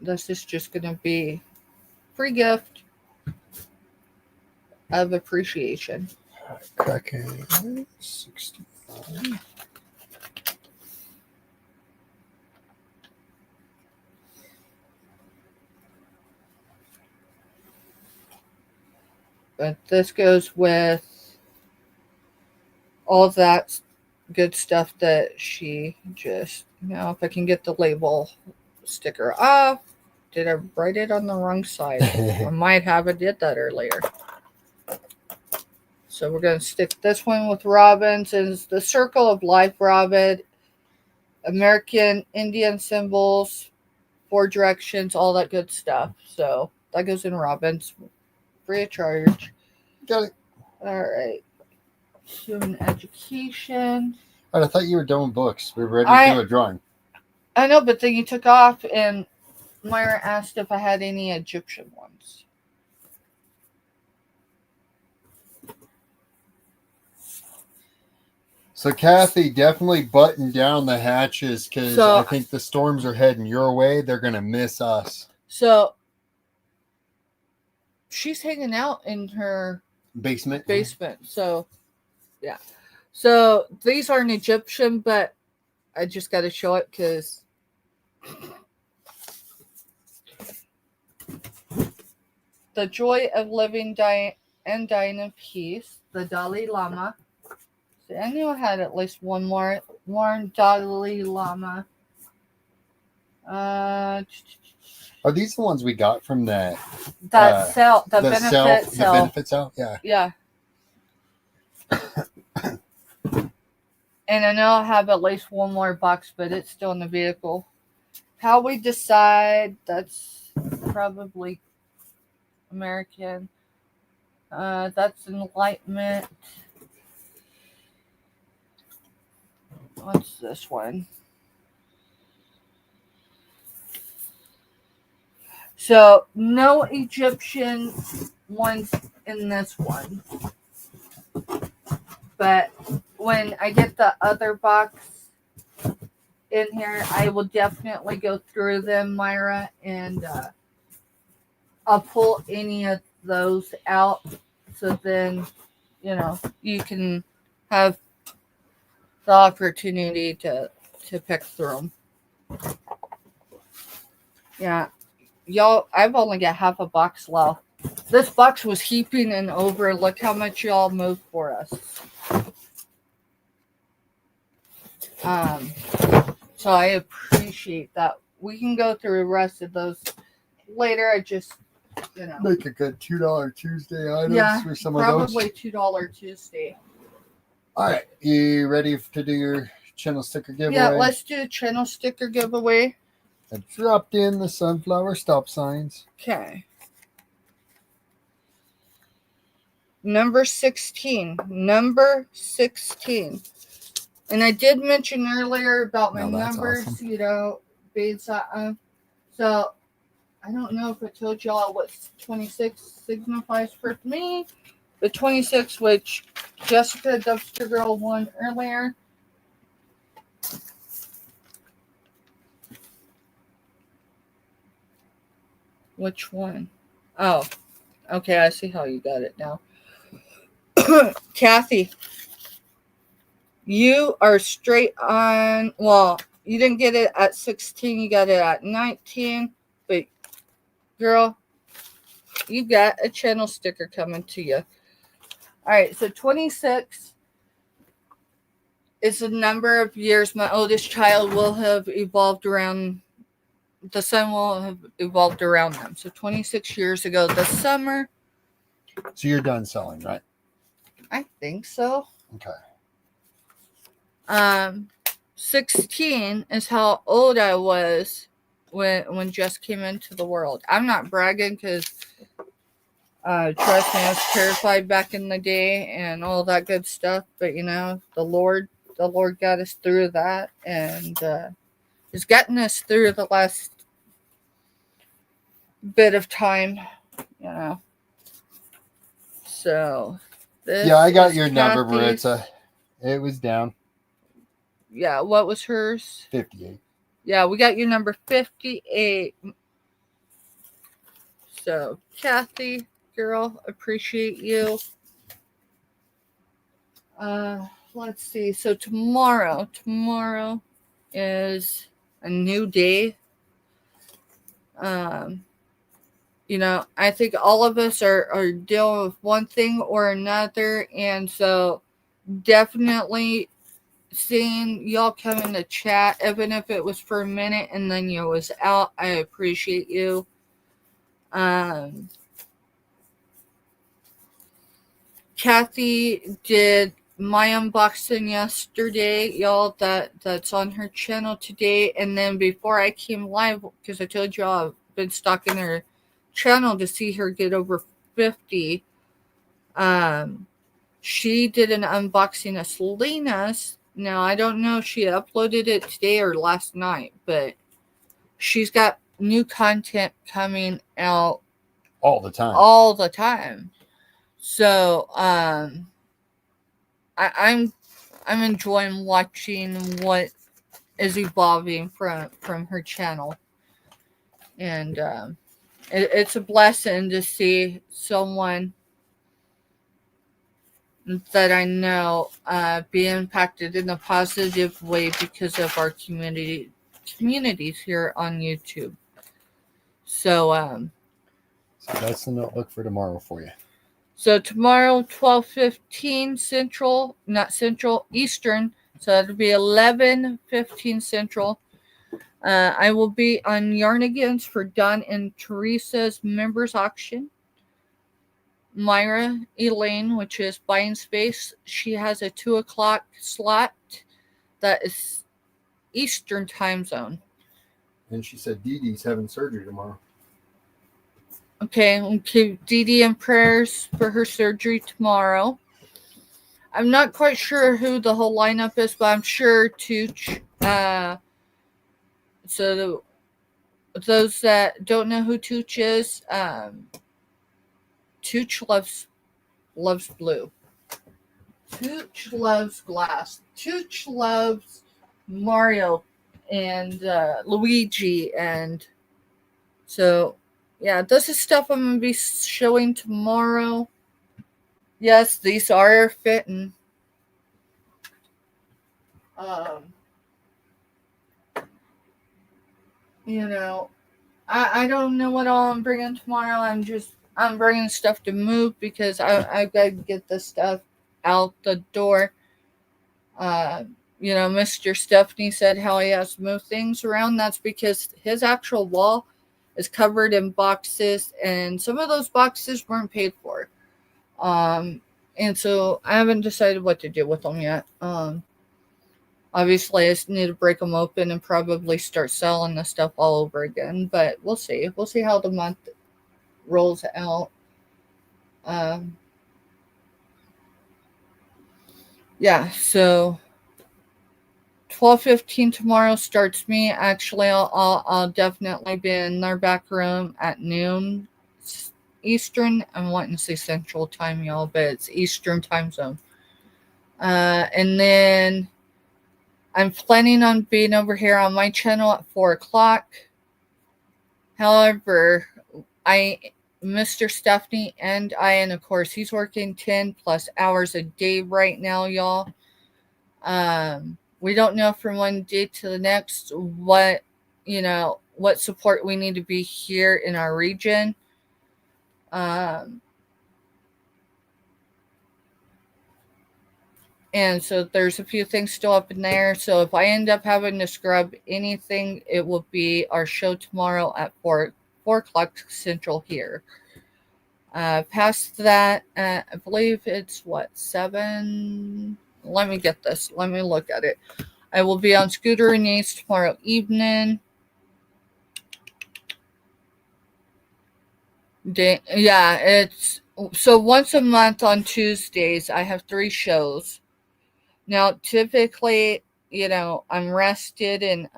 this is just going to be free gift of appreciation. Cracking 65. But this goes with all that good stuff that she just, if I can get the label sticker off. Did I write it on the wrong side? I might have. I did that earlier. So we're going to stick this one with Robin's. It's the Circle of Life Robin. American Indian symbols, 4 directions, all that good stuff. So that goes in Robin's. Free of charge. Got it. All right. Human education. All right, I thought you were done with books. We were ready to do a drawing. I know, but then you took off, and Myra asked if I had any Egyptian ones. So Kathy, definitely button down the hatches because So- I think the storms are heading your way. They're gonna miss us. So she's hanging out in her Basement. basement. So yeah. So these are an Egyptian, but I just got to show it because the joy of living, dying, and dying in peace. The Dalai Lama. See, I knew I had at least one more Dalai Lama. Are these the ones we got from that? That cell, the benefit cell. The benefit cell. Yeah. Yeah. And I know I have at least one more box, but it's still in the vehicle. How we decide, that's probably American. That's Enlightenment. What's this one? So, no Egyptian ones in this one. But when I get the other box in here, I will definitely go through them, Myra, and I'll pull any of those out. So then, you can have the opportunity to pick through them. Yeah. Y'all, I've only got half a box left. This box was heaping and over. Look how much y'all moved for us. So I appreciate that. We can go through the rest of those later. I just, Make a good $2 Tuesday items for some of those. Probably $2 Tuesday. All right, you ready to do your channel sticker giveaway? Yeah, let's do a channel sticker giveaway. I dropped in the sunflower stop signs. Okay. Number 16. Number 16. And I did mention earlier about my numbers, awesome. Being so I don't know if I told y'all what 26 signifies for me. The 26, which Jessica Dumpster Girl won earlier. Which one? Oh, okay. I see how you got it now. Kathy, you are straight on. Well, you didn't get it at 16. You got it at 19. But, girl, you got a channel sticker coming to you. All right. So 26 is the number of years my oldest child will have evolved around. The sun will have evolved around them. So 26 years ago this summer. So you're done selling, right? I think so. Okay. 16 is how old I was when Jess came into the world. I'm not bragging because trust me, I was terrified back in the day and all that good stuff. But the Lord got us through that, and has gotten us through the last bit of time, So this I got is your number, Kathy's. Maritza. It was down. Yeah, what was hers? 58. Yeah, we got your number 58. So, Kathy, girl, appreciate you. Let's see. So tomorrow is a new day. I think all of us are dealing with one thing or another, and so definitely seeing y'all come in the chat, even if it was for a minute and then you was out, I appreciate you. Kathy did my unboxing yesterday, y'all. That's on her channel today. And then before I came live, because I told y'all I've been stalking her channel to see her get over 50. She did an unboxing of Selena's. Now I don't know if she uploaded it today or last night, but she's got new content coming out all the time. So I'm I'm enjoying watching what is evolving from her channel, and it's a blessing to see someone that I know be impacted in a positive way because of our communities here on YouTube. So So that's the notebook for tomorrow for you. so tomorrow 12:15 Central, not Central, Eastern. So that'll be 11:15 Central. I will be on Yarnigans for Don and Teresa's members auction. Myra Elaine, which is buying space, she has a 2:00 slot that is Eastern time zone. And she said Dee Dee's having surgery tomorrow. Okay, we'll keep Dee Dee in prayers for her surgery tomorrow. I'm not quite sure who the whole lineup is, but I'm sure Tooch. So those that don't know who Tooch is, Tooch loves blue. Tooch loves glass. Tooch loves Mario and Luigi, and so yeah, this is stuff I'm gonna be showing tomorrow. Yes, these are fitting. You know, I don't know what all I'm bringing tomorrow. I'm bringing stuff to move because I've got to get this stuff out the door. Mr. Stephanie said how he has to move things around. That's because his actual wall is covered in boxes, and some of those boxes weren't paid for. And so I haven't decided what to do with them yet. Obviously, I just need to break them open and probably start selling the stuff all over again. But we'll see. We'll see how the month rolls out. Yeah, so 12:15 tomorrow starts me. Actually, I'll definitely be in their back room at noon Eastern. I'm wanting to say Central Time, y'all, but it's Eastern Time Zone. And then I'm planning on being over here on my channel at 4:00. However, Mr. Stephanie and of course, he's working 10 plus hours a day right now, y'all. We don't know from one day to the next what support we need to be here in our region. And so there's a few things still up in there. So if I end up having to scrub anything, it will be our show tomorrow at 4:00 Central here. Past that, I believe it's 7. Let me get this. Let me look at it. I will be on Scooter Renee's tomorrow evening. Yeah, it's so once a month on Tuesdays, I have 3 shows. Now, typically, I'm rested and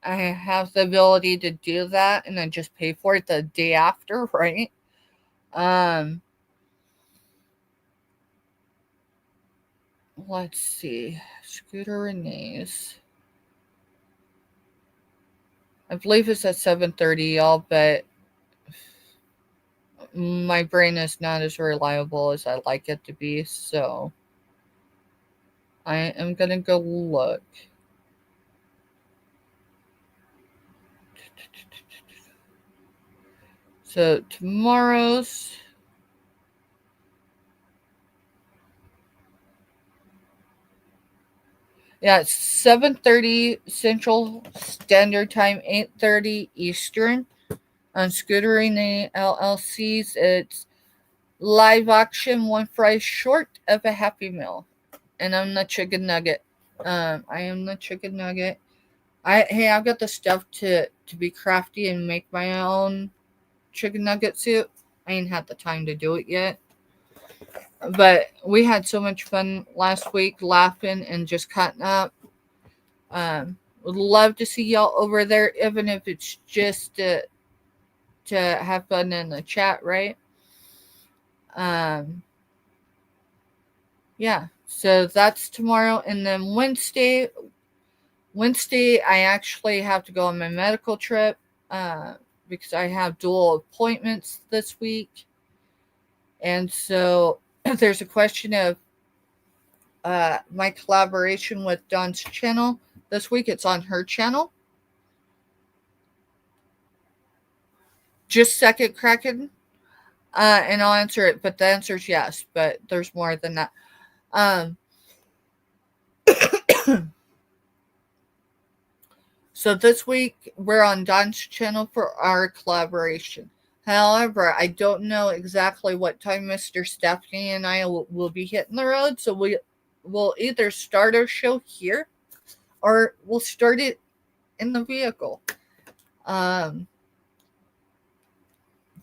I have the ability to do that, and I just pay for it the day after, right? Let's see. Scooter Renee's. I believe it's at 7:30, y'all, but my brain is not as reliable as I like it to be, so I am gonna go look. So tomorrow's it's 7:30 Central Standard Time, 8:30 Eastern on Scooter Renee LLC's. It's live auction, one fry short of a Happy Meal, and I'm the chicken nugget. I am the chicken nugget. I've got the stuff to be crafty and make my own chicken nugget soup. I ain't had the time to do it yet. But we had so much fun last week laughing and just cutting up. Would love to see y'all over there, even if it's just to have fun in the chat, right? Yeah. So that's tomorrow. And then Wednesday, I actually have to go on my medical trip because I have dual appointments this week. And so there's a question of my collaboration with Dawn's channel. This week it's on her channel. Just second Kraken. And I'll answer it, but the answer is yes, but there's more than that. So this week we're on Dawn's channel for our collaboration. However, I don't know exactly what time Mr. Stephanie and I will be hitting the road, so we'll either start our show here or we'll start it in the vehicle.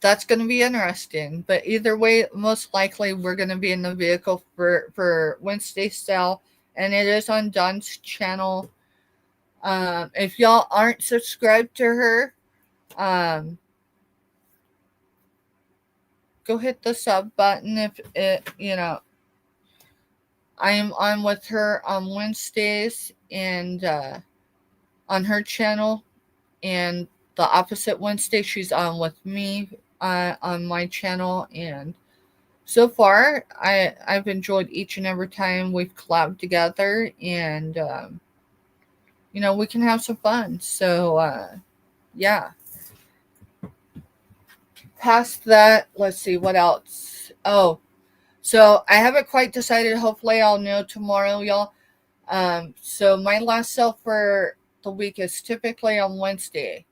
That's going to be interesting, but either way, most likely we're going to be in the vehicle for Wednesday's sale, and it is on Dawn's channel. If y'all aren't subscribed to her, go hit the sub button. If it, I am on with her on Wednesdays and on her channel, and the opposite Wednesday she's on with me on my channel. And so far I've enjoyed each and every time we've collabed together, and we can have some fun. So yeah, past that, let's see what else. So I haven't quite decided. Hopefully I'll know tomorrow, y'all. So my last sale for the week is typically on Wednesday.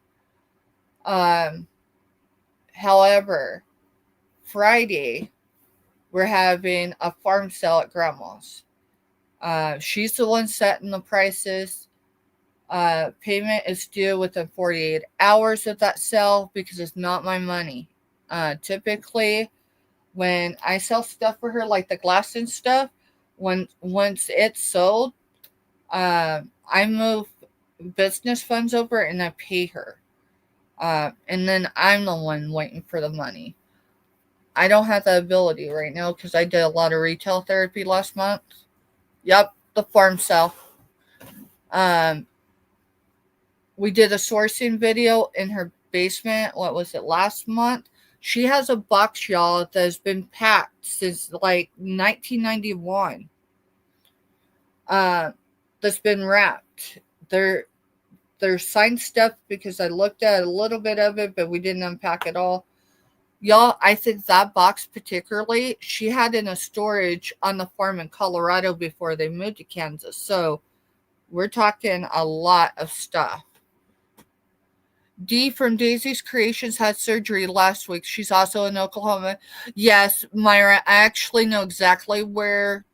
However, Friday we're having a farm sale at Grandma's. She's the one setting the prices. Payment is due within 48 hours of that sale because it's not my money. Typically, when I sell stuff for her, like the glass and stuff, once it's sold, I move business funds over and I pay her. And then I'm the one waiting for the money. I don't have the ability right now because I did a lot of retail therapy last month. Yep, the farm sale. We did a sourcing video in her basement. What was it, last month? She has a box, y'all, that has been packed since like 1991. That's been wrapped. There's signed stuff because I looked at a little bit of it, but we didn't unpack it all. Y'all, I think that box particularly, she had in a storage on the farm in Colorado before they moved to Kansas. So we're talking a lot of stuff. Dee from Daisy's Creations had surgery last week. She's also in Oklahoma. Yes, Myra, I actually know exactly where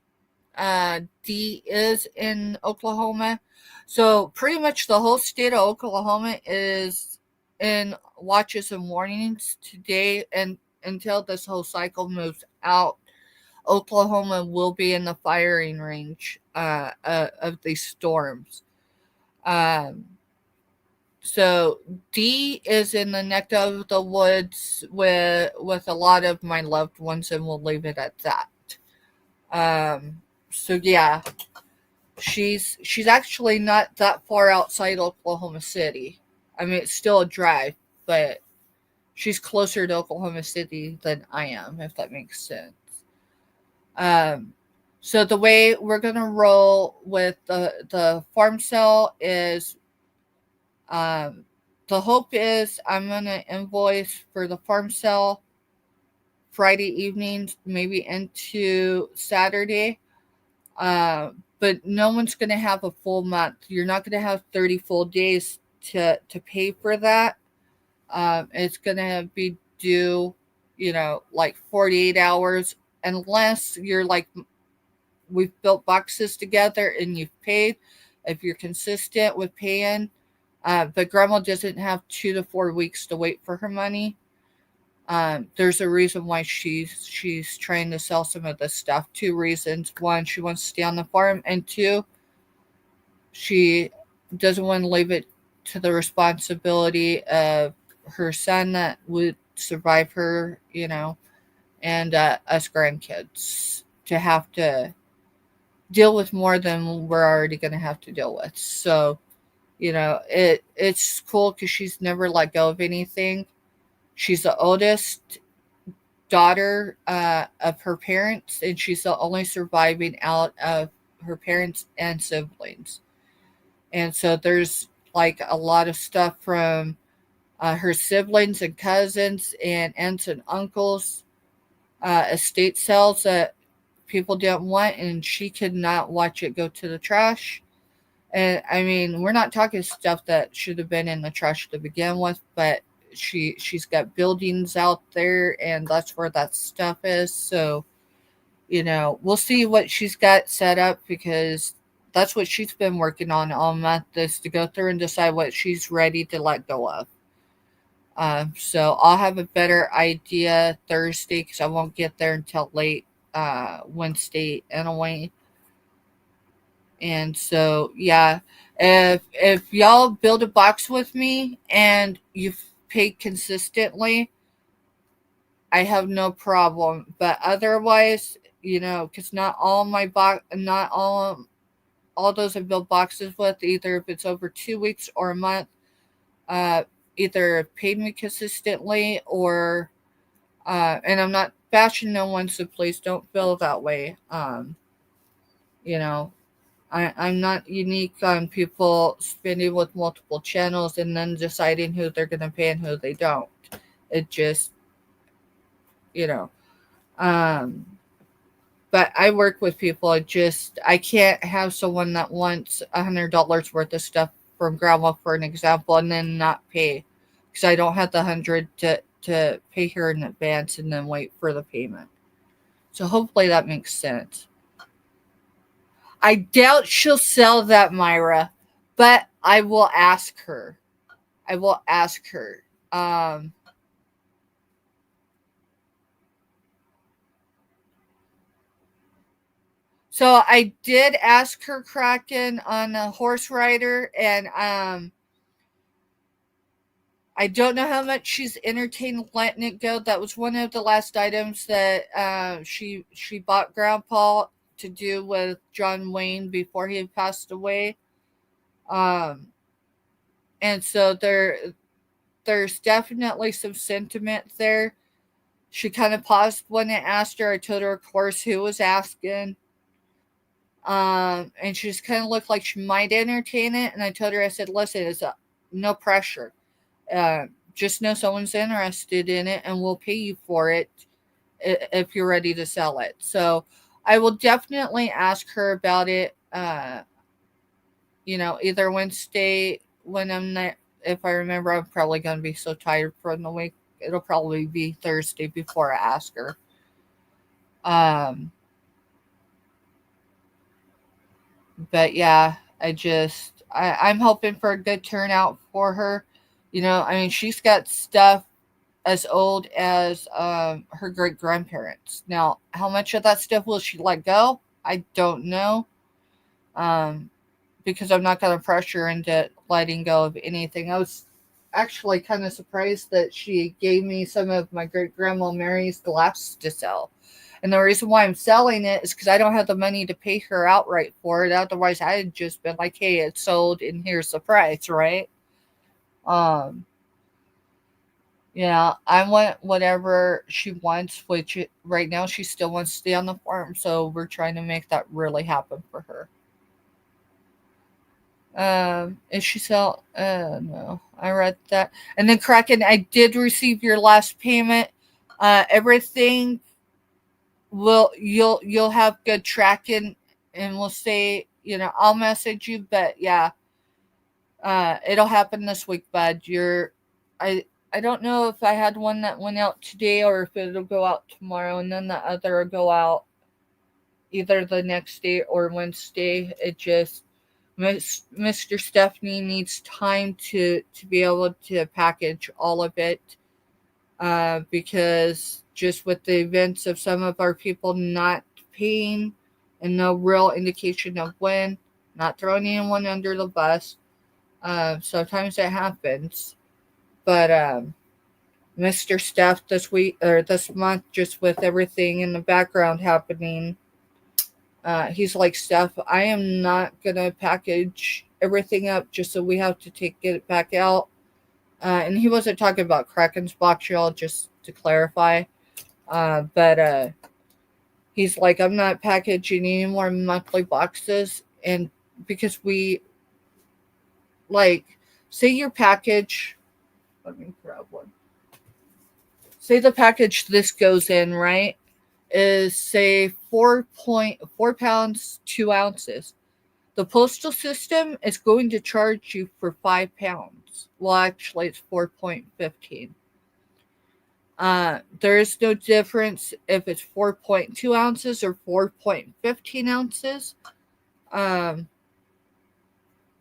Dee is in Oklahoma. So pretty much the whole state of Oklahoma is in watches and warnings today, and until this whole cycle moves out, Oklahoma will be in the firing range of these storms. So Dee is in the neck of the woods with a lot of my loved ones, and we'll leave it at that. So yeah. She's actually not that far outside Oklahoma City. I mean, it's still a drive, but she's closer to Oklahoma City than I am, if that makes sense. So the way we're gonna roll with the farm sale is, the hope is I'm gonna invoice for the farm sale Friday evenings, maybe into Saturday. But no one's going to have a full month. You're not going to have 30 full days to pay for that. It's going to be due, like 48 hours, unless you're like, we've built boxes together and you've paid. If you're consistent with paying, but Grandma doesn't have 2 to 4 weeks to wait for her money. There's a reason why she's trying to sell some of this stuff. 2 reasons. 1, she wants to stay on the farm, and 2, she doesn't want to leave it to the responsibility of her son that would survive her, and us grandkids to have to deal with more than we're already going to have to deal with. So, it's cool because she's never let go of anything. She's the oldest daughter of her parents, and she's the only surviving out of her parents and siblings. And so there's like a lot of stuff from her siblings and cousins and aunts and uncles, estate sales that people didn't want, and she could not watch it go to the trash. And I mean, we're not talking stuff that should have been in the trash to begin with, but she's got buildings out there, and that's where that stuff is. So, we'll see what she's got set up, because that's what she's been working on all month, is to go through and decide what she's ready to let go of. So I'll have a better idea Thursday, because I won't get there until late Wednesday anyway. And so, yeah, if y'all build a box with me and you've paid consistently, I have no problem. But otherwise, because not all my box, not all those I build boxes with, either if it's over 2 weeks or a month, uh, either paid me consistently or, and I'm not bashing no one, so please don't feel that way. You know, I'm not unique on people spending with multiple channels and then deciding who they're going to pay and who they don't. It just, you know, um, but I work with people. I can't have someone that wants $100 worth of stuff from grandma, for an example, and then not pay, because I don't have the 100 to pay her in advance and then wait for the payment. So hopefully that makes sense. I doubt she'll sell that, Myra, but I will ask her. I will ask her. So I did ask her, Kraken, on a horse rider, and I don't know how much she's entertained letting it go. That was one of the last items that she bought Grandpa to do with John Wayne before he had passed away. Um, and so there's definitely some sentiment there. She kind of paused when I asked her. I told her, of course, who was asking. And she just kind of looked like she might entertain it. And I told her, I said, listen, it's no pressure. Just know someone's interested in it, and we'll pay you for it if you're ready to sell it. So I will definitely ask her about it. Either Wednesday when I'm not. If I remember, I'm probably going to be so tired from the week. It'll probably be Thursday before I ask her. But yeah, I'm hoping for a good turnout for her. I mean, she's got stuff as old as her great grandparents. Now, how much of that stuff will she let go? I don't know. Because I'm not going to pressure into letting go of anything. I was actually kind of surprised that she gave me some of my great grandma Mary's glass to sell. And the reason why I'm selling it is because I don't have the money to pay her outright for it. Otherwise, I had just been like, hey, it's sold and here's the price, right? I want whatever she wants, which right now she still wants to stay on the farm. So we're trying to make that really happen for her. Is she sell? No, I read that. And then Kraken, I did receive your last payment. Everything you'll have good tracking, and we'll say, I'll message you, but yeah, it'll happen this week, bud. I don't know if I had one that went out today or if it'll go out tomorrow, and then the other will go out either the next day or Wednesday. It just, Mr. Stephanie needs time to be able to package all of it, because just with the events of some of our people not paying and no real indication of when, not throwing anyone under the bus, sometimes it happens. But Mr. Steph this month, just with everything in the background happening, He's like, Steph, I am not gonna package everything up just so we have to get it back out. And he wasn't talking about Kraken's box, y'all, just to clarify. But he's like, I'm not packaging any more monthly boxes, and because we like, say your package. Let me grab one. Say the package this goes in, right, is say 4.4 pounds, 2 ounces. The postal system is going to charge you for 5 pounds. Well, actually, it's 4.15. There is no difference if it's 4.2 ounces or 4.15 ounces. Um,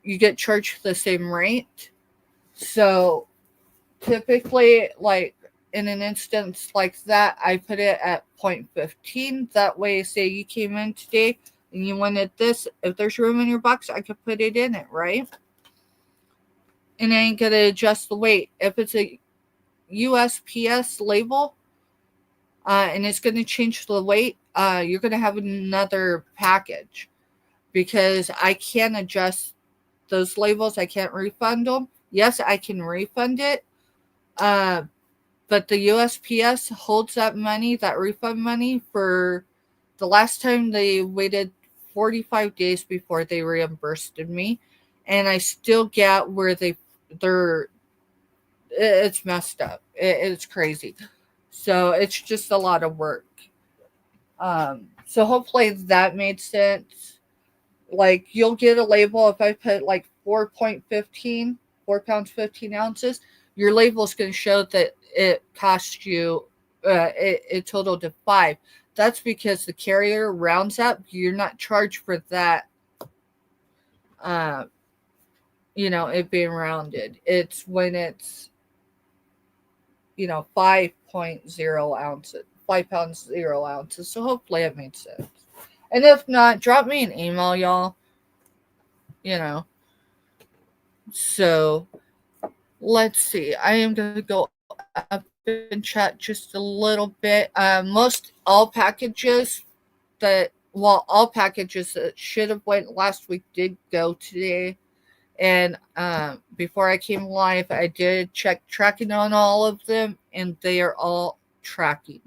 you get charged the same rate. So typically, like in an instance like that, I put it at 0.15. That way, say you came in today and you wanted this, if there's room in your box, I could put it in it, right? And I ain't gonna adjust the weight. If it's a USPS label, and it's gonna change the weight, you're gonna have another package because I can't adjust those labels. I can't refund them. Yes, I can refund it, but the USPS holds that money, that refund money, for the last time they waited 45 days before they reimbursed me, and I still get where they're it's messed up. It's crazy. So it's just a lot of work. So hopefully that made sense. Like, you'll get a label if I put like 4.15, 4 pounds, 15 ounces. Your label is going to show that it cost you, it totaled to 5. That's because the carrier rounds up. You're not charged for that, uh, it being rounded. It's when it's, 5.0 ounces, 5 pounds, 0 ounces. So hopefully it made sense. And if not, drop me an email, y'all. So let's see. I am going to go up and chat just a little bit. All packages that should have went last week did go today. And before I came live, I did check tracking on all of them, and they are all tracking.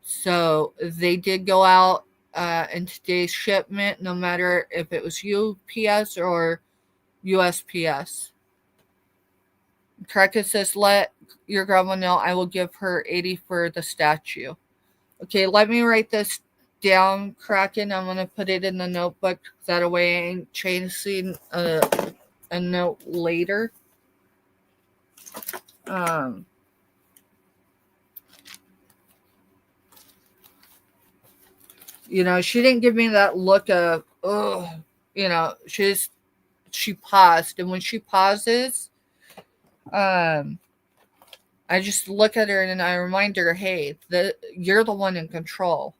So they did go out in today's shipment, no matter if it was UPS or USPS. Kraken says, let your grandma know I will give her 80 for the statue. Okay, let me write this down, Kraken. I'm going to put it in the notebook. That way I ain't changing a note later. She didn't give me that look of, oh, she paused. And when she pauses, I just look at her and I remind her, hey, you're the one in control.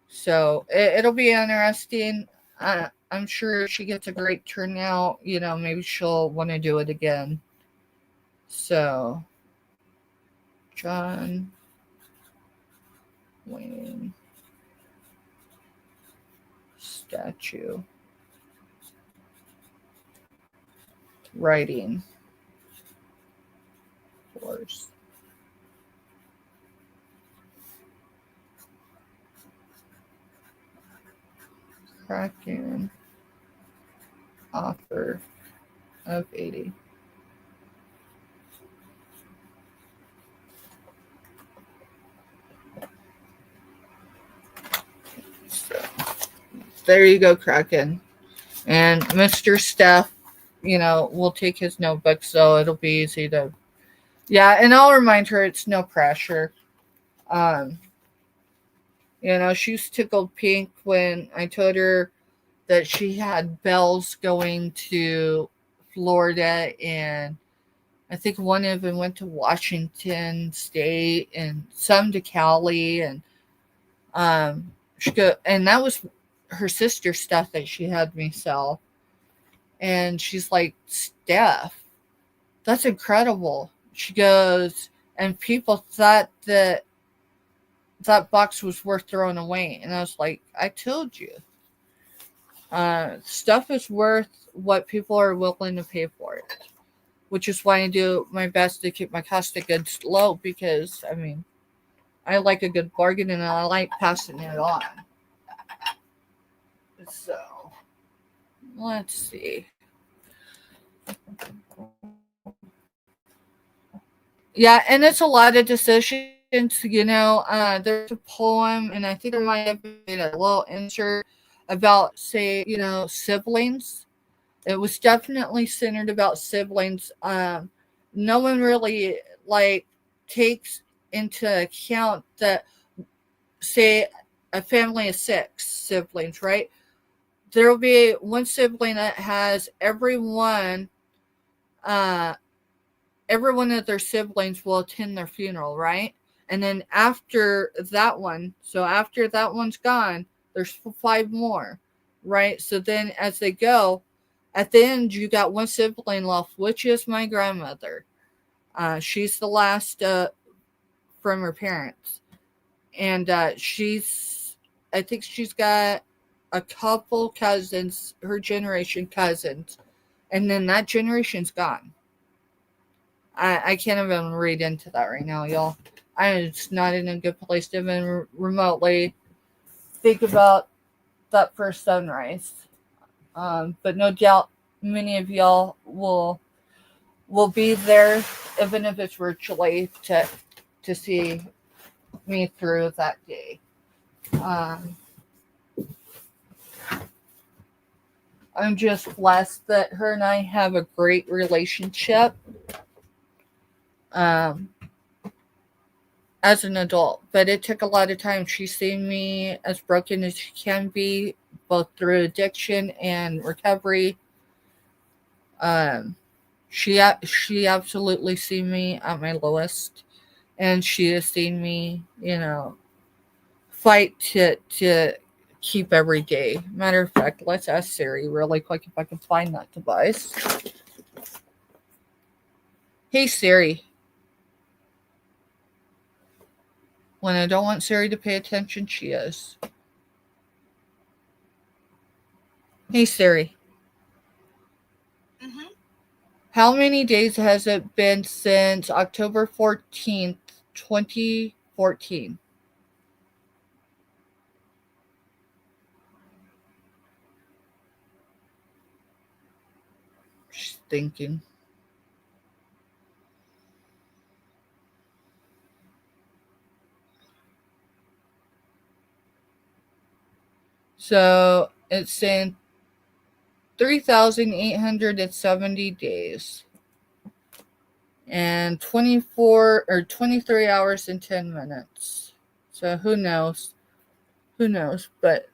So it'll be interesting. I'm sure she gets a great turnout. Maybe she'll want to do it again. So, John Wayne statue writing course. Kraken offer of 80. So there you go, Kraken. And Mr. Steph, we'll take his notebook, so it'll be easy to. Yeah, and I'll remind her it's no pressure. She was tickled pink when I told her that she had bells going to Florida, and I think one of them went to Washington State and some to Cali, and and that was her sister's stuff that she had me sell. And she's like, Steph, that's incredible. She goes, and people thought that that box was worth throwing away. And I was like, I told you. Stuff is worth what people are willing to pay for it, which is why I do my best to keep my cost of goods low, because, I mean, I like a good bargain and I like passing it on. So, let's see. Yeah, and it's a lot of decisions, there's a poem, and I think there might have been a little insert about, say, siblings. It was definitely centered about siblings. No one really, like, takes into account that, say, a family of 6 siblings, right? There will be one sibling that has every one of their siblings will attend their funeral, right? And then after that one's gone, there's 5 more, right? So then as they go, at the end, you got one sibling left, which is my grandmother. She's the last from her parents. And I think she's got a couple cousins, her generation cousins, and then that generation's gone. I can't even read into that right now, y'all. I'm just not in a good place to even remotely think about that first sunrise. But no doubt many of y'all will be there, even if it's virtually, to see me through that day. I'm just blessed that her and I have a great relationship. As an adult, but it took a lot of time. She's seen me as broken as she can be, both through addiction and recovery. She absolutely seen me at my lowest, and she has seen me, fight to keep every day. Matter of fact, let's ask Siri really quick if I can find that device. Hey Siri. When I don't want Siri to pay attention, she is. Hey Siri. Mm-hmm. How many days has it been since October 14th, 2014? She's thinking. So it's saying 3,870 days and 24 or 23 hours and 10 minutes. So who knows? Who knows? But,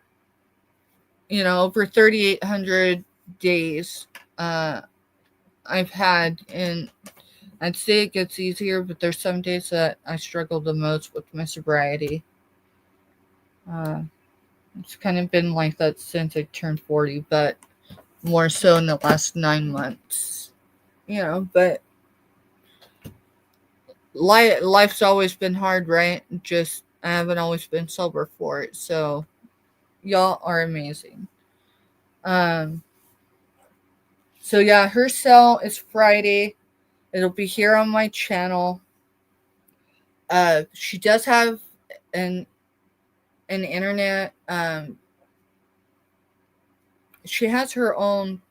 over 3,800 days I've had, and I'd say it gets easier, but there's some days that I struggle the most with my sobriety. It's kind of been like that since I turned 40, but more so in the last 9 months. But life's always been hard, right? Just I haven't always been sober for it. So y'all are amazing. So yeah, her sale is Friday. It'll be here on my channel. She does have an internet. She has her own.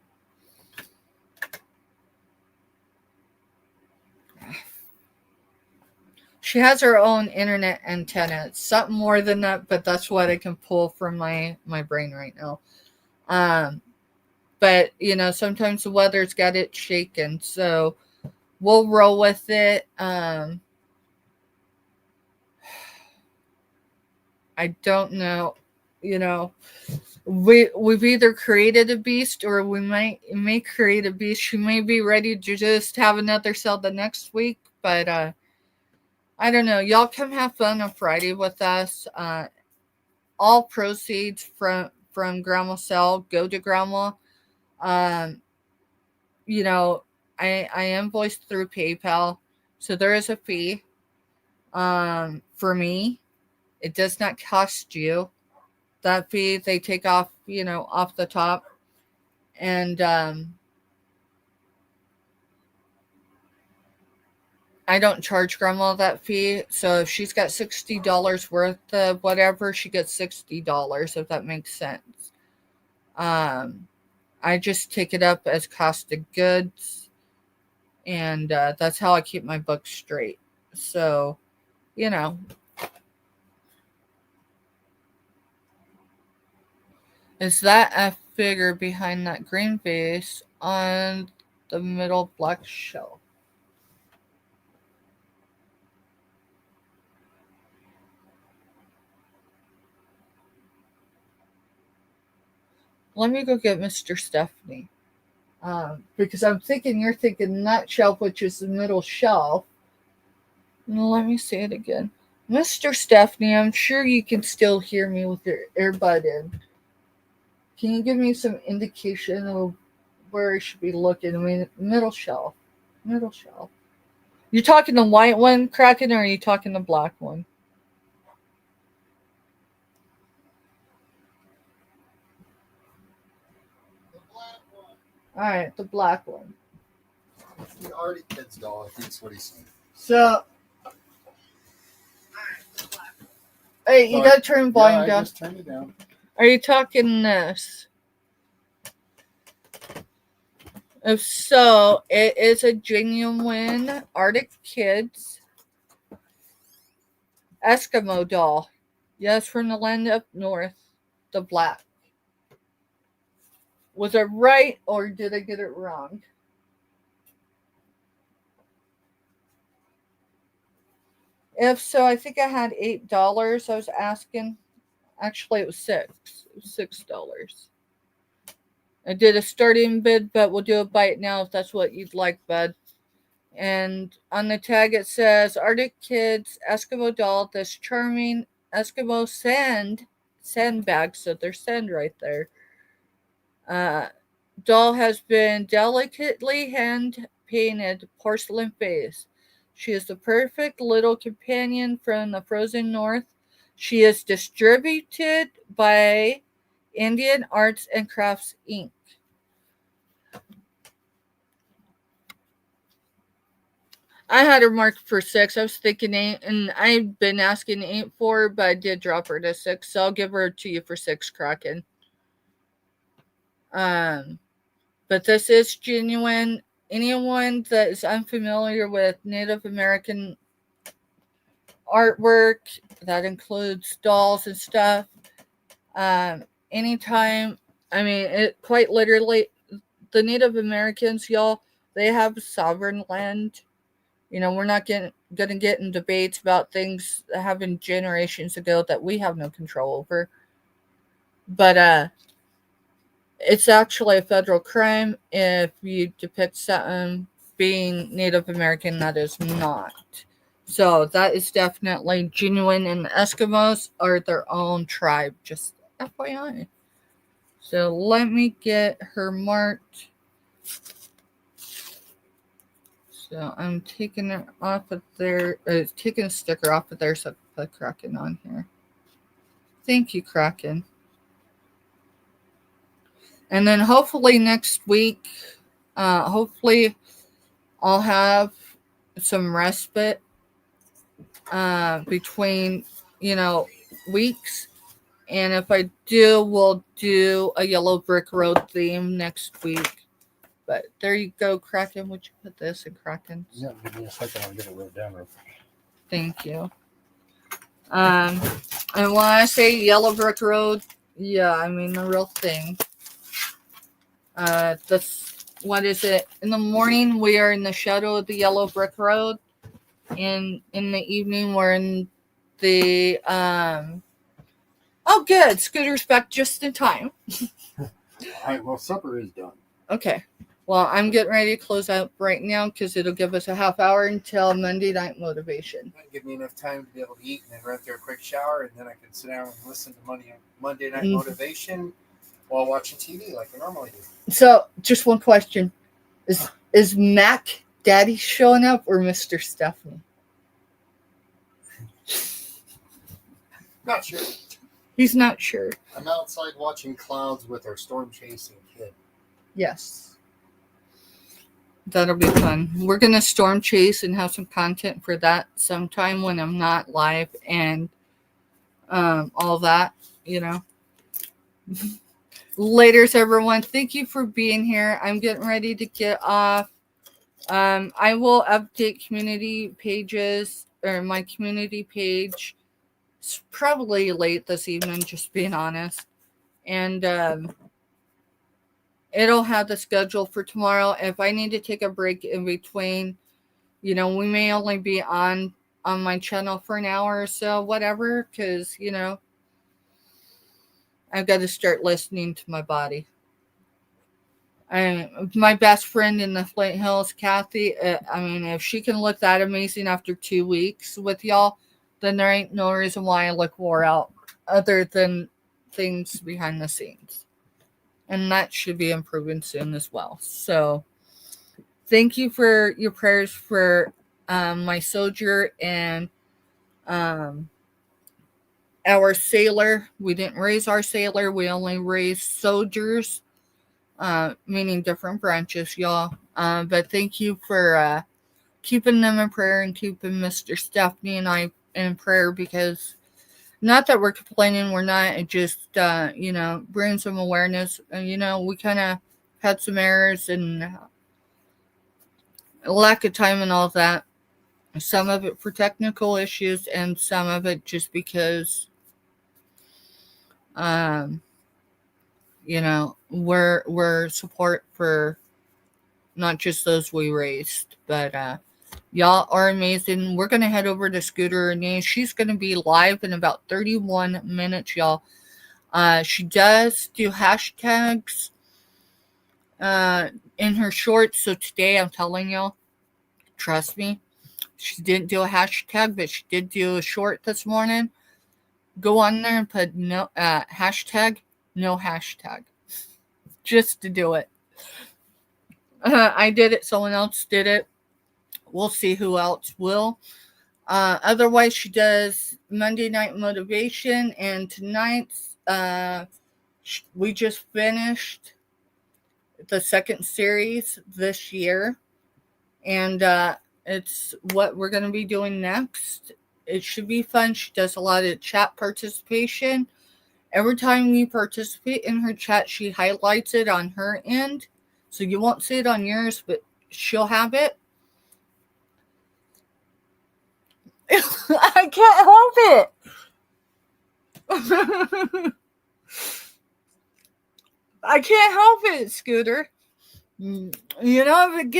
She has her own internet antenna. It's something more than that, but that's what I can pull from my brain right now. But sometimes the weather's got it shaken, so we'll roll with it. I don't know. We've either created a beast or we may create a beast. She may be ready to just have another sale the next week, but I don't know. Y'all come have fun on Friday with us. All proceeds from Grandma's sale go to Grandma. I invoiced through PayPal, so there is a fee. For me, it does not cost you that fee. They take off, off the top. And I don't charge grandma that fee. So if she's got $60 worth of whatever, she gets $60, if that makes sense. I just take it up as cost of goods. And that's how I keep my books straight. So, is that a figure behind that green vase on the middle black shelf? Let me go get Mr. Stephanie. Because I'm thinking you're thinking that shelf, which is the middle shelf. Let me say it again. Mr. Stephanie, I'm sure you can still hear me with your earbud in. Can you give me some indication of where I should be looking? I mean, middle shelf. Middle shelf. You talking the white one, Kraken, or are you talking the black one? All right, the black one. The Arctic Kids doll, I think is what he's saying. So, hey, you gotta turn volume down. Just turn it down. Are you talking this? If so, it is a genuine Arctic Kids Eskimo doll. Yes, from the land up north, the black. Was it right or did I get it wrong? If so, I think I had $8 I was asking. Actually, it was $6. It was $6. I did a starting bid, but we'll do a bite now if that's what you'd like, bud. And on the tag it says, Arctic Kids Eskimo doll, this charming Eskimo sandbag, so there's sand right there. Doll has been delicately hand painted porcelain face. She is the perfect little companion from the frozen north. She is distributed by Indian Arts and Crafts Inc. I had her marked for 6. I was thinking 8, and I've been asking 8 for her, but I did drop her to 6, so I'll give her to you for 6, Kraken. But this is genuine. Anyone that is unfamiliar with Native American artwork, that includes dolls and stuff, anytime, I mean, it quite literally, the Native Americans, y'all, they have sovereign land. We're not going to get in debates about things that happened generations ago that we have no control over. But it's actually a federal crime if you depict something being Native American that is not. So that is definitely genuine, and the Eskimos are their own tribe, just FYI. So let me get her marked. So I'm taking it off of there, taking a sticker off of there so I can put Kraken on here. Thank you, Kraken. And then hopefully next week, hopefully I'll have some respite between, weeks. And if I do, we'll do a Yellow Brick Road theme next week. But there you go, Kraken. Would you put this in Kraken? Yeah, give me a second. I'll get it wrote down real quick. Thank you. And when I say Yellow Brick Road, yeah, I mean the real thing. What is it? In the morning, we are in the shadow of the Yellow Brick Road. And in the evening, we're in the, oh, good. Scooter's back just in time. All right, well, supper is done. Okay. Well, I'm getting ready to close out right now because it'll give us a half hour until Monday Night Motivation. Give me enough time to be able to eat and then run through a quick shower, and then I can sit down and listen to Monday Night Motivation while watching TV like I normally do. So, just one question. Is Mac Daddy showing up or Mr. Stephanie? Not sure. He's not sure. I'm outside watching clouds with our storm chasing kid. Yes. That'll be fun. We're going to storm chase and have some content for that sometime when I'm not live and all that, you know. Laters, everyone. Thank you for being here. I'm getting ready to get off. I will update community pages or my community page. It's probably late this evening, just being honest. And it'll have the schedule for tomorrow. If I need to take a break in between, you know, we may only be on my channel for an hour or so, whatever, because, you know, I've got to start listening to my body. My best friend in the Flint Hills, Kathy, I mean, if she can look that amazing after 2 weeks with y'all, then there ain't no reason why I look wore out other than things behind the scenes. And that should be improving soon as well. So thank you for your prayers for my soldier and our sailor. We didn't raise our sailor. We only raised soldiers, meaning different branches, y'all. But thank you for keeping them in prayer and keeping Mr. Stephanie and I in prayer, because not that we're complaining, we're not. It just, you know, brings some awareness. You know, we kind of had some errors and lack of time and all that. Some of it for technical issues and some of it just because, you know, we're support for not just those we raised, but y'all are amazing. We're going to head over to Scooter Renee. She's going to be live in about 31 minutes, y'all. She does do hashtags in her shorts. So today I'm telling y'all, trust me, she didn't do a hashtag, but she did do a short this morning. Go on there and put no hashtag, no hashtag, just to do it. I did it. Someone else did it. We'll see who else will. Otherwise, she does Monday Night Motivation, and tonight's we just finished the second series this year, and it's what we're going to be doing next. It should be fun. She does a lot of chat participation. Every time you participate in her chat, she highlights it on her end, so you won't see it on yours, but she'll have it. I can't help it. I can't help it, Scooter. You know, if it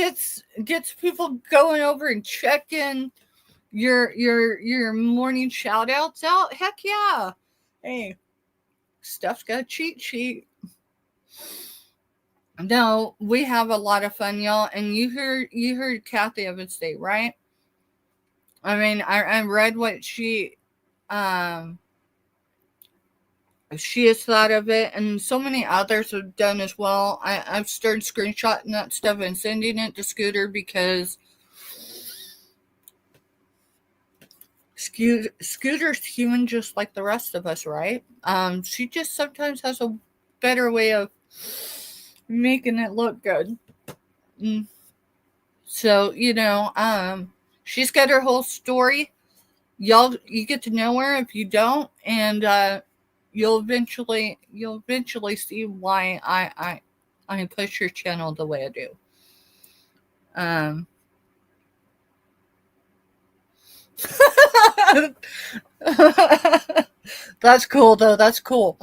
gets people going over and checking your morning shout outs out, heck yeah. Hey, stuff's got a cheat sheet. No, we have a lot of fun, y'all. And you heard Kathy Evans say, right? I mean, I read what she has thought of it, and so many others have done as well. I've started screenshotting that stuff and sending it to Scooter because Scooter's human just like the rest of us, right? She just sometimes has a better way of making it look good. So, you know, she's got her whole story. You get to know her if you don't, and you'll eventually see why I push her channel the way I do. That's cool though. That's cool.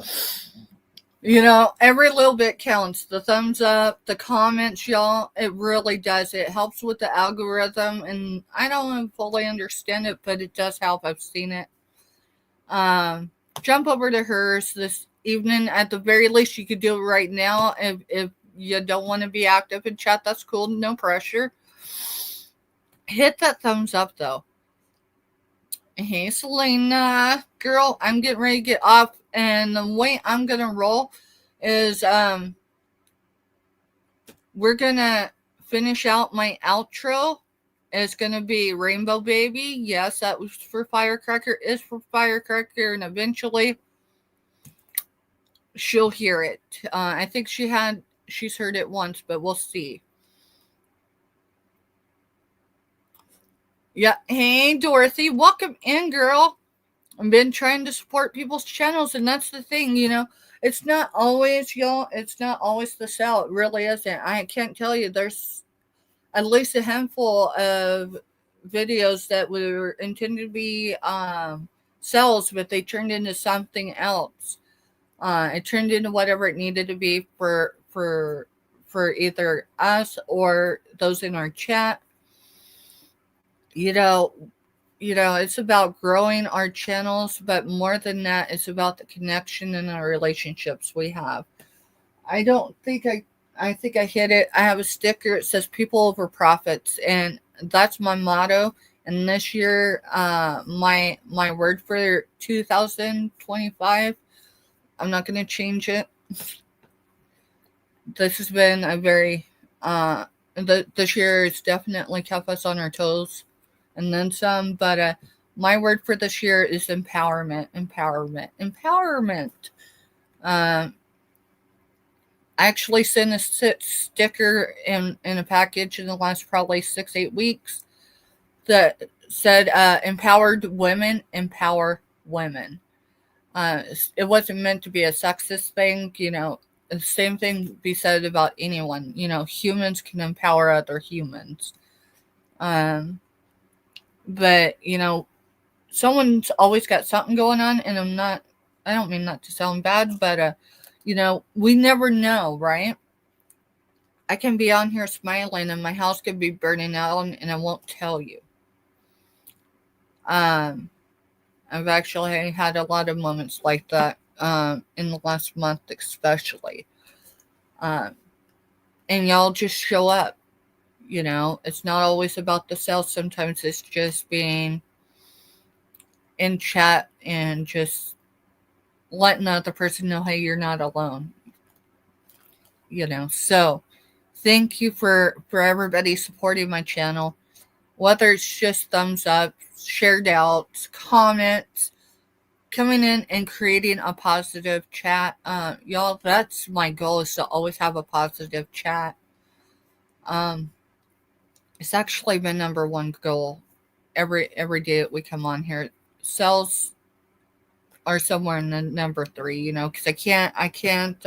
You know, every little bit counts. The thumbs up, the comments, y'all, it really does. It helps with the algorithm, and I don't fully understand it, but it does help. I've seen it. Jump over to hers this evening. At the very least, you could do it right now. If you don't want to be active in chat, that's cool. No pressure. Hit that thumbs up, though. Hey, Selena. Girl, I'm getting ready to get off. And the way I'm going to roll is we're going to finish out my outro is going to be Rainbow Baby. Yes, that was for Firecracker, is for Firecracker, and eventually she'll hear it. I think she's heard it once, but we'll see. Yeah, hey Dorothy, welcome in, girl. I've been trying to support people's channels, and that's the thing, it's not always, y'all, it's not always the sell. It really isn't. I can't tell you, there's at least a handful of videos that were intended to be sells, but they turned into something else. It turned into whatever it needed to be for either us or those in our chat. It's about growing our channels, but more than that, it's about the connection and our relationships we have. I think I hit it. I have a sticker. It says people over profits, and that's my motto. And this year, my word for 2025, I'm not going to change it. This has been a very, this year has definitely kept us on our toes and then some, but my word for this year is empowerment. I actually sent a sticker in a package in the last probably 6-8 weeks that said empowered women empower women. It wasn't meant to be a sexist thing, the same thing be said about anyone. Humans can empower other humans. But, someone's always got something going on, and I don't mean not to sound bad, but, we never know, right? I can be on here smiling and my house could be burning out and I won't tell you. I've actually had a lot of moments like that, in the last month, especially. And y'all just show up. It's not always about the sales. Sometimes it's just being in chat and just letting the other person know, hey, you're not alone. So thank you for everybody supporting my channel, whether it's just thumbs up, shared out, comments, coming in and creating a positive chat. Y'all, that's my goal, is to always have a positive chat. It's actually my number one goal every day that we come on here. Sales are somewhere in the number 3, because I can't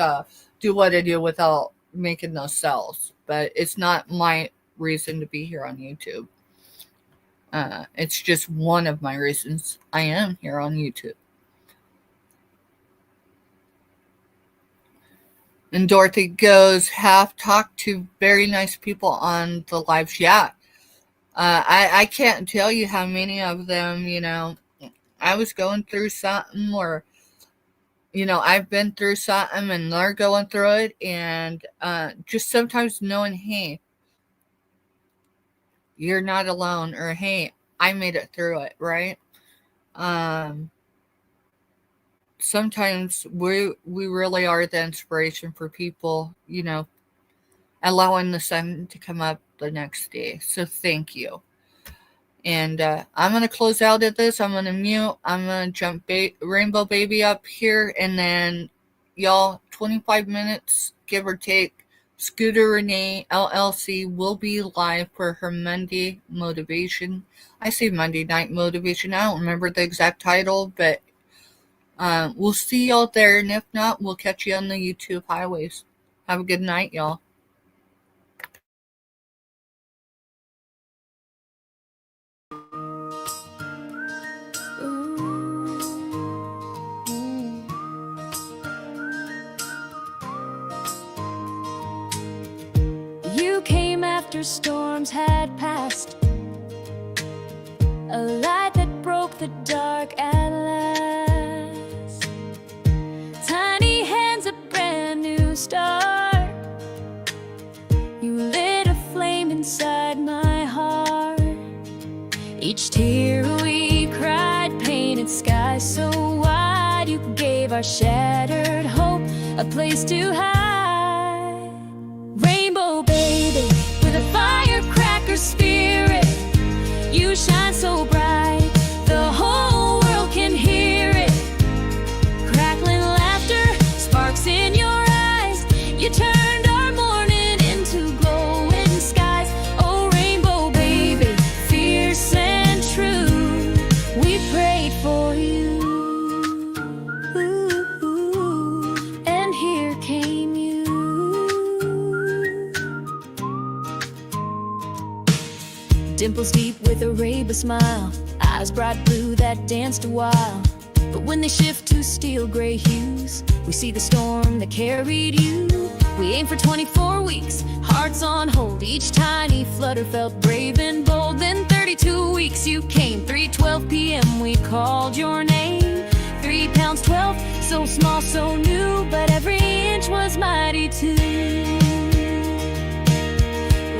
do what I do without making those sales. But it's not my reason to be here on YouTube. It's just one of my reasons I am here on YouTube. And Dorothy goes, have talked to very nice people on the lives. Yeah. I can't tell you how many of them, I was going through something, or, I've been through something and they're going through it. And just sometimes knowing, hey, you're not alone, or hey, I made it through it, right? Sometimes we really are the inspiration for people, allowing the sun to come up the next day. So thank you. And I'm going to close out of this. I'm going to mute. I'm going to jump Rainbow Baby up here. And then, y'all, 25 minutes, give or take, Scooter Renee LLC will be live for her Monday motivation. I say Monday night motivation. I don't remember the exact title, but we'll see y'all there. And if not, we'll catch you on the YouTube highways. Have a good night, y'all. You came after storms had passed, a light that broke the dark at last. Tiny hands, a brand new start. You lit a flame inside my heart. Each tear we cried painted skies so wide. You gave our shattered hope a place to hide. Rainbow baby, with a firecracker spirit, Dimples deep with a rainbow smile, eyes bright blue that danced a while. But when they shift to steel gray hues, we see the storm that carried you. We aim for 24 weeks, hearts on hold. Each tiny flutter felt brave and bold. Then 32 weeks you came, 3:12 p.m. we called your name. 3 pounds 12, so small, so new, but every inch was mighty too.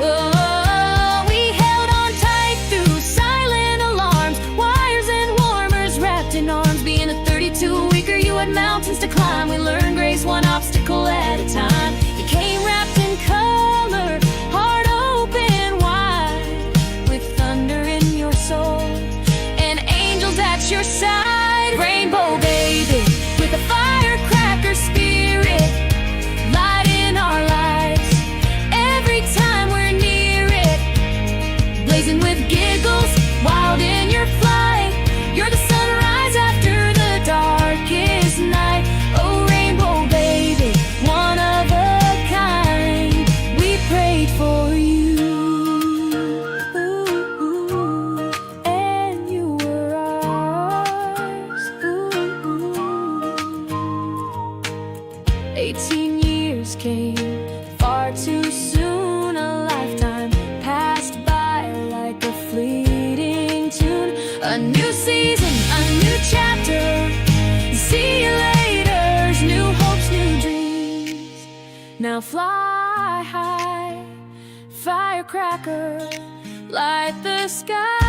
Whoa, we held on tight through silent alarms, wires and warmers wrapped in arms. Being a 32-weeker, you had mountains to climb. We learned grace one obstacle at a time. You came wrapped in color, heart open wide, with thunder in your soul and angels at your side. Rainbow baby, with a firecracker spirit, light in our lives every time we're near it. Blazing with giggles, wild in your flight. You're the sunrise after the darkest night. Oh, rainbow baby, one of a kind. We prayed for you, and you were ours. 18 years came far too soon. A lifetime passed by like a fleeting tune. A new season, a new chapter. See you later, new hopes, new dreams. Now fly high, firecracker, light the sky.